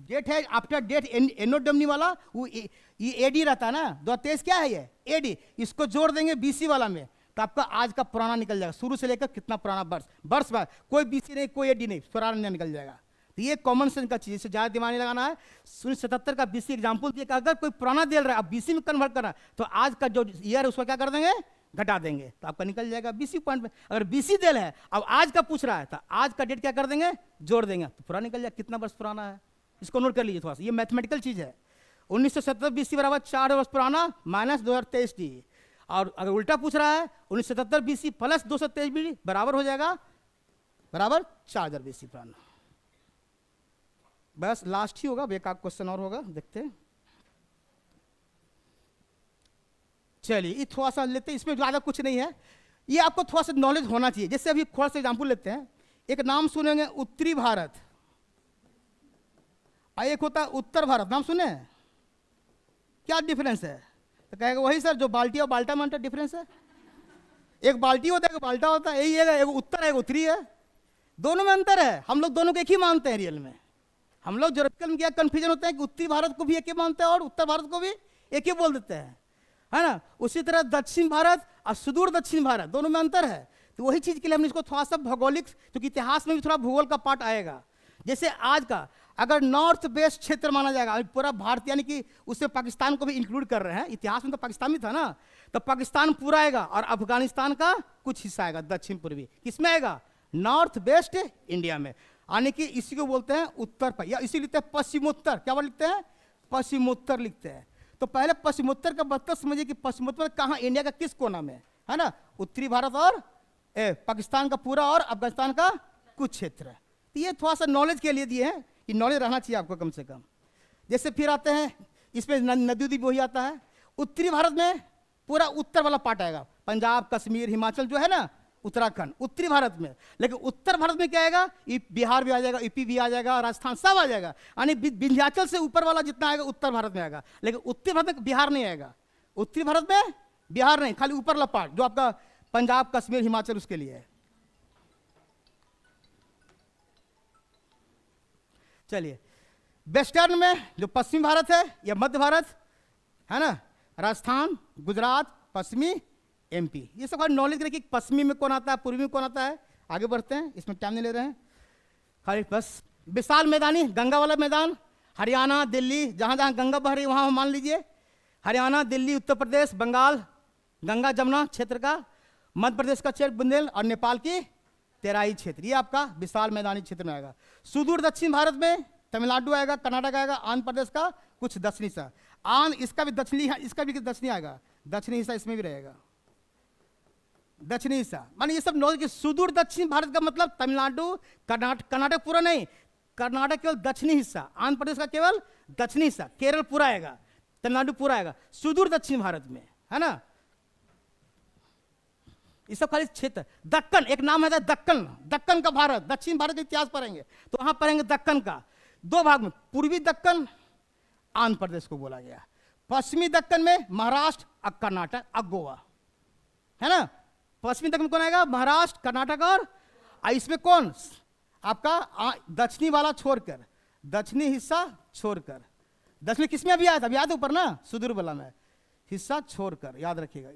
डेट है आफ्टर डेट एनो डोमनी वाला, वो ये एडी रहता है ना। 2023 क्या है? ये एडी, इसको जोड़ देंगे बीसी वाला में, तो आपका आज का पुराना निकल जाएगा, शुरू से लेकर कितना पुराना वर्ष बाद, कोई बीसी नहीं, कोई एडी नहीं, पुराना निकल जाएगा। तो ये कॉमन सेंस का चीज, ज़्यादा दिमाग नहीं लगाना है। 1977 का बीसी एग्जाम्पल दिया कि अगर कोई पुराना दे रहा है, अब बीसी में कन्वर्ट करना, तो आज का जो ईयर उसको क्या कर देंगे? घटा देंगे, तो आपका निकल जाएगा बीसी पॉइंट में। अगर बीसी देल है, अब आज का पूछ रहा है, तो आज का डेट क्या कर देंगे? जोड़ देंगे, तो पूरा निकल जाएगा कितना वर्ष पुराना है। इसको नोट कर लीजिए थोड़ा सा, ये मैथमेटिकल चीज है। 1977 बीसी बराबर 4 वर्ष पुराना माइनस 2023 डी। और अगर उल्टा पूछ रहा है, 1977 बीसी प्लस 223 बी बराबर हो जाएगा, बराबर 4000 बीसी पुराना। बस लास्ट ही होगा, एक आध क्वेश्चन और होगा, देखते हैं। चलिए ये थोड़ा सा लेते हैं, इसमें ज़्यादा कुछ नहीं है, ये आपको थोड़ा सा नॉलेज होना चाहिए। जैसे अभी थोड़ा सा एग्जाम्पल लेते हैं, एक नाम सुनेंगे उत्तरी भारत, और एक होता है उत्तर भारत, नाम सुने? क्या डिफरेंस है? तो कहेगा वही सर जो बाल्टी और बाल्टा में डिफरेंस है। एक बाल्टी होता है, एक बाल्टा होता है, यही है, एक उत्तर है, एक उत्तरी है, दोनों में अंतर है। हम लोग दोनों को एक ही मानते हैं रियल में। हम लोग ज्योग्राफिकल में क्या कन्फ्यूजन होता है कि उत्तरी भारत को भी एक ही मानते हैं और उत्तर भारत को भी एक ही बोल देते हैं, है ना। उसी तरह दक्षिण भारत और सुदूर दक्षिण भारत, दोनों में अंतर है। तो वही चीज के लिए हमने इसको थोड़ा सा भौगोलिक, क्योंकि इतिहास में भी थोड़ा भूगोल का पार्ट आएगा। जैसे आज का अगर नॉर्थ वेस्ट क्षेत्र माना जाएगा, पूरा भारत, यानी कि उससे पाकिस्तान को भी इंक्लूड कर रहे हैं, इतिहास में तो पाकिस्तान भी था ना, तो पाकिस्तान पूरा आएगा और अफगानिस्तान का कुछ हिस्सा आएगा दक्षिण पूर्वी। किसमें आएगा? नॉर्थ वेस्ट इंडिया में। यानी कि इसी को बोलते हैं उत्तर, या इसी लिखते हैं पश्चिमोत्तर। क्या वर्ड लिखते हैं? पश्चिमोत्तर लिखते हैं। तो पहले पश्चिमोत्तर का मतलब समझिए कि पश्चिमोत्तर कहाँ, इंडिया का किस कोना में, है ना। उत्तरी भारत और पाकिस्तान का पूरा और अफगानिस्तान का कुछ क्षेत्र है। तो ये थोड़ा सा नॉलेज के लिए दिए हैं, कि नॉलेज रहना चाहिए आपको कम से कम। जैसे फिर आते हैं, इसमें नदी उदी वही आता है। उत्तरी भारत में पूरा उत्तर वाला पार्ट आएगा, पंजाब, कश्मीर, हिमाचल जो है ना, उत्तराखंड उत्तरी भारत में। लेकिन उत्तर भारत में क्या आएगा? बिहार भी आ जाएगा, यूपी भी आ जाएगा, राजस्थान सब आ जाएगा। यानी विंध्याचल से ऊपर वाला जितना आएगा उत्तर भारत में आएगा। लेकिन उत्तरी भारत में बिहार नहीं आएगा। उत्तरी भारत में बिहार नहीं, खाली ऊपर वाला पार्ट जो आपका पंजाब, कश्मीर, हिमाचल, उसके लिए है। चलिए वेस्टर्न में जो पश्चिमी भारत है या मध्य भारत है ना, राजस्थान, गुजरात, पश्चिमी एमपी, ये सब नॉलेज करें कि पश्चिमी में कौन आता है, पूर्वी में कौन आता है। आगे बढ़ते हैं, इसमें टाइम नहीं ले रहे हैं, खाली बस। विशाल मैदानी गंगा वाला मैदान, हरियाणा, दिल्ली, जहाँ जहाँ गंगा बह रही है वहाँ मान लीजिए, हरियाणा, दिल्ली, उत्तर प्रदेश, बंगाल, गंगा जमुना क्षेत्र का, मध्य प्रदेश का क्षेत्र बुंदेल, और नेपाल की तेराई क्षेत्र, ये आपका विशाल मैदानी क्षेत्र में आएगा। सुदूर दक्षिण भारत में तमिलनाडु आएगा, कर्नाटक आएगा, आंध्र प्रदेश का कुछ दक्षिणी हिस्सा, इसका भी दक्षिणी, इसका भी दक्षिणी आएगा, दक्षिणी हिस्सा इसमें भी रहेगा, दक्षिणी हिस्सा। माने ये सब नॉलेज कि सुदूर दक्षिण भारत का मतलब तमिलनाडु, कर्नाटक पूरा नहीं, कर्नाटक केवल दक्षिणी हिस्सा, आंध्र प्रदेश का केवल दक्षिणी हिस्सा, केरल पूरा आएगा, तमिलनाडु पूरा आएगा, सुदूर दक्षिण भारत में, है ना। ये सब खाली क्षेत्र। दक्कन, एक नाम है दक्कन, दक्कन का भारत, दक्षिण भारत का इतिहास पढ़ेंगे तो वहां पढ़ेंगे दक्कन का दो भाग में, पूर्वी दक्कन आंध्र प्रदेश को बोला गया, पश्चिमी दक्कन में महाराष्ट्र और कर्नाटक और गोवा, है ना। पश्चिमी दक्कन कौन आएगा? महाराष्ट्र, कर्नाटक और इसमें कौन आपका दक्षिणी वाला छोड़कर, दक्षिणी हिस्सा छोड़कर, दक्षिणी किसमें अभी आया था? अभी याद है ऊपर ना, सुदूर वाला में हिस्सा छोड़कर, याद रखिएगा।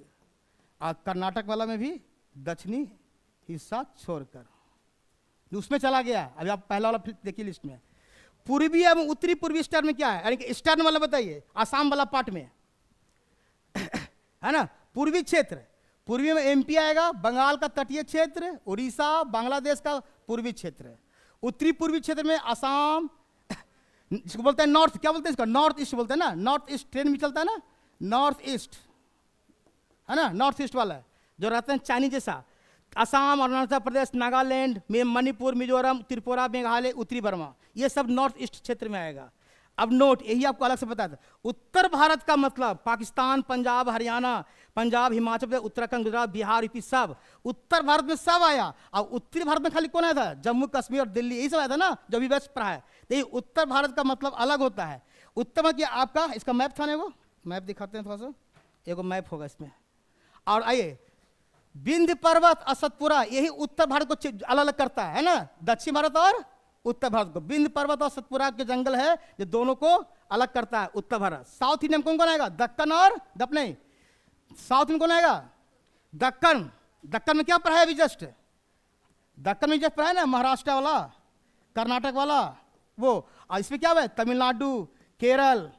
और कर्नाटक वाला में भी दक्षिणी हिस्सा छोड़कर, उसमें चला गया। अभी आप पहला वाला देखिए लिस्ट में। पूर्वी एवं उत्तरी पूर्वी स्टार में क्या है, यानी कि स्टार वाला बताइए, आसाम वाला पार्ट में है ना। पूर्वी क्षेत्र, पूर्वी में एमपी आएगा, बंगाल का तटीय क्षेत्र, उड़ीसा, बांग्लादेश का पूर्वी क्षेत्र। उत्तरी पूर्वी क्षेत्र में आसाम, जिसको बोलते हैं नॉर्थ, क्या बोलते हैं इसका? नॉर्थ ईस्ट बोलते हैं ना, नॉर्थ ईस्ट ट्रेन में चलता है ना, नॉर्थ ईस्ट, है ना, नॉर्थ ईस्ट वाला जो रहते हैं चाइनीज जैसा। असम, अरुणाचल प्रदेश, नागालैंड में, मणिपुर, मिजोरम, त्रिपुरा, मेघालय, उत्तरी बर्मा, ये सब नॉर्थ ईस्ट क्षेत्र में आएगा। अब नोट, यही आपको अलग से बताया था। उत्तर भारत का मतलब पाकिस्तान, पंजाब, हरियाणा, पंजाब, हिमाचल प्रदेश, उत्तराखंड, गुजरात, बिहार, यूपी, सब उत्तर भारत में सब आया। और उत्तरी भारत में खाली कौन आया था? जम्मू कश्मीर और दिल्ली, यही सब आया था ना, जो भी वेस्ट पर है। तो उत्तर भारत का मतलब अलग होता है। उत्तर भारत आपका, इसका मैप था ना, वो मैप दिखाते हैं थोड़ा सा, एगो मैप होगा इसमें। और आइए, विंध्य पर्वत और सतपुरा, यही उत्तर भारत को अलग अलग करता है ना, दक्षिण भारत और उत्तर भारत को। विंध्य पर्वत और सतपुरा के जंगल है जो दोनों को अलग करता है उत्तर भारत। साउथ इंडिया में कौन कौन आएगा? दक्कन और नहीं, साउथ में कौन आएगा? दक्कन। दक्कन में क्या पढ़ा है अभी जस्ट? दक्कन में जस्ट पढ़ा है ना, महाराष्ट्र वाला, कर्नाटक वाला वो। और इसमें क्या है? तमिलनाडु, केरल,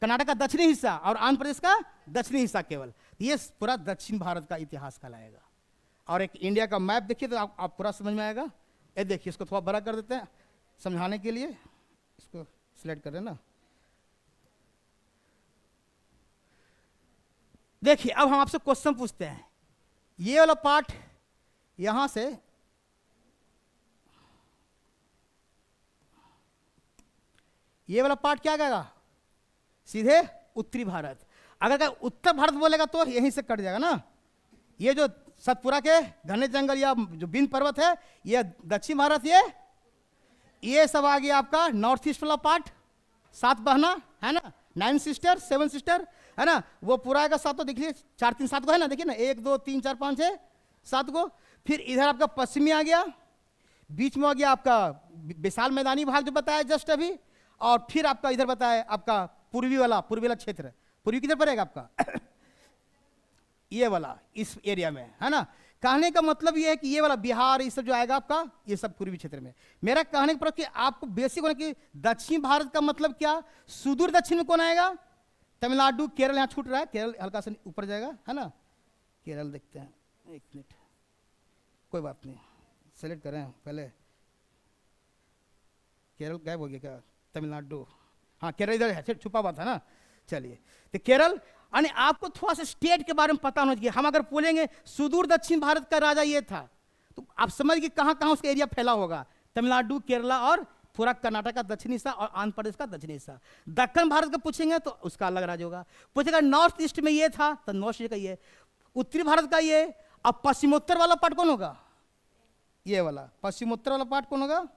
कर्नाटक का दक्षिणी हिस्सा और आंध्र प्रदेश का दक्षिणी हिस्सा केवल। ये पूरा दक्षिण भारत का इतिहास कहलाएगा। और एक इंडिया का मैप देखिए तो आप पूरा समझ में आएगा। ये देखिए, इसको थोड़ा बड़ा कर देते हैं समझाने के लिए, इसको सिलेक्ट कर रहे हैं ना। देखिए, अब हम आपसे क्वेश्चन पूछते हैं। ये वाला पार्ट यहां से ये वाला पार्ट क्या कहेगा? सीधे उत्तरी भारत। अगर उत्तर भारत बोलेगा तो यहीं से कट जाएगा ना। ये जो सतपुरा के घने जंगल या जो विंध्य पर्वत है, ये दक्षिण भारत, ये सब आ गया आपका नॉर्थ ईस्ट वाला पार्ट, 7 बहना है ना, 9 सिस्टर, 7 सिस्टर है ना, वो पूरा आएगा 7। तो देखिए 4 3 7 को है ना, देखिए ना, 1 2 3 4 5 6 7 को। फिर इधर आपका पश्चिमी आ गया, बीच में आ गया आपका विशाल मैदानी भाग जो बताया जस्ट अभी, और फिर आपका इधर बताया आपका पूर्वी वाला क्षेत्र। पूर्वी किधर पड़ेगा आपका? ये वाला, इस एरिया में, है ना। कहने का मतलब ये है कि ये वाला बिहार, ये सब जो आएगा आपका, ये सब पूर्वी क्षेत्र में। मेरा कहने का मतलब कि आपको बेसिक होना कि दक्षिण भारत का मतलब क्या, सुदूर दक्षिण में कौन आएगा? तमिलनाडु, केरल यहाँ छूट रहा है, केरल हल्का सा ऊपर जाएगा, है ना। केरल देखते हैं, एक मिनट, कोई बात नहीं, सेलेक्ट करें पहले। केरल गायब हो गया क्या? तमिलनाडु, हाँ केरल इधर है, छुपा हुआ था ना। चलिए, तो केरल, यानी आपको थोड़ा सा स्टेट के बारे में पता होना चाहिए। हम अगर बोलेंगे सुदूर दक्षिण भारत का राजा ये था, तो आप समझ कि कहाँ कहाँ उसका एरिया फैला होगा। तमिलनाडु, केरला और पूरा कर्नाटक का दक्षिणी हिस्सा और आंध्र प्रदेश का दक्षिणी हिस्सा। दक्षिण भारत का पूछेंगे तो उसका अलग राज्य होगा। पूछेगा नॉर्थ ईस्ट में ये था तो नॉर्थ ईस्ट का ये, उत्तरी भारत का ये। अब पश्चिमोत्तर वाला पार्ट कौन होगा? ये वाला पश्चिमोत्तर वाला पार्ट कौन होगा?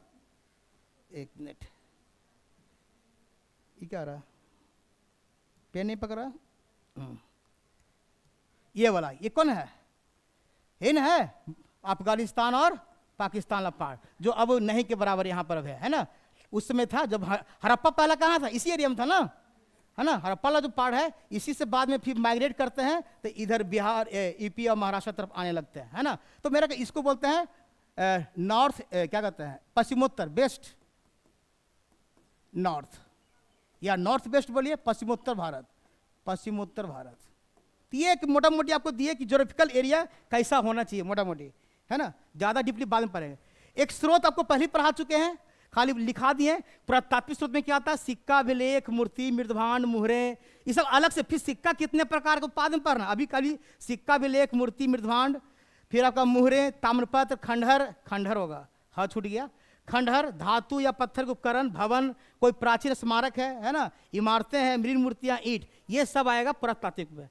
एक मिनट, ये क्या रहा, पेन नहीं पकड़ा। ये वाला, ये कौन है? इन है अफगानिस्तान और पाकिस्तान वाला पार्ट, जो अब नहीं के बराबर यहाँ पर है ना। उस समय था जब हड़प्पा पहला कहाँ था? इसी एरिया में था ना, है ना। हड़प्पा वाला जो पार्ट है, इसी से बाद में फिर माइग्रेट करते हैं तो इधर बिहार, यूपी और महाराष्ट्र तरफ आने लगते हैं, है ना। तो मेरा इसको बोलते हैं नॉर्थ, क्या कहते हैं, पश्चिमोत्तर, वेस्ट नॉर्थ, या नॉर्थ वेस्ट बोलिए, पश्चिमोत्तर भारत, पश्चिमोत्तर भारत। तो ये एक मोटा मोटी आपको दिए कि ज्योग्राफिकल एरिया कैसा होना चाहिए, मोटा मोटी, है ना। ज़्यादा डीपली बाद में पढ़ेंगे। एक स्रोत आपको पहले पढ़ा चुके हैं, खाली लिखा दिए हैं। पुरातात्विक स्रोत में क्या आता है? सिक्का, अभिलेख, मूर्ति, मृदभांड, मुहरें, ये सब अलग से। फिर सिक्का कितने प्रकार को बाद में पढ़ना, अभी खाली सिक्का, अभिलेख, मूर्ति, मृदभांड, फिर आपका मुहरें, ताम्रपत्र, खंडहर, खंडहर होगा, हाँ छूट गया, खंडहर, धातु या पत्थर के उपकरण, भवन, कोई प्राचीन स्मारक है ना, इमारतें हैं, मृण मूर्तियां, ईंट, ये सब आएगा पुरातात्विक में।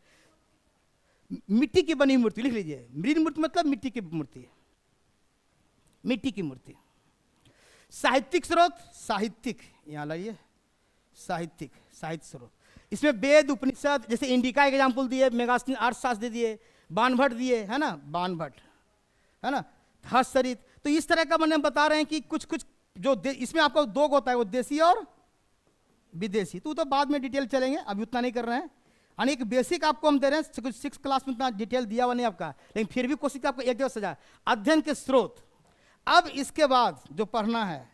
मिट्टी की बनी मूर्ति लिख लीजिए, मृण मूर्ति मतलब मिट्टी की मूर्ति, मिट्टी की मूर्ति। साहित्यिक स्रोत, साहित्यिक, यहां लाइए, साहित्यिक, साहित्य स्रोत, इसमें वेद, उपनिषद, जैसे इंडिका एग्जाम्पल दिए, मेगास्टिन अर्थशास्त्र दिए, बाणभट्ट दिए, है ना, बाणभट्ट, है ना, हस्तचरित। तो इस तरह का मैंने बता रहे हैं कि कुछ कुछ जो इसमें आपको दो होता है, वो देसी और विदेशी, तो बाद में डिटेल चलेंगे, अभी उतना नहीं कर रहे हैं। यानी एक बेसिक आपको हम दे रहे हैं, 6 क्लास में उतना डिटेल दिया हुआ नहीं आपका, लेकिन फिर भी कोशिश आपको एक जगह सजा। अध्ययन के स्रोत, अब इसके बाद जो पढ़ना है,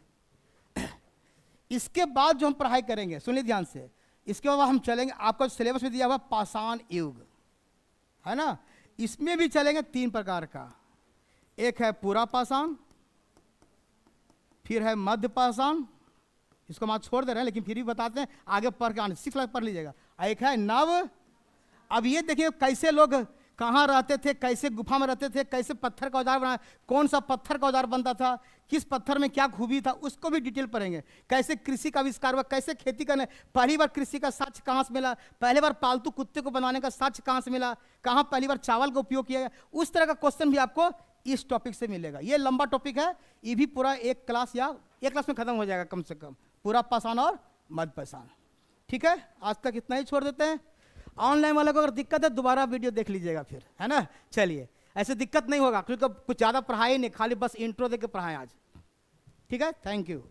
इसके बाद जो हम पढ़ाई करेंगे, सुनिए ध्यान से, इसके बाद हम चलेंगे, आपका सिलेबस में दिया हुआ पाषाण युग, है ना, इसमें भी चलेंगे 3 प्रकार का, एक है पूरा पाषाण, फिर है मध्य पाषाण, इसको हम आज छोड़ दे रहे हैं लेकिन फिर भी बताते हैं, आगे पढ़ के आने 6 लाख पढ़ लीजिएगा। एक है नव, अब ये देखिए कैसे लोग कहाँ रहते थे, कैसे गुफा में रहते थे, कैसे पत्थर का औजार बनाया, कौन सा पत्थर का औजार बनता था, किस पत्थर में क्या खूबी था, उसको भी डिटेल पढ़ेंगे। कैसे कृषि का आविष्कार हुआ, कैसे खेती करने, पहली बार कृषि का साक्ष्य कहाँ से मिला, पहली बार पालतू कुत्ते को बनाने का साक्ष्य कहाँ से मिला, कहाँ पहली बार चावल का उपयोग किया गया, उस तरह का क्वेश्चन भी आपको इस टॉपिक से मिलेगा। ये लंबा टॉपिक है, ये भी पूरा एक क्लास या 1 क्लास में खत्म हो जाएगा कम से कम, पूरा पाषाण और मध्य पाषाण। ठीक है, आज तक इतना ही छोड़ देते हैं। ऑनलाइन वाले को अगर दिक्कत है दोबारा वीडियो देख लीजिएगा फिर, है ना। चलिए, ऐसे दिक्कत नहीं होगा क्योंकि कुछ ज़्यादा पढ़ाई नहीं, खाली बस इंट्रो दे के पढ़ाएं आज। ठीक है, थैंक यू।